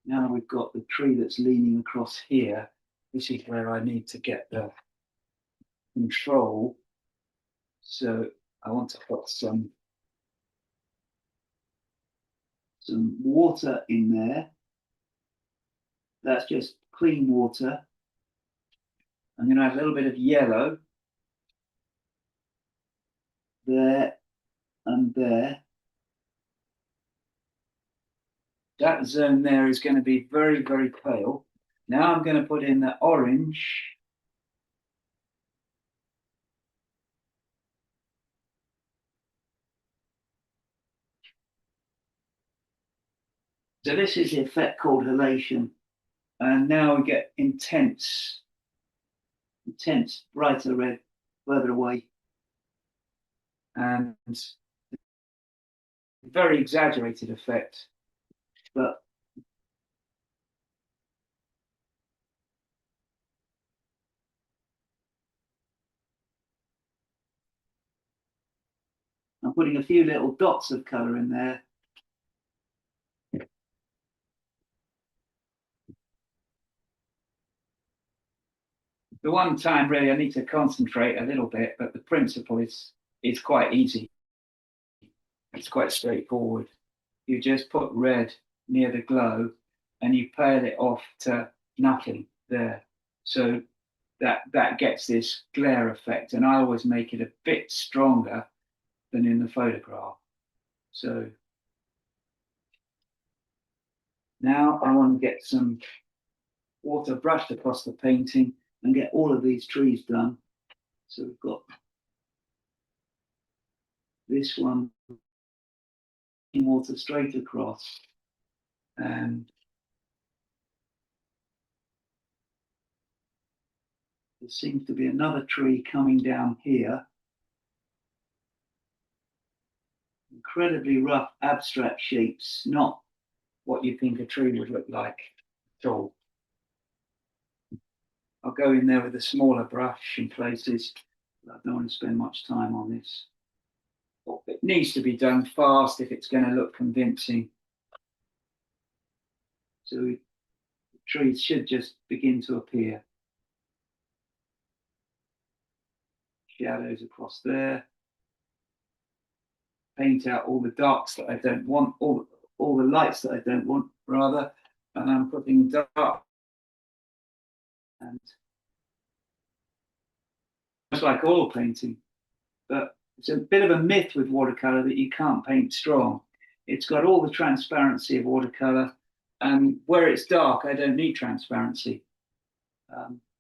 Now we've got the tree that's leaning across here. This is where I need to get the control. So I want to put some water in there. That's just clean water. I'm going to add a little bit of yellow there and there. That zone there is going to be very, very pale. Now I'm going to put in the orange. So this is the effect called halation. And now we get intense, brighter red further away. And very exaggerated effect. But I'm putting a few little dots of colour in there. The one time really I need to concentrate a little bit, but the principle is quite easy. It's quite straightforward. You just put red near the glow and you pale it off to nothing there. So that gets this glare effect. And I always make it a bit stronger than in the photograph. So now I want to get some water brushed across the painting and get all of these trees done. So we've got this one, water straight across, and there seems to be another tree coming down here. Incredibly rough abstract shapes, not what you think a tree would look like at all. I'll go in there with a smaller brush in places, but I don't want to spend much time on this. It needs to be done fast if it's going to look convincing. So the trees should just begin to appear. Shadows across there. Paint out all the darks that I don't want, all the lights that I don't want, rather. And I'm putting dark. And it's like oil painting, but it's a bit of a myth with watercolor that you can't paint strong. It's got all the transparency of watercolor, and where it's dark, I don't need transparency.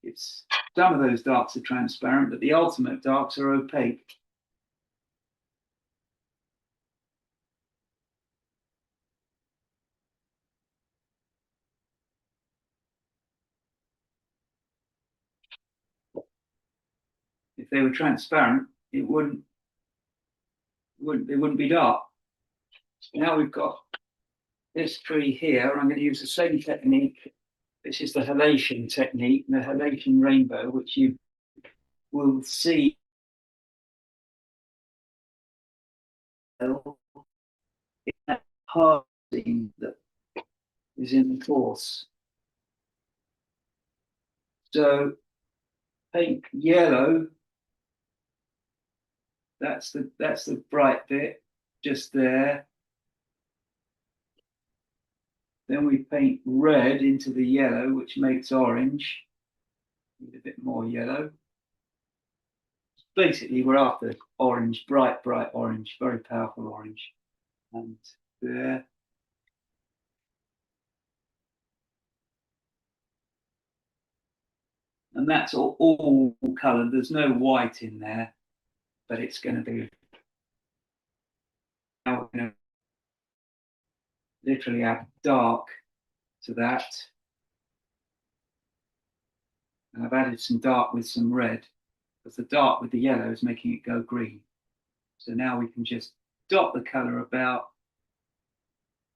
It's some of those darks are transparent, but the ultimate darks are opaque. If they were transparent, it wouldn't be dark. Now we've got this tree here. I'm going to use the same technique. This is the halation technique, the halation rainbow, which you will see in that hard scene that is in the course. So paint yellow. That's the bright bit just there. Then we paint red into the yellow, which makes orange. Need a bit more yellow. Basically, we're after orange, bright orange, very powerful orange. And there. And that's all coloured. There's no white in there, but it's going to be. Now we're going to literally add dark to that. And I've added some dark with some red, because the dark with the yellow is making it go green. So now we can just dot the color about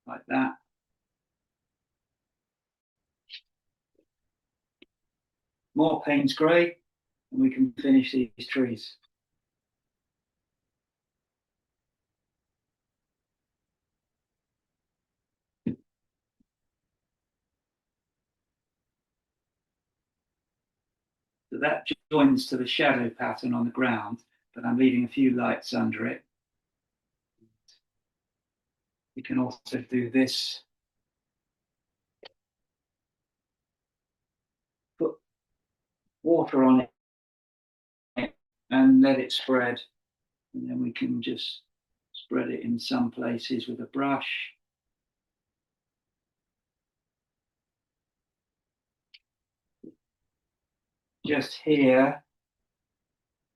like that. More Payne's grey, and we can finish these trees. So that joins to the shadow pattern on the ground, but I'm leaving a few lights under it. We can also do this. Put water on it and let it spread. And then we can just spread it in some places with a brush. Just here,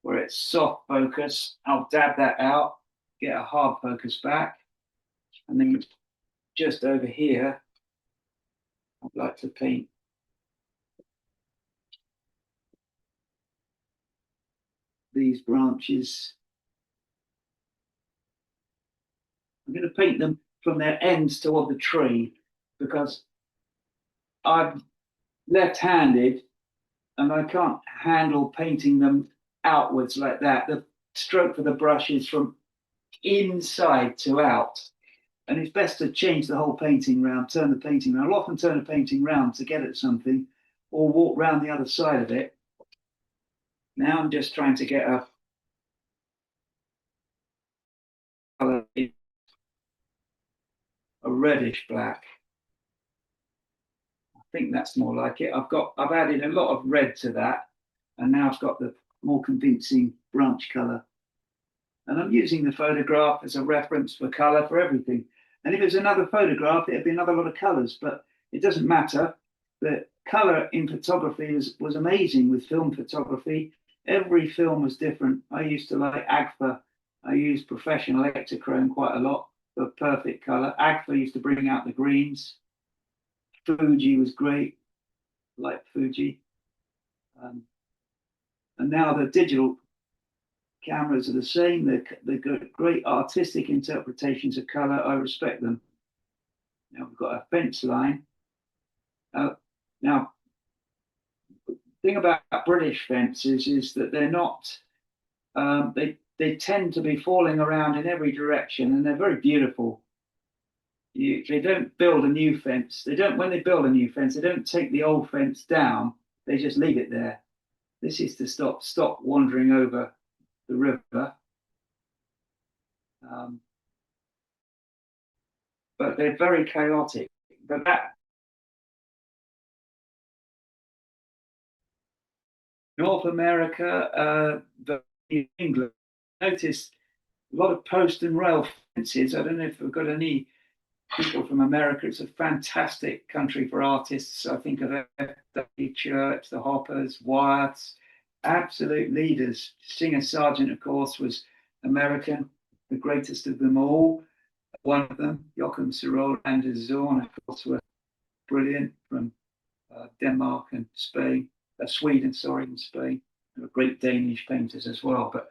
where it's soft focus, I'll dab that out, get a hard focus back. And then just over here, I'd like to paint these branches. I'm going to paint them from their ends toward the tree because I'm left-handed and I can't handle painting them outwards like that. The stroke for the brush is from inside to out. And it's best to change the whole painting round, turn the painting round. I'll often turn a painting round to get at something or walk round the other side of it. Now I'm just trying to get a color, a reddish black. I think that's more like it. I've added a lot of red to that, and now I've got the more convincing branch color. And I'm using the photograph as a reference for color for everything. And if it's another photograph, it'd be another lot of colors, but it doesn't matter. The color in photography was amazing with film photography. Every film was different. I used to like Agfa. I used professional Electrochrome quite a lot for perfect color. Agfa used to bring out the greens. Fuji was great, like Fuji. And now the digital cameras are the same. They've got great artistic interpretations of color. I respect them. Now we've got a fence line. Now, the thing about British fences is that they're not, they tend to be falling around in every direction and they're very beautiful. They don't build a new fence. When they build a new fence, they don't take the old fence down. They just leave it there. This is to stop wandering over the river. But they're very chaotic. But that North America, England, notice a lot of post and rail fences. I don't know if we've got any people from America. It's a fantastic country for artists. I think of F.W. Church, the Hoppers, Wyeths, absolute leaders. Singer Sargent, of course, was American, the greatest of them all. One of them, Joachim Sirol and Zorn, of course, were brilliant from Denmark and Spain, Sweden, sorry, and Spain. There were great Danish painters as well. But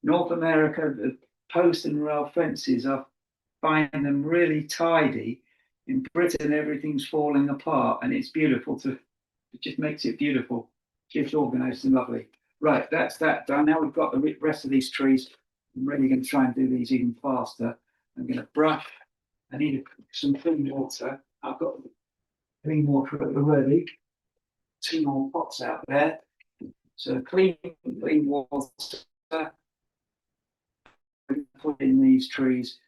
North America, the post and rail fences, I find them really tidy. In Britain, everything's falling apart, and it's beautiful it just makes it beautiful. It's organized and lovely. Right, that's that done. Now we've got the rest of these trees. I'm really going to try and do these even faster. I'm going to brush. I need some clean water. I've got clean water at the ready. 2 more pots out there. So clean water. Put in these trees.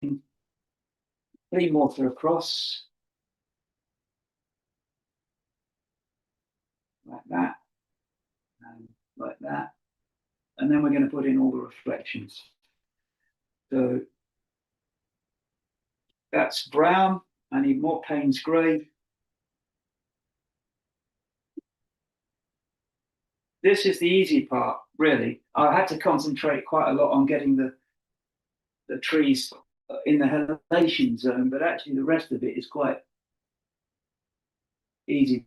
Clean water across. Like that. And like that. And then we're going to put in all the reflections. So that's brown. I need more Payne's grey. This is the easy part, really. I had to concentrate quite a lot on getting the trees in the halation zone, but actually the rest of it is quite easy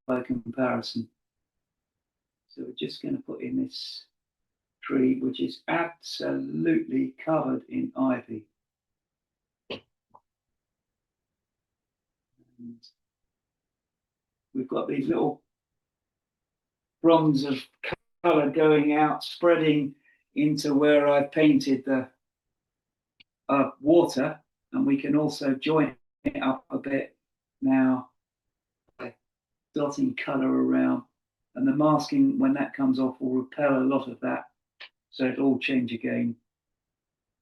by comparison. So we're just going to put in this tree, which is absolutely covered in ivy. And we've got these little bronze of colour going out, spreading into where I've painted the water, and we can also join it up a bit now by dotting colour around, and the masking, when that comes off, will repel a lot of that, so it'll all change again.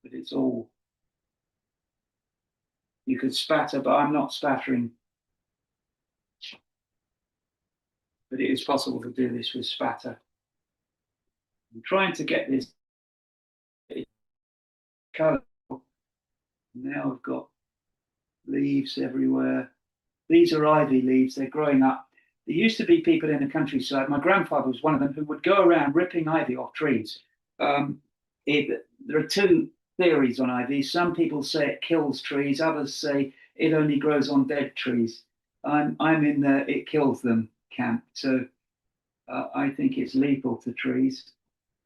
But it's all, you could spatter, but I'm not spattering. But it is possible to do this with spatter. I'm trying to get this colour. Now I've got leaves everywhere. These are ivy leaves, they're growing up. There used to be people in the countryside, my grandfather was one of them, who would go around ripping ivy off trees. There are two theories on ivy. Some people say it kills trees, others say it only grows on dead trees. I'm in the it kills them camp, so I think it's lethal to trees.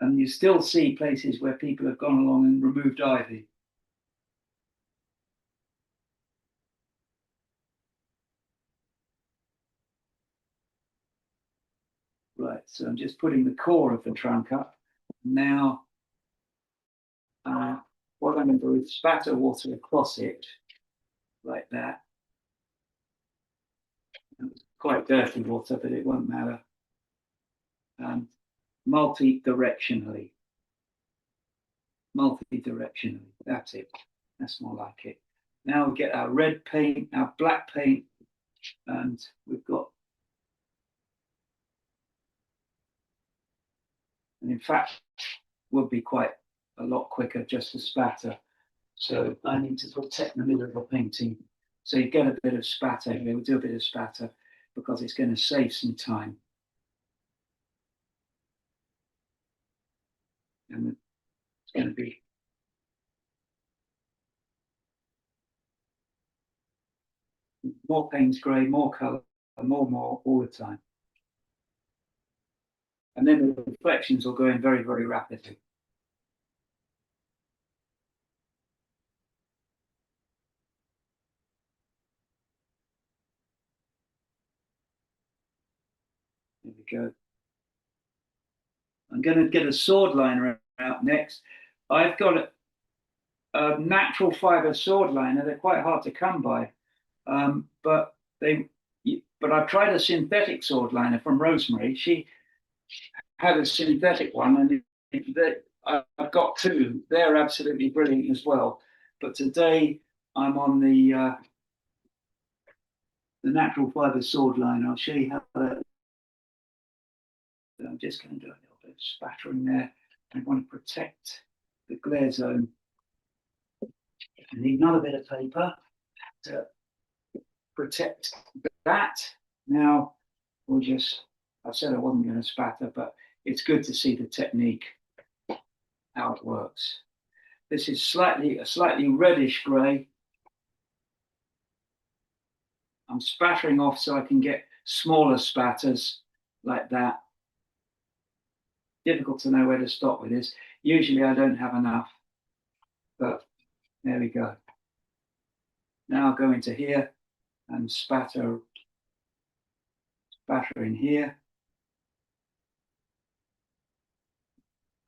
And you still see places where people have gone along and removed ivy. Right, so I'm just putting the core of the trunk up. Now, what I'm going to do is spatter water across it, like that. It's quite dirty water, but it won't matter. Multi-directionally. Multi-directionally, that's it. That's more like it. Now we get our red paint, our black paint, and we've got, and in fact, would be quite a lot quicker just to spatter. So I need to protect the middle of the painting. So you get a bit of spatter, we'll do a bit of spatter because it's going to save some time. And it's going to be more Payne's grey, more colour, more all the time. And then the reflections will go in very, very rapidly. There we go. I'm going to get a sword liner out next. I've got a natural fibre sword liner. They're quite hard to come by, but I've tried a synthetic sword liner from Rosemary. She had a synthetic one, and I've got two. They're absolutely brilliant as well. But today I'm on the natural fibre sword liner. I'll show you how that. I'm just going to do a little bit of spattering there. I want to protect the glare zone. I need another bit of paper to protect that. Now we'll just, I said I wasn't going to spatter, but it's good to see the technique, how it works. This is a slightly reddish grey. I'm spattering off so I can get smaller spatters like that. Difficult to know where to stop with this. Usually I don't have enough, but there we go. Now I'll go into here and spatter in here.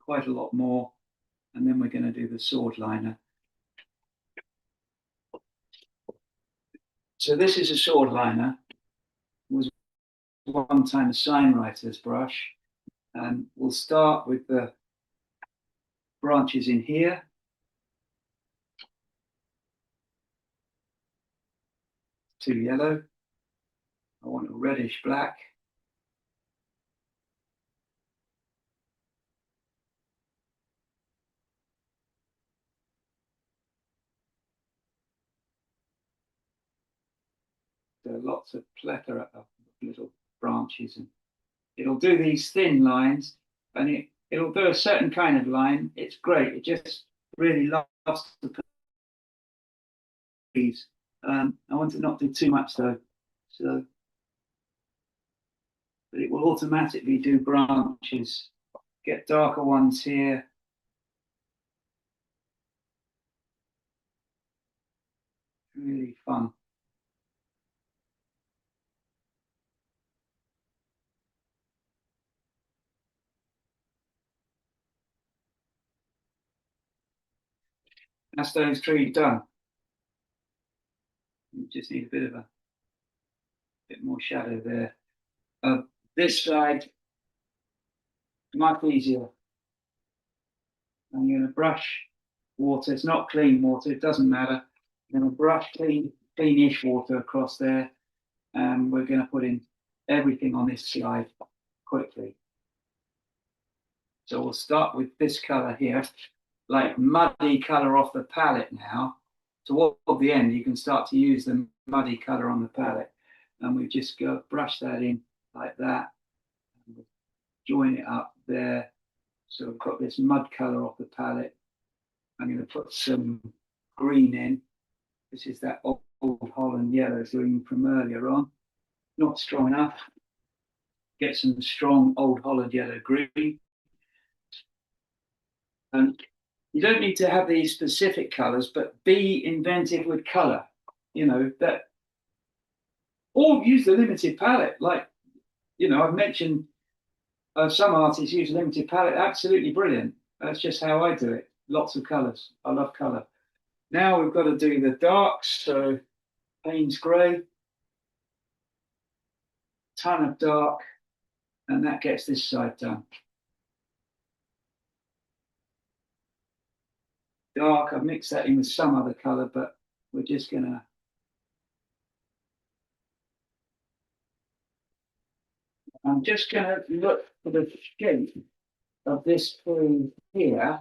Quite a lot more. And then we're going to do the sword liner. So this is a sword liner. It was one time a sign writer's brush. And we'll start with the branches in here. Too yellow. I want a reddish black. There are lots of plethora of little branches, and it'll do these thin lines, and it'll do a certain kind of line. It's great. It just really loves the piece. I want to not do too much though. So but it will automatically do branches. Get darker ones here. Really fun. That's those trees done. You just need a bit more shadow there. This side, much easier. I'm going to brush water. It's not clean water. It doesn't matter. I'm going to brush cleanish water across there, and we're going to put in everything on this slide quickly. So we'll start with this color here, like muddy color off the palette now. Toward the end, you can start to use the muddy color on the palette, and we just go brush that in like that. And we'll join it up there. So we've got this mud color off the palette. I'm going to put some green in. This is that old Holland yellow green from earlier on. Not strong enough. Get some strong old Holland yellow green. And you don't need to have these specific colors, but be inventive with color. You know, that, or use the limited palette. Like, you know, I've mentioned some artists use a limited palette. Absolutely brilliant. That's just how I do it. Lots of colors. I love color. Now we've got to do the darks. So Payne's grey, ton of dark, and that gets this side done. Dark, I've mixed that in with some other color, but we're just gonna I'm just gonna look for the shape of this tree here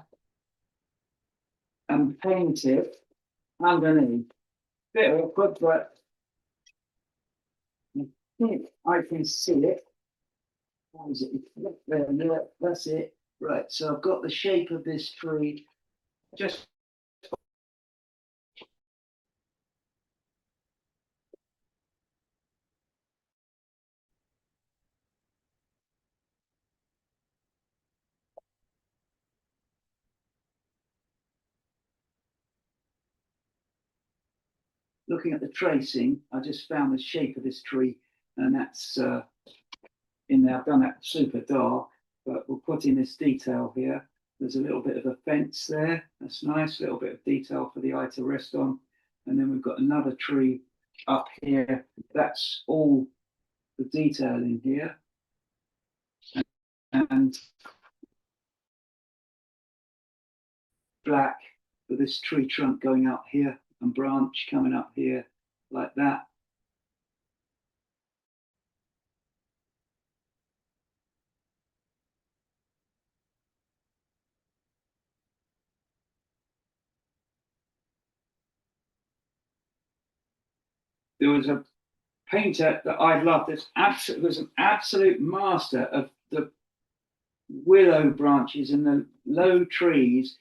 and paint it underneath. Bit awkward, but I think I can see it. How is it? There, that's it. Right, so I've got the shape of this tree. Just looking at the tracing, I just found the shape of this tree, and that's in there. I've done that super dark, but we'll put in this detail here. There's a little bit of a fence there. That's nice, a little bit of detail for the eye to rest on. And then we've got another tree up here. That's all the detail in here. And black for this tree trunk going up here and branch coming up here like that. There was a painter that I loved. This was an absolute master of the willow branches and the low trees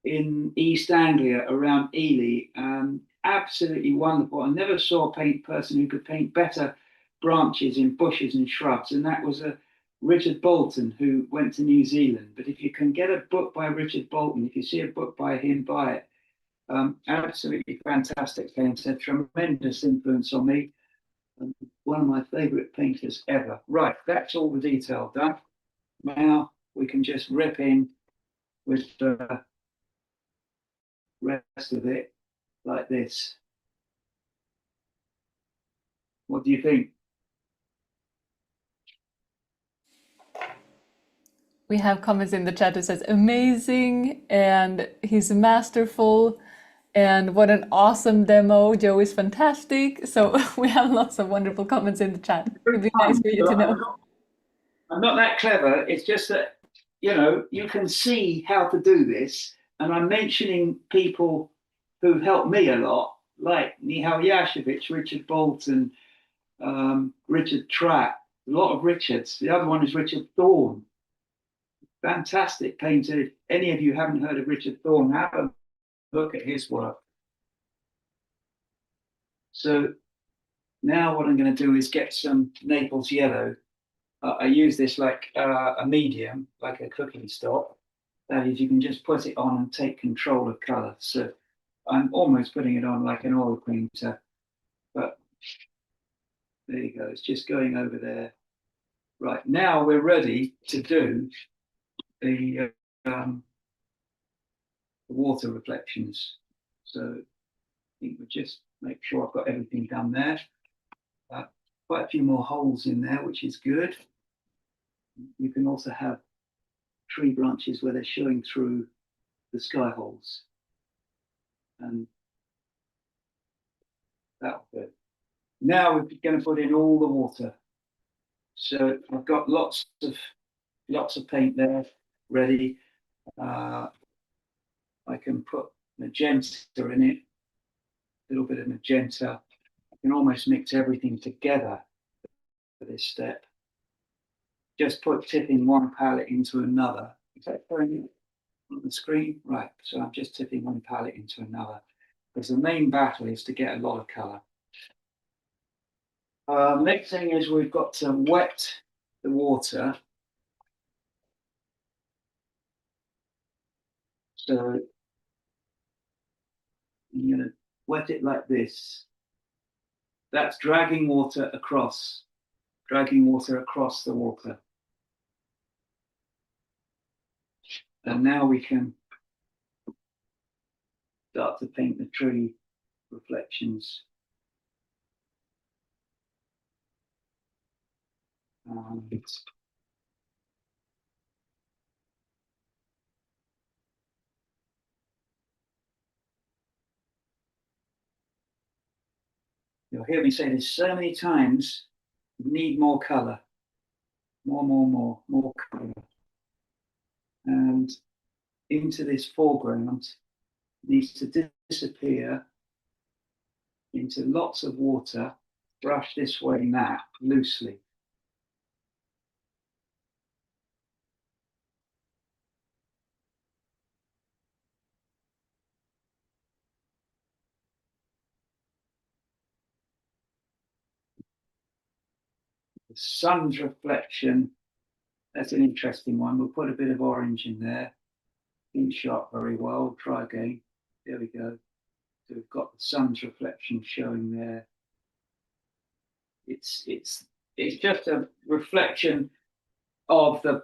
in East Anglia around Ely. Absolutely wonderful. I never saw a paint person who could paint better branches in bushes and shrubs, and that was Richard Bolton, who went to New Zealand. But if you can get a book by Richard Bolton, if you see a book by him, buy it. Absolutely fantastic painter, tremendous influence on me. One of my favorite painters ever. Right, that's all the detail done. Now we can just rip in with the rest of it like this. What do you think? We have comments in the chat that says amazing and he's masterful and what an awesome demo. Joe is fantastic. So we have lots of wonderful comments in the chat. It'd be nice for you to know. I'm not that clever. It's just that, you know, you can see how to do this. And I'm mentioning people who've helped me a lot, like Nihal Yashevich, Richard Bolton, Richard Trapp, a lot of Richards. The other one is Richard Thorne. Fantastic painter. If any of you haven't heard of Richard Thorne, have a look at his work. So now what I'm going to do is get some Naples yellow I use this like a medium, like a cooking stock. That is, you can just put it on and take control of color. So I'm almost putting it on like an oil painter, but there you go. It's just going over there. Right, now we're ready to do the water reflections. So I think we'll just make sure I've got everything done there. Quite a few more holes in there, which is good. You can also have tree branches where they're showing through the sky holes. And that'll do. Now we're going to put in all the water. So I've got lots of paint there ready. I can put magenta in it, a little bit of magenta. I can almost mix everything together for this step. Just tipping one palette into another. Is that showing on the screen? Right, so I'm just tipping one palette into another. Because the main battle is to get a lot of colour. Next thing is we've got to wet the water. So I'm going to wet it like this. That's dragging water across the water. And now we can start to paint the tree reflections. You'll hear me say this so many times, you need more colour. More colour. And into this foreground needs to disappear into lots of water, brush this way and that loosely. The sun's reflection, that's an interesting one. We'll put a bit of orange in there. Didn't show up very well. Try again. There we go. So we've got the sun's reflection showing there. It's just a reflection of the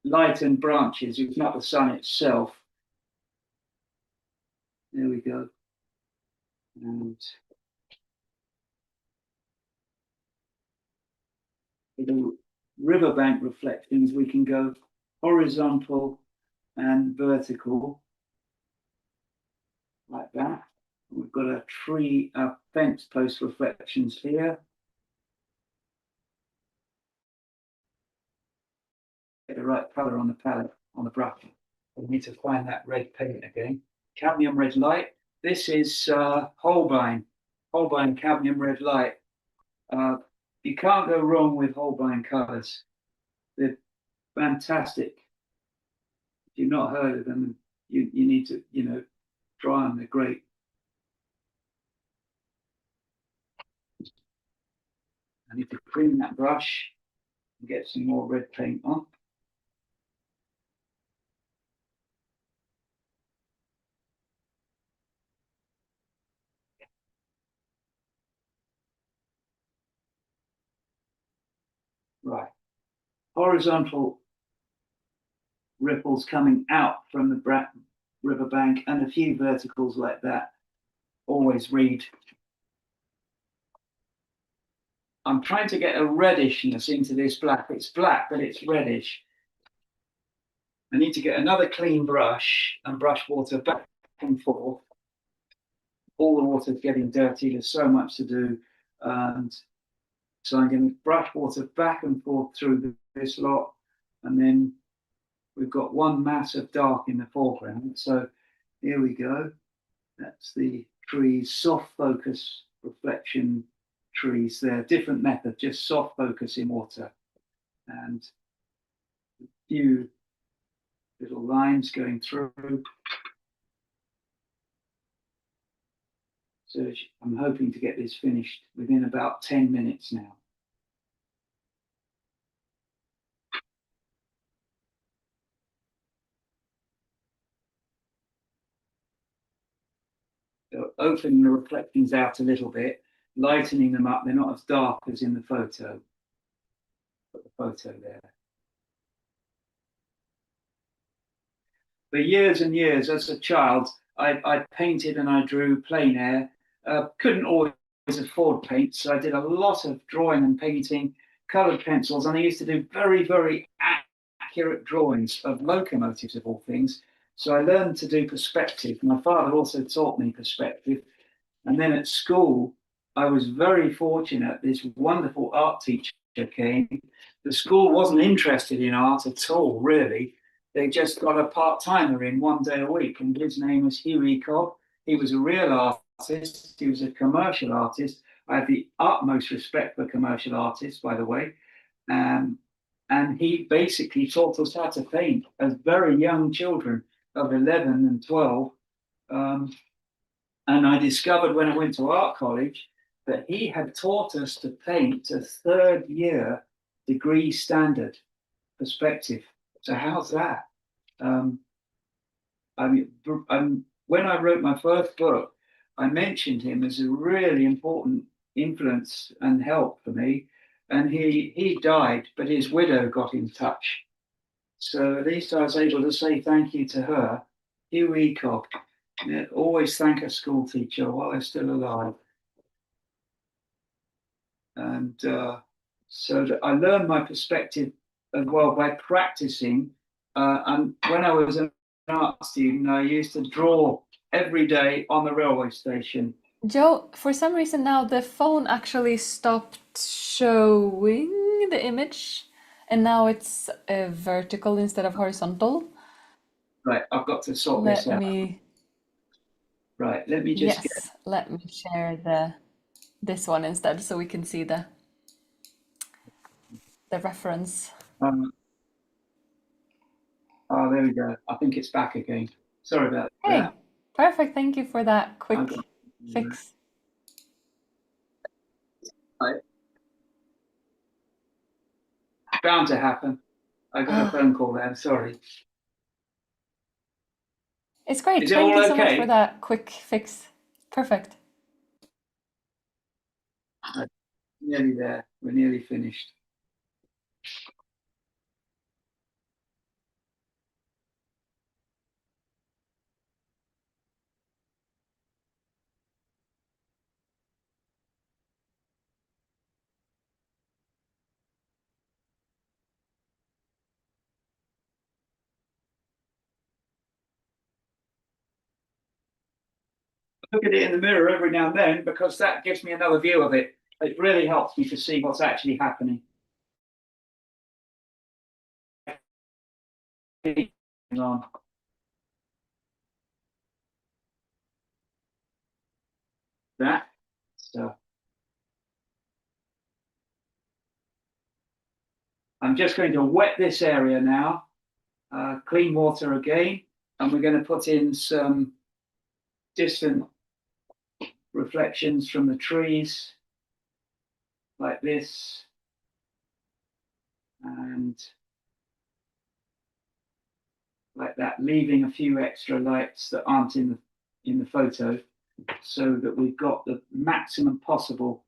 light and branches. It's not the sun itself. There we go. And for the riverbank reflections, we can go horizontal and vertical like that. We've got a tree, fence post reflections here. Get the right color on the palette, on the brush. We need to find that red paint again. Cadmium red light. This is Holbein cadmium red light. You can't go wrong with Holbein colors. They're fantastic. If you've not heard of them, you need to, try them. They're great. I need to clean that brush and get some more red paint on. Right. Horizontal ripples coming out from the riverbank and a few verticals like that. Always read. I'm trying to get a reddishness into this black. It's black, but it's reddish. I need to get another clean brush and brush water back and forth. All the water's getting dirty. There's so much to do. And so I'm going to brush water back and forth through this lot. And then we've got one mass of dark in the foreground. So here we go. That's the trees, soft focus reflection trees. They're a different method, just soft focus in water. And a few little lines going through. So I'm hoping to get this finished within about 10 minutes now. opening the reflections out a little bit, lightening them up. They're not as dark as in the photo. Put the photo there. For years and years, as a child, I painted and I drew plein air. Couldn't always afford paint, so I did a lot of drawing and painting, coloured pencils, and I used to do very, very accurate drawings of locomotives of all things. So I learned to do perspective. My father also taught me perspective. And then at school, I was very fortunate. This wonderful art teacher came. The school wasn't interested in art at all, really. They just got a part-timer in 1 day a week, and his name was Huey Cobb. He was a real artist. He was a commercial artist. I have the utmost respect for commercial artists, by the way. And he basically taught us how to paint as very young children of 11 and 12. And I discovered when I went to art college that he had taught us to paint a third year degree standard perspective. So how's that? I mean, when I wrote my first book, I mentioned him as a really important influence and help for me. And he died, but his widow got in touch. So at least I was able to say thank you to her. Huey Cobb. Yeah, always thank a school teacher while they're still alive. And so that I learned my perspective as well by practicing. And when I was an art student, I used to draw every day on the railway station. Joe, for some reason now the phone actually stopped showing the image, and now it's vertical instead of horizontal. Right, I've got to sort Let this out. me, Right, let me just get. yes, let me share this one instead so we can see the reference. Oh, there we go. I think it's back again. Sorry about Hey, that. perfect. Thank you for that I've quick got- fix. Right. Bound to happen. I got a phone call there. Sorry. It's great. Is it Thank all you so much okay? for that quick fix. Perfect. Nearly there. We're nearly finished. Look at it in the mirror every now and then because that gives me another view of it. It really helps me to see what's actually happening. On. That. So I'm just going to wet this area now, clean water again, and we're going to put in some distant reflections from the trees like this. And like that, leaving a few extra lights that aren't in the photo so that we've got the maximum possible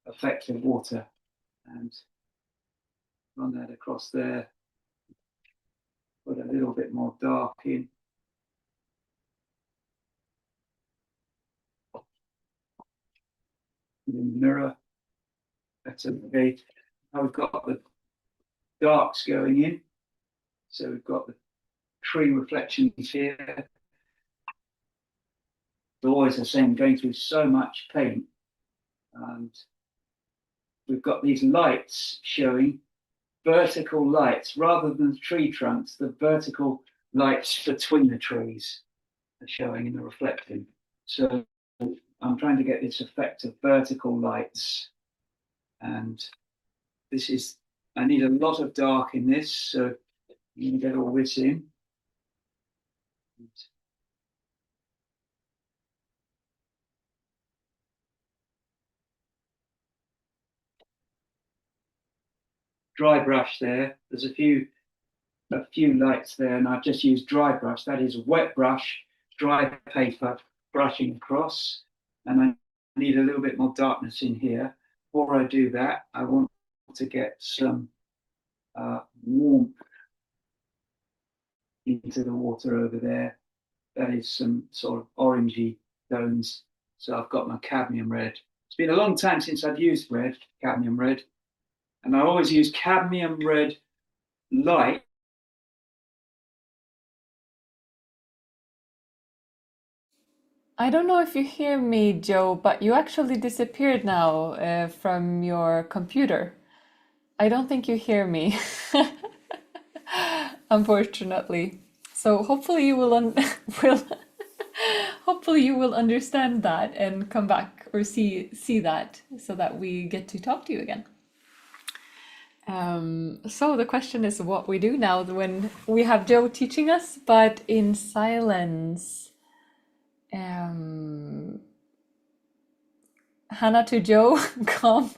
effect of water. And run that across there, put a little bit more dark in. In the mirror, that's okay. Now we've got the darks going in. So we've got the tree reflections here. It's always the same, going through so much paint. And we've got these lights showing, vertical lights, rather than the tree trunks, the vertical lights between the trees are showing in the reflecting. So I'm trying to get this effect of vertical lights. And this is, I need a lot of dark in this, so I'm going to get all this in. Dry brush there. There's a few lights there, and I've just used dry brush. That is wet brush, dry paper, brushing across. and I need a little bit more darkness in here. Before I do that, I want to get some warmth into the water over there. That is some sort of orangey tones. So I've got my cadmium red. It's been a long time since I've used cadmium red, and I always use cadmium red light. I don't know if you hear me, Joe, but you actually disappeared now from your computer. I don't think you hear me, unfortunately. So hopefully you will hopefully you will understand that and come back or see that so that we get to talk to you again. So the question is what we do now when we have Joe teaching us, but in silence. Hannah to Joe, come.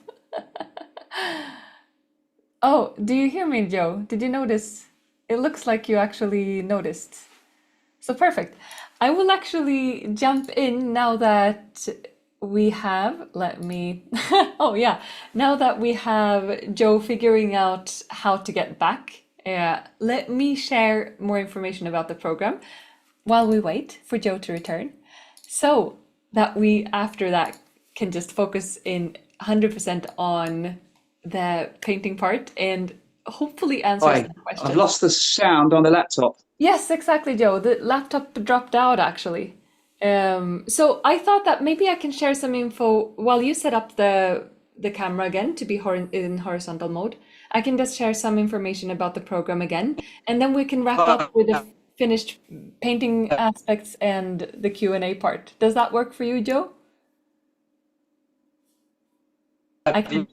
Oh, do you hear me, Joe? Did you notice? It looks like you actually noticed. So perfect. I will actually jump in now that we have, let me, oh yeah, now that we have Joe figuring out how to get back, let me share more information about the program while we wait for Joe to return, so that we, after that, can just focus in 100% on the painting part and hopefully answer Hi, some questions. I've lost the sound on the laptop. Yes, exactly, Joe. The laptop dropped out actually. So I thought that maybe I can share some info while you set up the camera again to be in horizontal mode. I can just share some information about the program again, and then we can wrap up with the finished painting aspects and the Q&A part. Does that work for you, Joe? I can.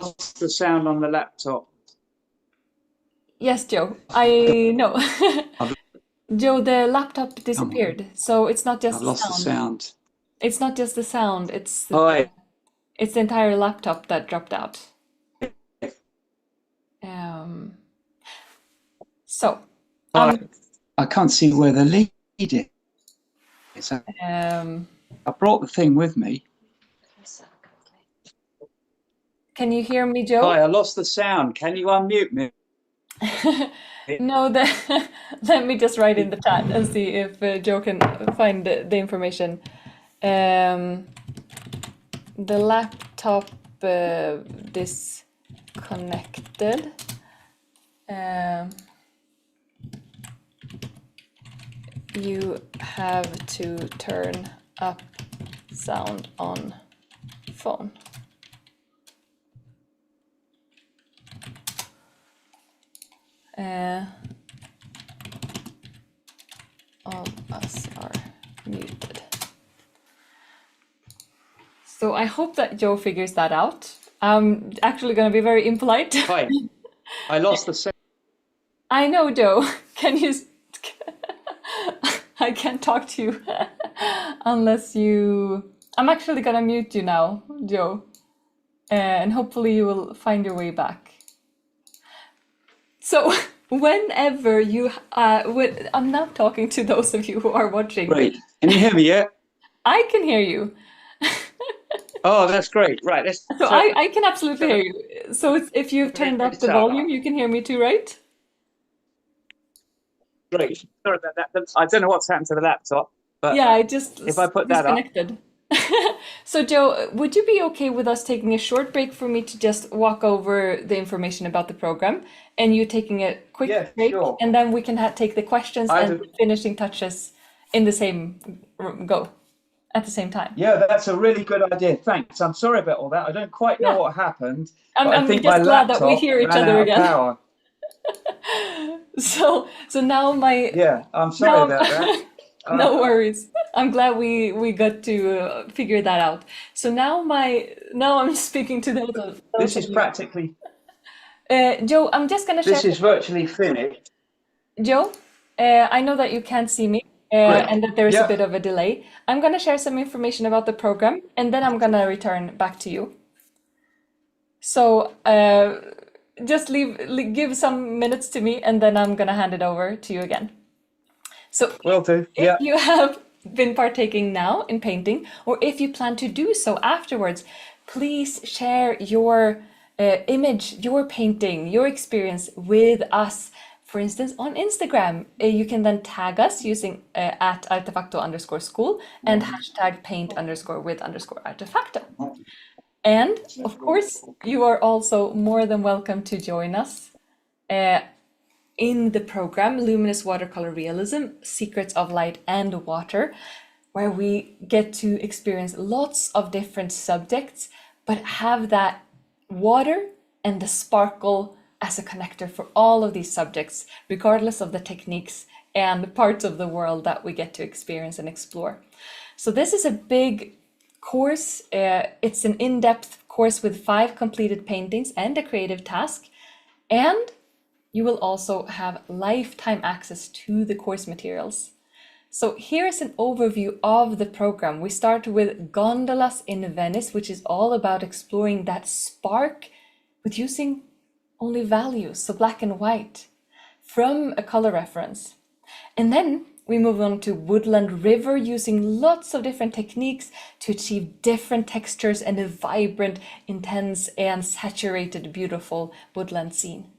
Lost the sound on the laptop. Yes, Joe. I know. Joe, the laptop disappeared, so it's not just I've lost the sound. It's not just the sound, it's Hi. it's the entire laptop that dropped out. So, I can't see where the lead is. I brought the thing with me. can you hear me, Joe? Hi, I lost the sound. Can you unmute me? No, let me just write in the chat and see if Joe can find the information. The laptop disconnected. You have to turn up sound on phone. All of us are muted. So I hope that Joe figures that out. I'm actually going to be very impolite. Hi, I lost the sound. I know, Joe. Can you? I can't talk to you unless you. I'm actually going to mute you now, Joe. And hopefully you will find your way back. So whenever you, I'm now talking to those of you who are watching. Great. Can you hear me yet? I can hear you. Oh, that's great. Right. So I can absolutely hear you. So if you've turned up the volume, you can hear me too, right? Great. Sorry about that. I don't know what's happened to the laptop, but yeah, I just if I put that up. disconnected. So Joe, would you be okay with us taking a short break for me to just walk over the information about the program and you taking a quick break, sure. and then we can take the questions and the finishing touches in the same go at the same time? Yeah, that's a really good idea. Thanks. I'm sorry about all that. I don't quite know what happened. I'm I think just my glad that we laptop hear each ran other out of again. power. So now I'm sorry about that. No worries. I'm glad we got to figure that out. So now I'm speaking to those. This is practically. Joe, I'm just gonna share. This is virtually finished. Joe, I know that you can't see me and that there's a bit of a delay. I'm gonna share some information about the program and then I'm gonna return back to you. So just give some minutes to me and then I'm gonna hand it over to you again. So Will do. if Yeah. you have been partaking now in painting, or if you plan to do so afterwards, please share your image, your painting, your experience with us. For instance, on Instagram, you can then tag us using at artefacto_school and hashtag paint_with_artefacto. And of course, you are also more than welcome to join us in the program Luminous Watercolor Realism, Secrets of Light and Water, where we get to experience lots of different subjects, but have that water and the sparkle as a connector for all of these subjects, regardless of the techniques and parts of the world that we get to experience and explore. So this is a big course. It's an in-depth course with 5 completed paintings and a creative task. And you will also have lifetime access to the course materials. So here's an overview of the program. We start with Gondolas in Venice, which is all about exploring that spark with using only values, so black and white, from a color reference. And then we move on to Woodland River, using lots of different techniques to achieve different textures and a vibrant, intense, and saturated, beautiful woodland scene.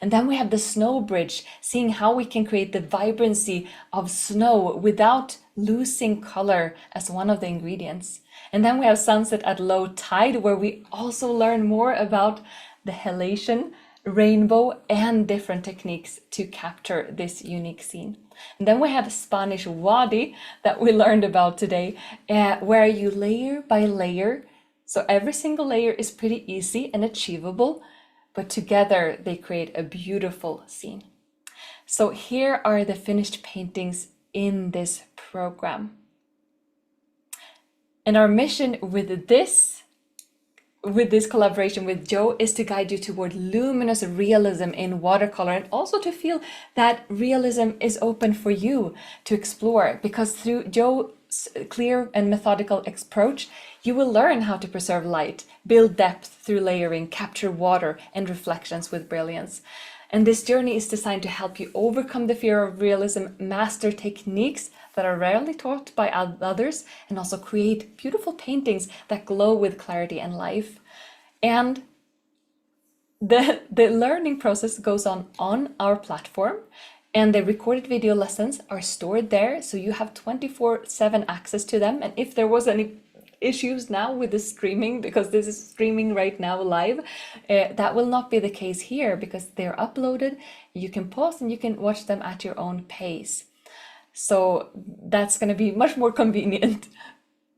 And then we have the snow bridge, seeing how we can create the vibrancy of snow without losing color as one of the ingredients. And then we have sunset at low tide, where we also learn more about the halation, rainbow, and different techniques to capture this unique scene. And then we have Spanish Wadi that we learned about today, where you layer by layer. So every single layer is pretty easy and achievable, but together they create a beautiful scene. So here are the finished paintings in this program. And our mission with this collaboration with Joe is to guide you toward luminous realism in watercolor, and also to feel that realism is open for you to explore, because through Joe's clear and methodical approach, you will learn how to preserve light, build depth through layering, capture water and reflections with brilliance. And this journey is designed to help you overcome the fear of realism, master techniques that are rarely taught by others, and also create beautiful paintings that glow with clarity and life. And the learning process goes on our platform, and the recorded video lessons are stored there, so you have 24/7 access to them. And if there was any issues now with the streaming, because this is streaming right now live, that will not be the case here, because they're uploaded. You can pause and you can watch them at your own pace. So that's going to be much more convenient.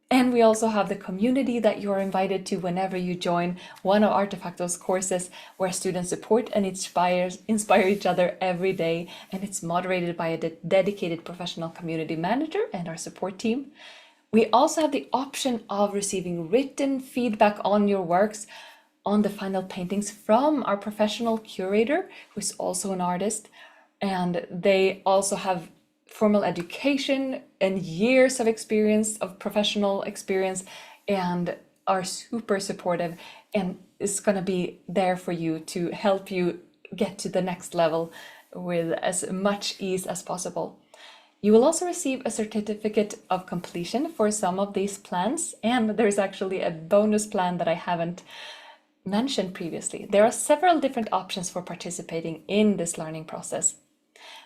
And we also have the community that you're invited to whenever you join one of Artefacto's courses, where students support and inspire each other every day. And it's moderated by a dedicated professional community manager and our support team. We also have the option of receiving written feedback on your works, on the final paintings, from our professional curator, who is also an artist. And they also have formal education and years of experience, of professional experience, and are super supportive, and is going to be there for you to help you get to the next level with as much ease as possible. You will also receive a certificate of completion for some of these plans, and there's actually a bonus plan that I haven't mentioned previously. There are several different options for participating in this learning process.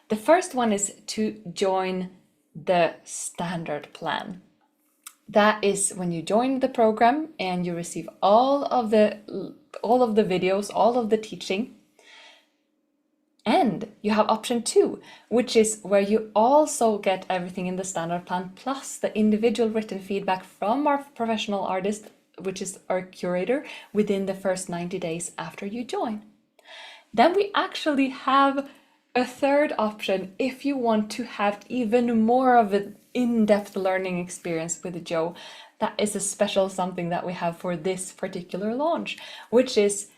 The first one is to join the standard plan. That is when you join the program and you receive all of the videos, all of the teaching. And you have option 2, which is where you also get everything in the standard plan, plus the individual written feedback from our professional artist, which is our curator, within the first 90 days after you join. Then we actually have a third option if you want to have even more of an in-depth learning experience with Joe. That is a special something that we have for this particular launch, which is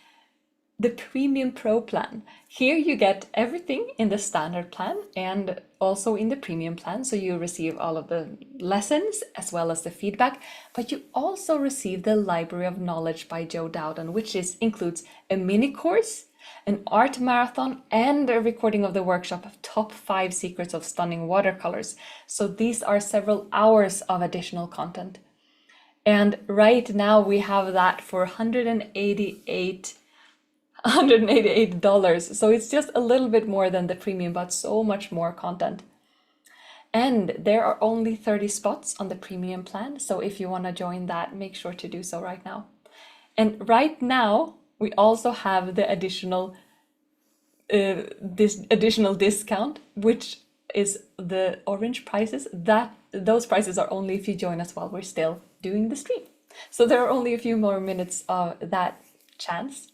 the Premium Pro plan. Here you get everything in the standard plan and also in the premium plan. So you receive all of the lessons as well as the feedback, but you also receive the Library of Knowledge by Joe Dowden, which includes a mini course an art marathon, and a recording of the workshop of top 5 secrets of stunning watercolors. So these are several hours of additional content. And right now we have that for $188. So it's just a little bit more than the premium, but so much more content. And there are only 30 spots on the premium plan. So if you want to join that, make sure to do so right now. And right now, we also have the additional this additional discount, which is the orange prices. Those prices are only if you join us while we're still doing the stream. So there are only a few more minutes of that chance.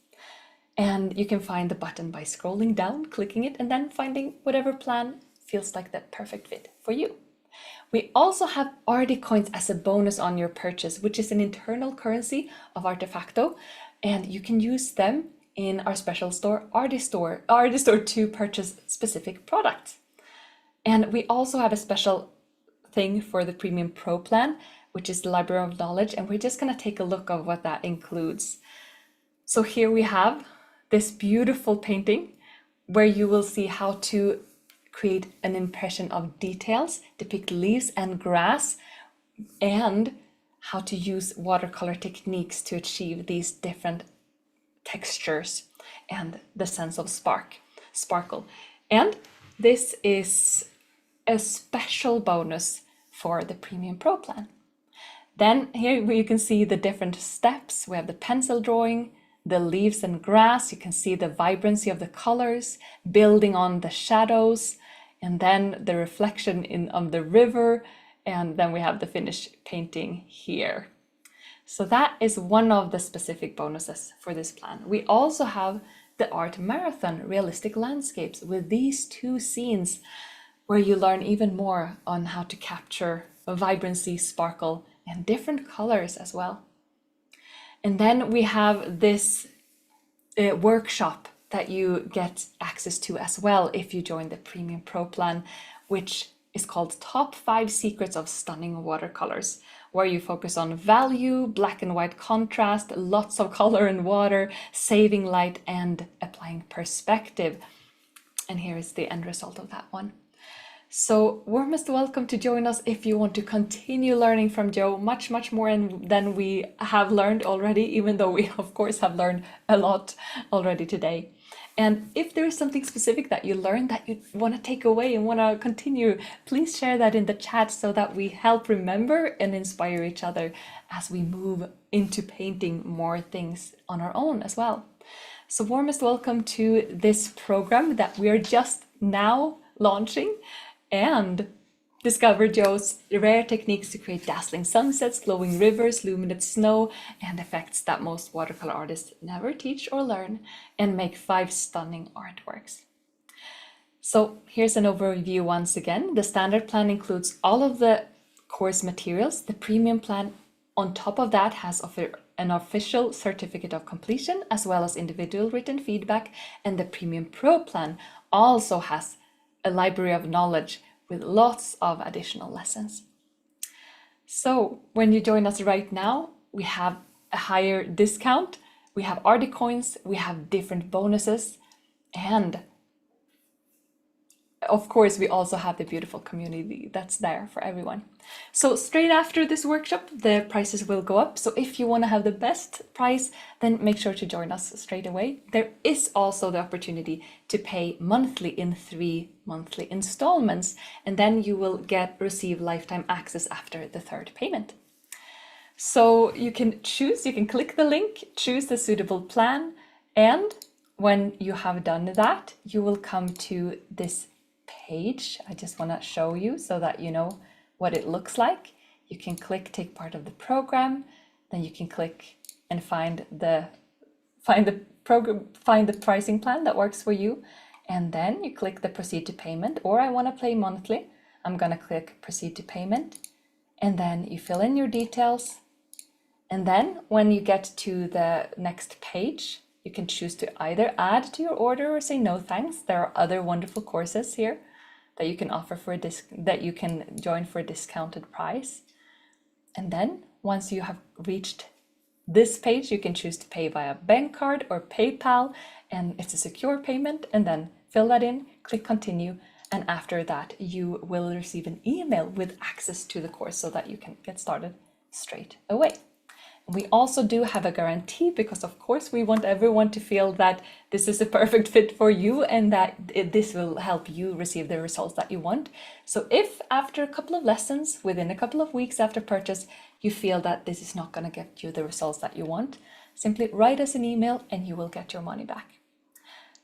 And you can find the button by scrolling down, clicking it, and then finding whatever plan feels like the perfect fit for you. We also have Articoins as a bonus on your purchase, which is an internal currency of Artefacto, and you can use them in our special store, Artistore, to purchase specific products. And we also have a special thing for the Premium Pro plan, which is the Library of Knowledge, and we're just going to take a look at what that includes. So here we have this beautiful painting where you will see how to create an impression of details, depict leaves and grass, and how to use watercolor techniques to achieve these different textures and the sense of sparkle. And this is a special bonus for the Premium Pro plan. Then here you can see the different steps. We have the pencil drawing, the leaves and grass. You can see the vibrancy of the colors, building on the shadows, and then the reflection of the river, and then we have the finished painting here. So that is one of the specific bonuses for this plan. We also have the art marathon, realistic landscapes, with these 2 scenes where you learn even more on how to capture vibrancy, sparkle, and different colors as well. And then we have this workshop that you get access to as well if you join the Premium Pro plan, which is called Top 5 Secrets of Stunning Watercolors, where you focus on value, black and white contrast, lots of color and water, saving light, and applying perspective. And here is the end result of that one. So warmest welcome to join us if you want to continue learning from Joe much more than we have learned already, even though we of course have learned a lot already today. And if there is something specific that you learned that you want to take away and want to continue, please share that in the chat so that we help remember and inspire each other as we move into painting more things on our own as well. So warmest welcome to this program that we are just now launching, and discover Joe's rare techniques to create dazzling sunsets, glowing rivers, luminous snow, and effects that most watercolor artists never teach or learn, and make 5 stunning artworks. So here's an overview once again. The standard plan includes all of the course materials. The premium plan on top of that has an official certificate of completion, as well as individual written feedback, and the Premium Pro plan also has a library of knowledge with lots of additional lessons. So when you join us right now, we have a higher discount, we have Articoins, we have different bonuses, and of course we also have the beautiful community that's there for everyone. So straight after this workshop, the prices will go up. So if you want to have the best price, then make sure to join us straight away. There is also the opportunity to pay monthly in 3 monthly installments, and then you will receive lifetime access after the 3rd payment. So you can click the link, choose the suitable plan, and when you have done that, you will come to this page. I just want to show you so that you know what it looks like. You can click take part of the program, then you can click and find the pricing plan that works for you, and then you click the proceed to payment, or I want to pay monthly. I'm going to click proceed to payment, and then you fill in your details, and then when you get to the next page, you can choose to either add to your order or say no thanks. There are other wonderful courses here that you can offer that you can join for a discounted price. And then once you have reached this page, you can choose to pay via bank card or PayPal, and it's a secure payment. And then fill that in, click continue, and after that, you will receive an email with access to the course so that you can get started straight away. We also do have a guarantee because, of course, we want everyone to feel that this is a perfect fit for you and that this will help you receive the results that you want. So if after a couple of lessons, within a couple of weeks after purchase, you feel that this is not going to get you the results that you want, simply write us an email and you will get your money back.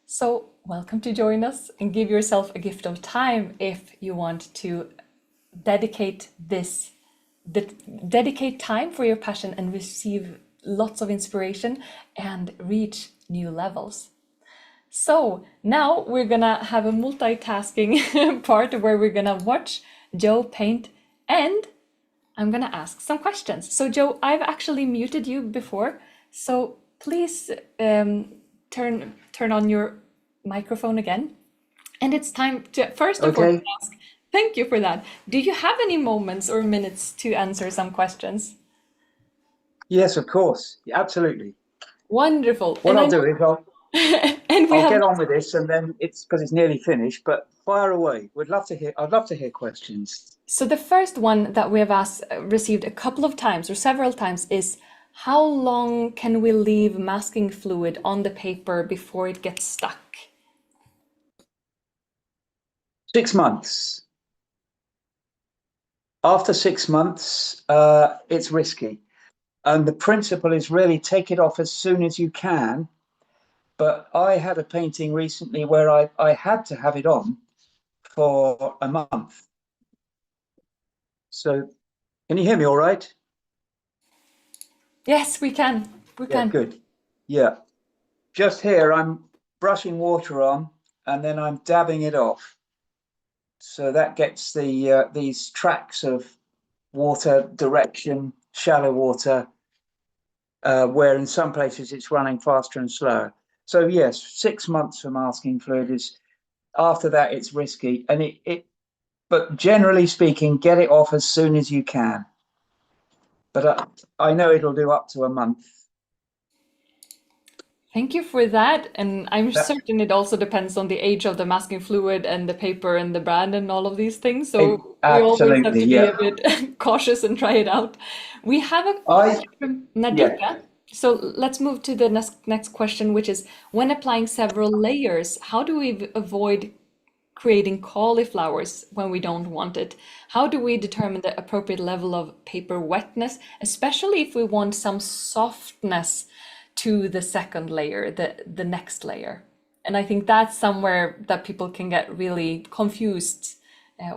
So welcome to join us and give yourself a gift of time if you want to dedicate time for your passion and receive lots of inspiration and reach new levels. So now we're gonna have a multitasking part where we're gonna watch Joe paint and I'm gonna ask some questions. So Joe, I've actually muted you before, so please turn on your microphone again. And it's time to first of all ask. Thank you for that. Do you have any moments or minutes to answer some questions? Yes, of course. Absolutely. Wonderful. What I'll do is I'll get on with this, and then it's because it's nearly finished, but fire away. I'd love to hear questions. So the first one that we have received a couple of times or several times is, how long can we leave masking fluid on the paper before it gets stuck? 6 months. After 6 months, it's risky. And the principle is really take it off as soon as you can. But I had a painting recently where I had to have it on for a month. So can you hear me all right? Yes, we can. We can. Good. Yeah. Just here, I'm brushing water on and then I'm dabbing it off. So that gets these tracks of water direction, shallow water, where in some places it's running faster and slower. So yes, 6 months for masking fluid is, after that it's risky, and but generally speaking, get it off as soon as you can. But I know it'll do up to a month. Thank you for that. And I'm certain it also depends on the age of the masking fluid and the paper and the brand and all of these things. So we always have to be a bit cautious and try it out. We have a question from Nadika. So let's move to the next question, which is, when applying several layers, how do we avoid creating cauliflowers when we don't want it? How do we determine the appropriate level of paper wetness, especially if we want some softness to the second layer, the next layer? And I think that's somewhere that people can get really confused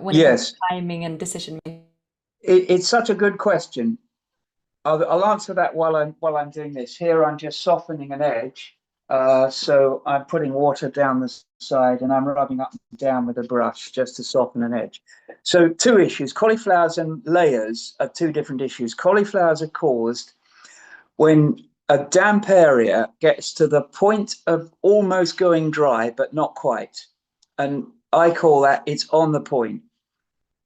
when it comes to timing and decision making. It's such a good question. I'll answer that while I'm doing this. Here I'm just softening an edge. So I'm putting water down the side and I'm rubbing up and down with a brush just to soften an edge. So 2 issues. Cauliflowers and layers are 2 different issues. Cauliflowers are caused when a damp area gets to the point of almost going dry, but not quite. And I call that it's on the point.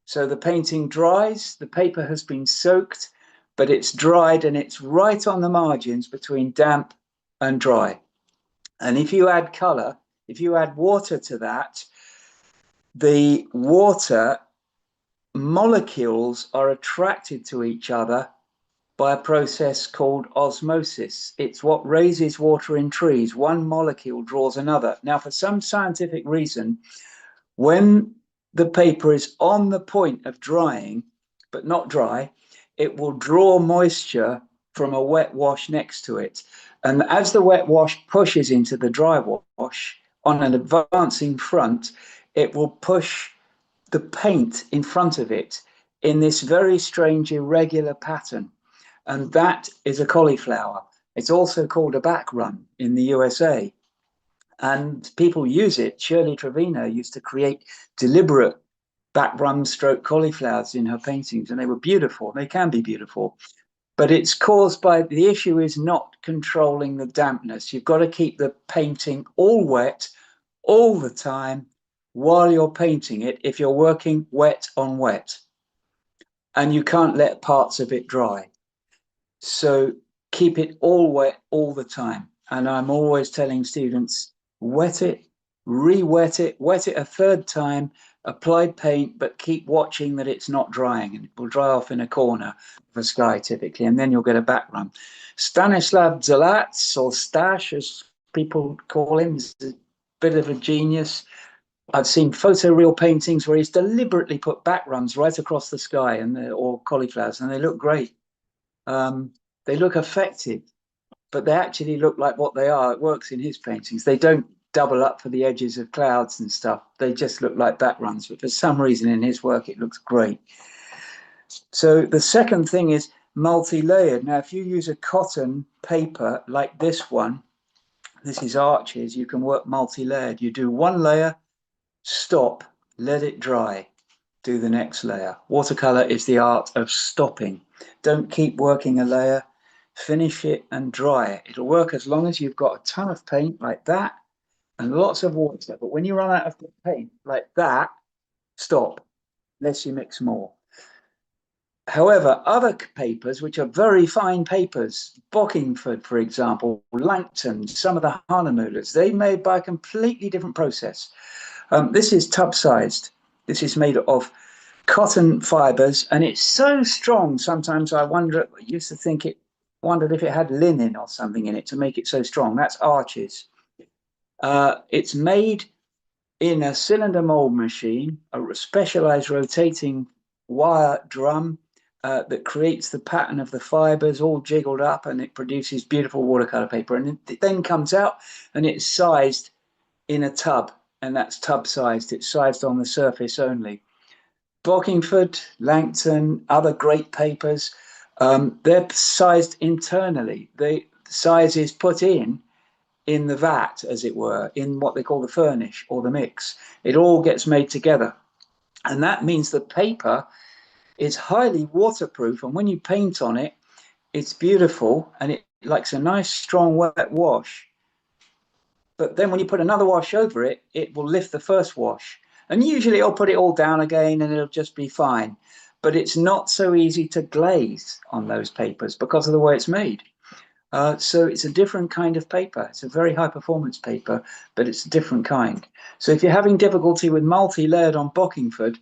So the painting dries, the paper has been soaked, but it's dried and it's right on the margins between damp and dry. And if you add color, if you add water to that, the water molecules are attracted to each other by a process called osmosis. It's what raises water in trees. One molecule draws another. Now, for some scientific reason, when the paper is on the point of drying, but not dry, it will draw moisture from a wet wash next to it. And as the wet wash pushes into the dry wash on an advancing front, it will push the paint in front of it in this very strange irregular pattern. And that is a cauliflower. It's also called a back run in the USA. And people use it. Shirley Trevino used to create deliberate back run stroke cauliflowers in her paintings, and they were beautiful. They can be beautiful. But it's caused by, the issue is not controlling the dampness. You've got to keep the painting all wet all the time while you're painting it if you're working wet on wet. And you can't let parts of it dry. So keep it all wet all the time. And I'm always telling students, wet it, re-wet it, wet it a third time, apply paint, but keep watching that it's not drying, and it will dry off in a corner of a sky typically, and then you'll get a background. Stanislav Zelatz, or Stash as people call him, is a bit of a genius. I've seen photoreal paintings where he's deliberately put backgrounds right across the sky or cauliflowers, and they look great. They look effective, but they actually look like what they are. It works in his paintings. They don't double up for the edges of clouds and stuff. They just look like backgrounds, but for some reason in his work it looks great. So the second thing is multi-layered. Now, if you use a cotton paper like this one, this is Arches, you can work multi-layered. You do one layer, stop, let it dry, do the next layer. Watercolor is the art of stopping. Don't keep working a layer, finish it and dry it. It'll work as long as you've got a ton of paint like that and lots of water. But when you run out of paint like that, stop, unless you mix more. However, other papers, which are very fine papers, Bockingford, for example, Langton, some of the Hahnemullers, they made by a completely different process. This is tub-sized. This is made of cotton fibers, and it's so strong. Sometimes I used to think wondered if it had linen or something in it to make it so strong. That's Arches. It's made in a cylinder mold machine, a specialized rotating wire drum that creates the pattern of the fibers all jiggled up, and it produces beautiful watercolor paper. And it then comes out and it's sized in a tub, and that's tub sized. It's sized on the surface only. Bockingford, Langton, other great papers, they're sized internally. The size is put in the vat, as it were, in what they call the furnish or the mix. It all gets made together. And that means the paper is highly waterproof. And when you paint on it, it's beautiful and it likes a nice, strong, wet wash. But then when you put another wash over it, it will lift the first wash. And usually I'll put it all down again and it'll just be fine. But it's not so easy to glaze on those papers because of the way it's made. So it's a different kind of paper. It's a very high performance paper, but it's a different kind. So if you're having difficulty with multi-layered on Bockingford,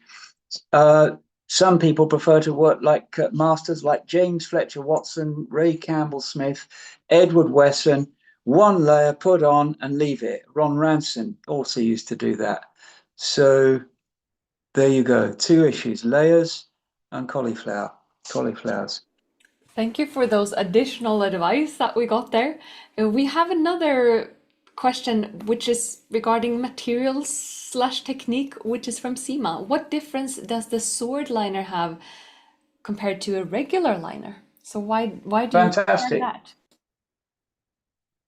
some people prefer to work like masters like James Fletcher Watson, Ray Campbell Smith, Edward Wesson, one layer, put on and leave it. Ron Ranson also used to do that. So there you go. Two issues, layers and cauliflowers. Thank you for those additional advice that we got there. We have another question, which is regarding materials / technique, which is from Sima. What difference does the sword liner have compared to a regular liner? So why do you Fantastic. that?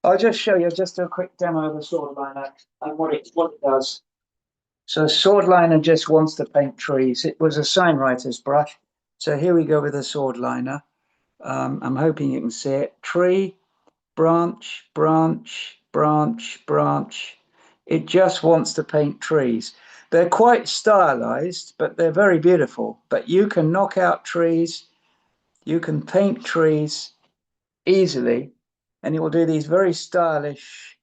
I'll just show you just a quick demo of the sword liner and what it does. So sword liner just wants to paint trees. It was a signwriter's brush. So here we go with the sword liner. I'm hoping you can see it. Tree, branch, branch, branch, branch. It just wants to paint trees. They're quite stylized, but they're very beautiful. But you can knock out trees. You can paint trees easily, and it will do these very stylish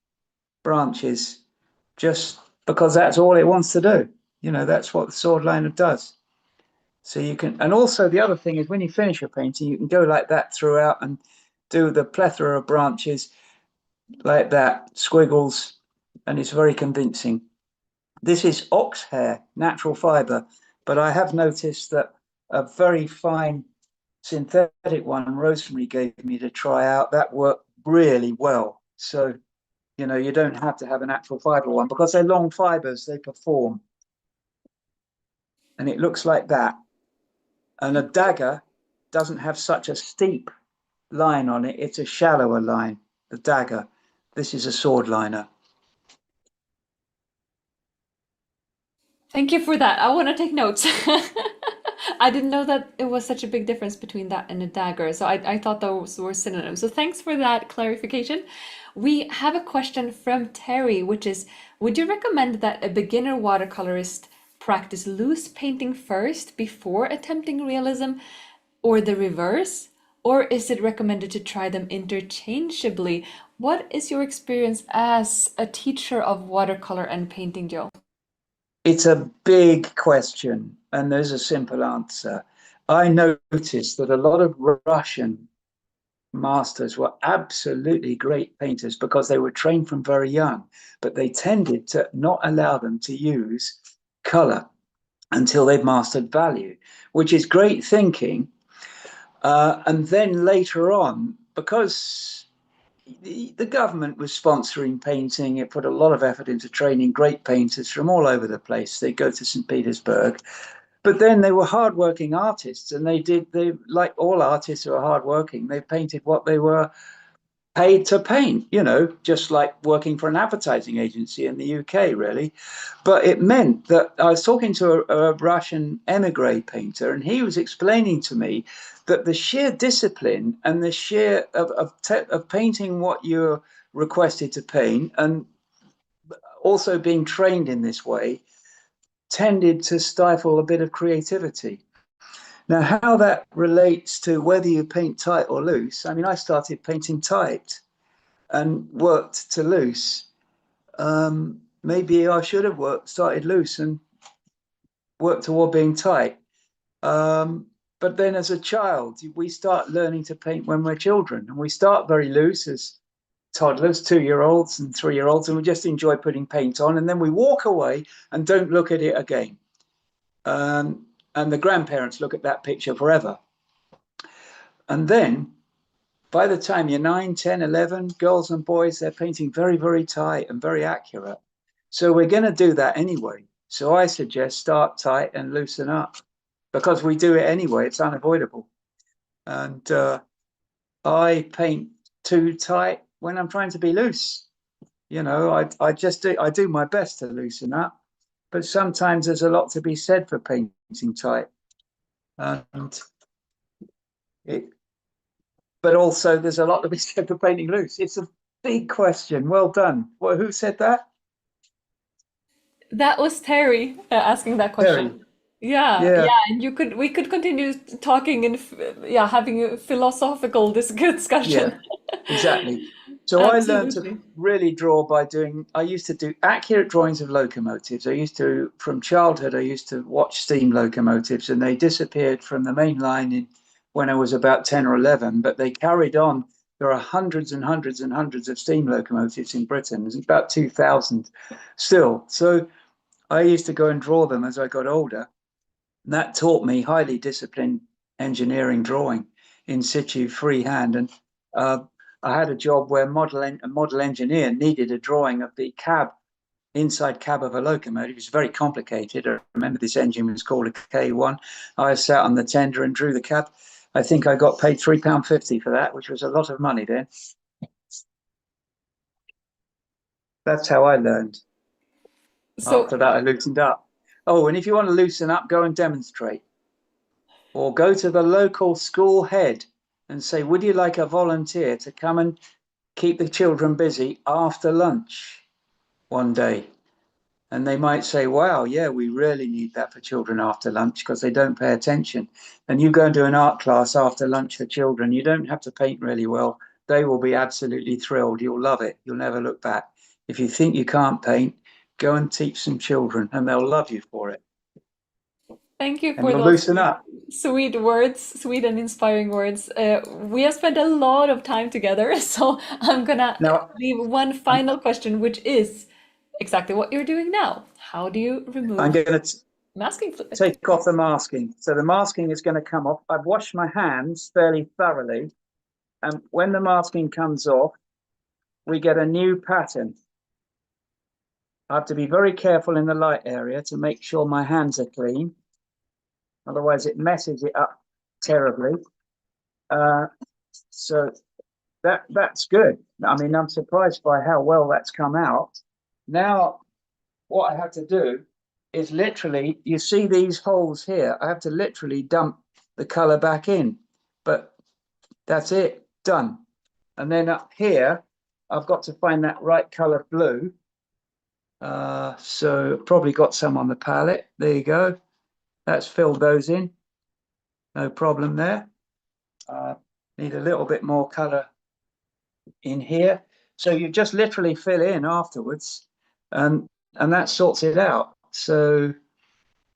branches just because that's all it wants to do. You know, that's what the sword liner does. So you can, and also the other thing is when you finish a painting, you can go like that throughout and do the plethora of branches like that, squiggles, and it's very convincing. This is ox hair, natural fiber, but I have noticed that a very fine synthetic one Rosemary gave me to try out, that worked really well. So, you know, you don't have to have a natural fiber one because they're long fibers, they perform. And it looks like that. And a dagger doesn't have such a steep line on it. It's a shallower line, the dagger. This is a sword liner. Thank you for that. I want to take notes. I didn't know that it was such a big difference between that and a dagger. So I thought those were synonyms. So thanks for that clarification. We have a question from Terry, which is, would you recommend that a beginner watercolorist practice loose painting first before attempting realism, or the reverse? or is it recommended to try them interchangeably? What is your experience as a teacher of watercolor and painting, Joe? It's a big question, and there's a simple answer. I noticed that a lot of Russian masters were absolutely great painters because they were trained from very young, but they tended to not allow them to use color until they've mastered value, which is great thinking. And then later on, because the government was sponsoring painting, it put a lot of effort into training great painters from all over the place. They go to St. Petersburg, but then they were hardworking artists, and they like all artists who are hardworking, they painted what they were paid to paint, just like working for an advertising agency in the UK, really. But it meant that I was talking to a Russian emigre painter, and he was explaining to me that the sheer discipline and the sheer of painting what you're requested to paint, and also being trained in this way, tended to stifle a bit of creativity. Now, how that relates to whether you paint tight or loose, I mean, I started painting tight and worked to loose. Maybe I should have started loose and worked toward being tight. But then as a child, we start learning to paint when we're children, and we start very loose as toddlers, 2-year-olds and 3-year-olds, and we just enjoy putting paint on, and then we walk away and don't look at it again. And the grandparents look at that picture forever. And then by the time you're 9, 10, 11, girls and boys, they're painting very, very tight and very accurate. So we're going to do that anyway. So I suggest start tight and loosen up, because we do it anyway. It's unavoidable. And I paint too tight when I'm trying to be loose. I do my best to loosen up, but sometimes there's a lot to be said for painting tight. And but also there's a lot to be said for painting loose. It's a big question. Well done. Well, who said that? That was Terry asking that question. Terry. Yeah, Yeah, and we could continue talking and having a philosophical discussion. yeah, exactly. So I learned to Absolutely. really draw by I used to do accurate drawings of locomotives. From childhood, I used to watch steam locomotives, and they disappeared from the main line when I was about 10 or 11, but they carried on. There are hundreds and hundreds and hundreds of steam locomotives in Britain. There's about 2,000 still. So I used to go and draw them as I got older. And that taught me highly disciplined engineering drawing in situ, freehand. And I had a job where a model engineer needed a drawing of the inside cab of a locomotive. It was very complicated. I remember this engine was called a K1. I sat on the tender and drew the cab. I think I got paid £3.50 for that, which was a lot of money then. That's how I learned. So After that, I loosened up. Oh, and if you want to loosen up, go and demonstrate. Or go to the local school head and say, would you like a volunteer to come and keep the children busy after lunch one day? And they might say, wow, yeah, we really need that for children after lunch because they don't pay attention. And you go and do an art class after lunch for children. You don't have to paint really well. They will be absolutely thrilled. You'll love it. You'll never look back. If you think you can't paint, go and teach some children and they'll love you for it. thank you And for you'll those loosen up. sweet words, sweet and inspiring words. We have spent a lot of time together, so I'm gonna Now, leave one final question, which is exactly what you're doing now. How do you I'm remove going to masking fluid? take off the masking. So the masking is going to come off. I've washed my hands fairly thoroughly. And when the masking comes off, we get a new pattern. I have to be very careful in the light area to make sure my hands are clean. Otherwise, it messes it up terribly. So that's good. I mean, I'm surprised by how well that's come out. Now, what I have to do is literally, you see these holes here, I have to literally dump the color back in, but that's it, done. And then up here, I've got to find that right color blue. So probably got some on the palette. There you go. That's filled those in. No problem there. Need a little bit more color in here. So you just literally fill in afterwards, and that sorts it out. So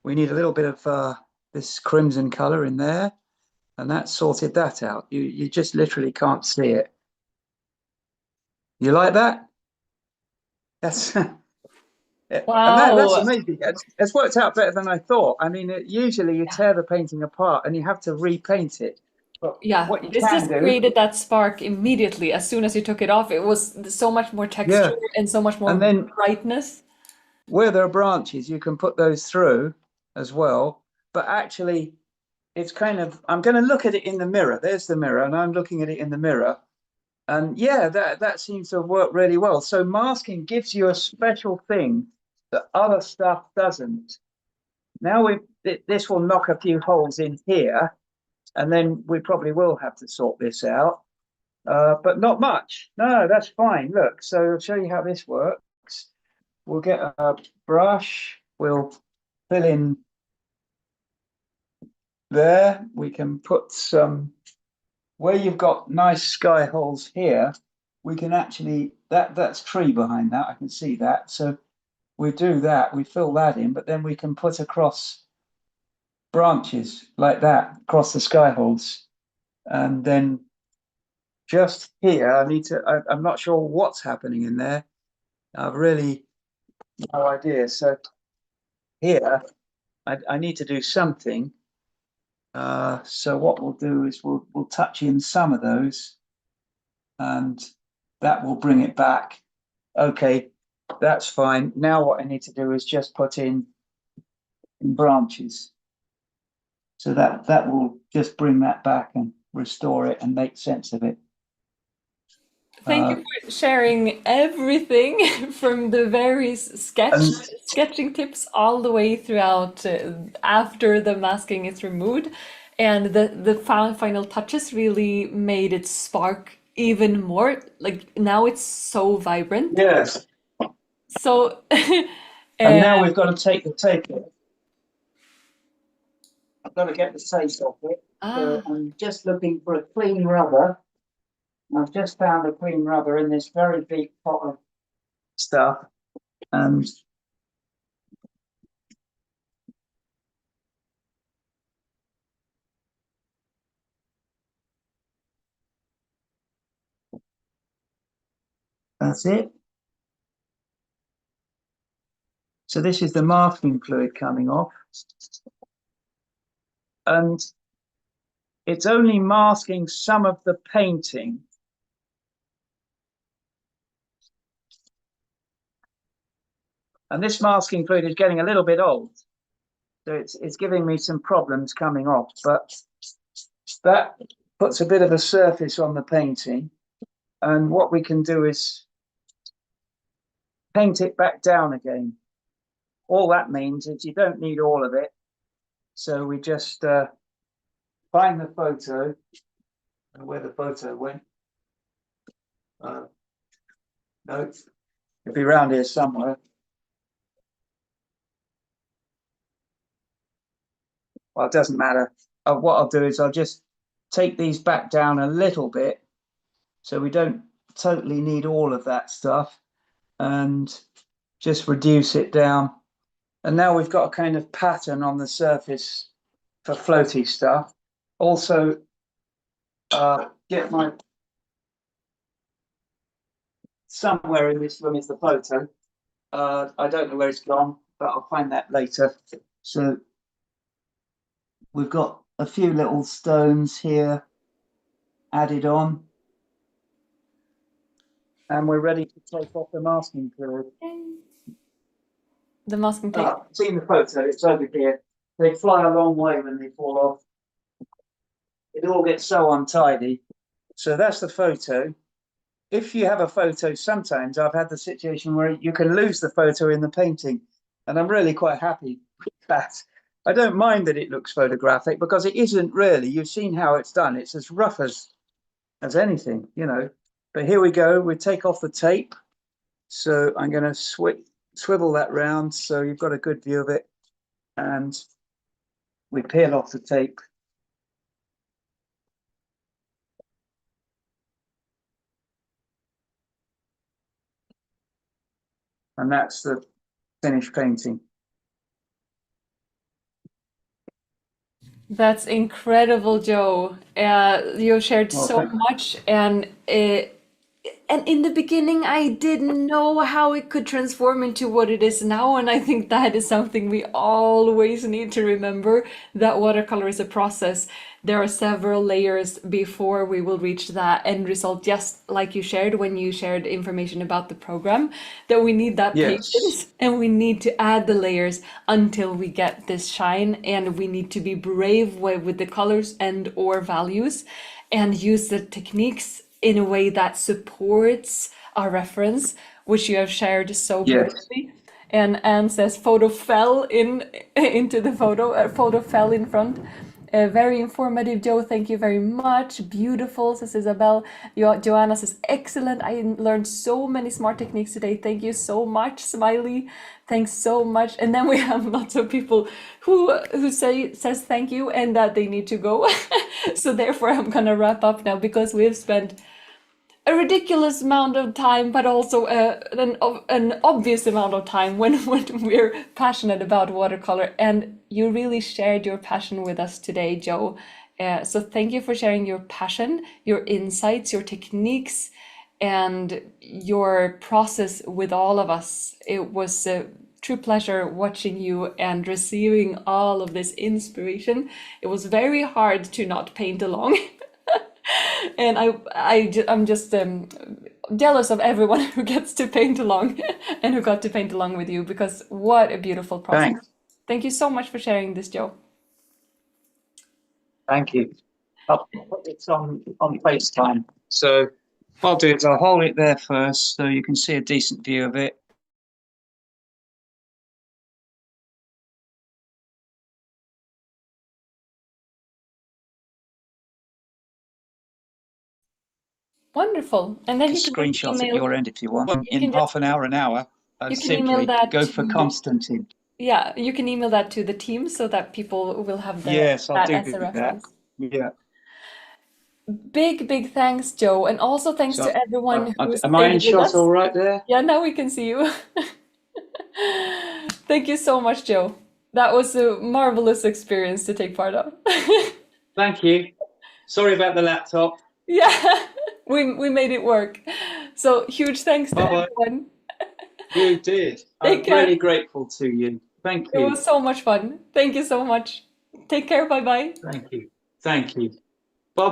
we need a little bit of this crimson color in there, and that sorted that out. You just literally can't see it. You like that? That's and that's Wow. amazing. It's worked out better than I thought. I mean, usually you tear the painting apart and you have to repaint it. But Yeah, what you this can just do, created that spark immediately. As soon as you took it off, it was so much more texture yeah. and so much more And then brightness. where there are branches, you can put those through as well. But actually, it's kind of, I'm going to look at it in the mirror. There's the mirror, and I'm looking at it in the mirror. And yeah, that seems to have worked really well. So masking gives you a special thing that other stuff doesn't. Now this will knock a few holes in here, and then we probably will have to sort this out. But not much. No, that's fine. Look, so I'll show you how this works. We'll get a brush. We'll fill in there. We can put some, where you've got nice sky holes here, we can actually, that's tree behind that. I can see that. So we do that, we fill that in, but then we can put across branches like that across the sky holes. And then just here, I'm not sure what's happening in there. I've really no idea. So here, I need to do something. So what we'll do is we'll touch in some of those, and that will bring it back. Okay, that's fine. Now what I need to do is just put in branches. So that will just bring that back and restore it and make sense of it. Thank you for sharing everything from the various sketching tips all the way throughout after the masking is removed. And the final touches really made it spark even more. Like now it's so vibrant. Yes. So, And now we've got to take the tape off. I've got to get the tape off it. So I'm just looking for a clean rubber. I've just found a clean rubber in this very big pot of stuff. And that's it. So this is the masking fluid coming off. And it's only masking some of the painting. And this masking fluid is getting a little bit old. So it's giving me some problems coming off, but that puts a bit of a surface on the painting. And what we can do is paint it back down again. All that means is you don't need all of it. So we just find the photo, and where the photo went. No, it'll be around here somewhere. Well, it doesn't matter. What I'll do is I'll just take these back down a little bit, so we don't totally need all of that stuff, and just reduce it down. And now we've got a kind of pattern on the surface for floaty stuff. Also, get my, somewhere in this room is the photo. I don't know where it's gone, but I'll find that later. So we've got a few little stones here added on. And we're ready to take off the masking fluid. the masking tape. Seen the photo, it's over here. They fly a long way when they fall off. It all gets so untidy. So that's the photo. If you have a photo, sometimes I've had the situation where you can lose the photo in the painting. And I'm really quite happy with that. I don't mind that it looks photographic because it isn't really. You've seen how it's done. It's as rough as anything, you know. But here we go. We take off the tape. So I'm going to swivel that round so you've got a good view of it. And we peel off the tape. And that's the finished painting. That's incredible, Joe. You shared Well, so much, and in the beginning, I didn't know how it could transform into what it is now, and I think that is something we always need to remember, that watercolor is a process. There are several layers before we will reach that end result, just like you shared when you shared information about the program, that we need that yes. patience and we need to add the layers until we get this shine, and we need to be brave with the colors and or values and use the techniques in a way that supports our reference, which you have shared so Yes. beautifully. And Anne says, "Photo fell into the photo. A photo fell in front." Very informative, Joe. Thank you very much. Beautiful, says Isabel. Joanna says, "Excellent. I learned so many smart techniques today. Thank you so much, Smiley. Thanks so much." And then we have lots of people who says thank you and that they need to go. So therefore, I'm gonna wrap up now because we have spent a ridiculous amount of time, but also an obvious amount of time when we're passionate about watercolor. And you really shared your passion with us today, Joe. So thank you for sharing your passion, your insights, your techniques, and your process with all of us. It was a true pleasure watching you and receiving all of this inspiration. It was very hard to not paint along. And I'm just jealous of everyone who gets to paint along and who got to paint along with you, because what a beautiful process. Thanks. Thank you so much for sharing this, Joe. Thank you. I'll put it on FaceTime. So what I'll do is I'll hold it there first so you can see a decent view of it. Wonderful. And then You you can can screenshot at email, your end if you want. you In can half just, an hour, an hour, you can email simply that go for to, Constantine. yeah, you can email that to the team so that people will have Yes, I'll that do as a that. reference. Yeah. Big thanks, Joe. And also thanks So to everyone who am I in stayed with shot us. all right there? Yeah, now we can see you. Thank you so much, Joe. That was a marvelous experience to take part of. Thank you. Sorry about the laptop. Yeah, we made it work. So huge thanks to Bye-bye. everyone. You did. Take I'm care. really grateful to you. Thank It you. was so much fun. Thank you so much. Take care. Bye bye. Thank you. Thank you. Bye-bye.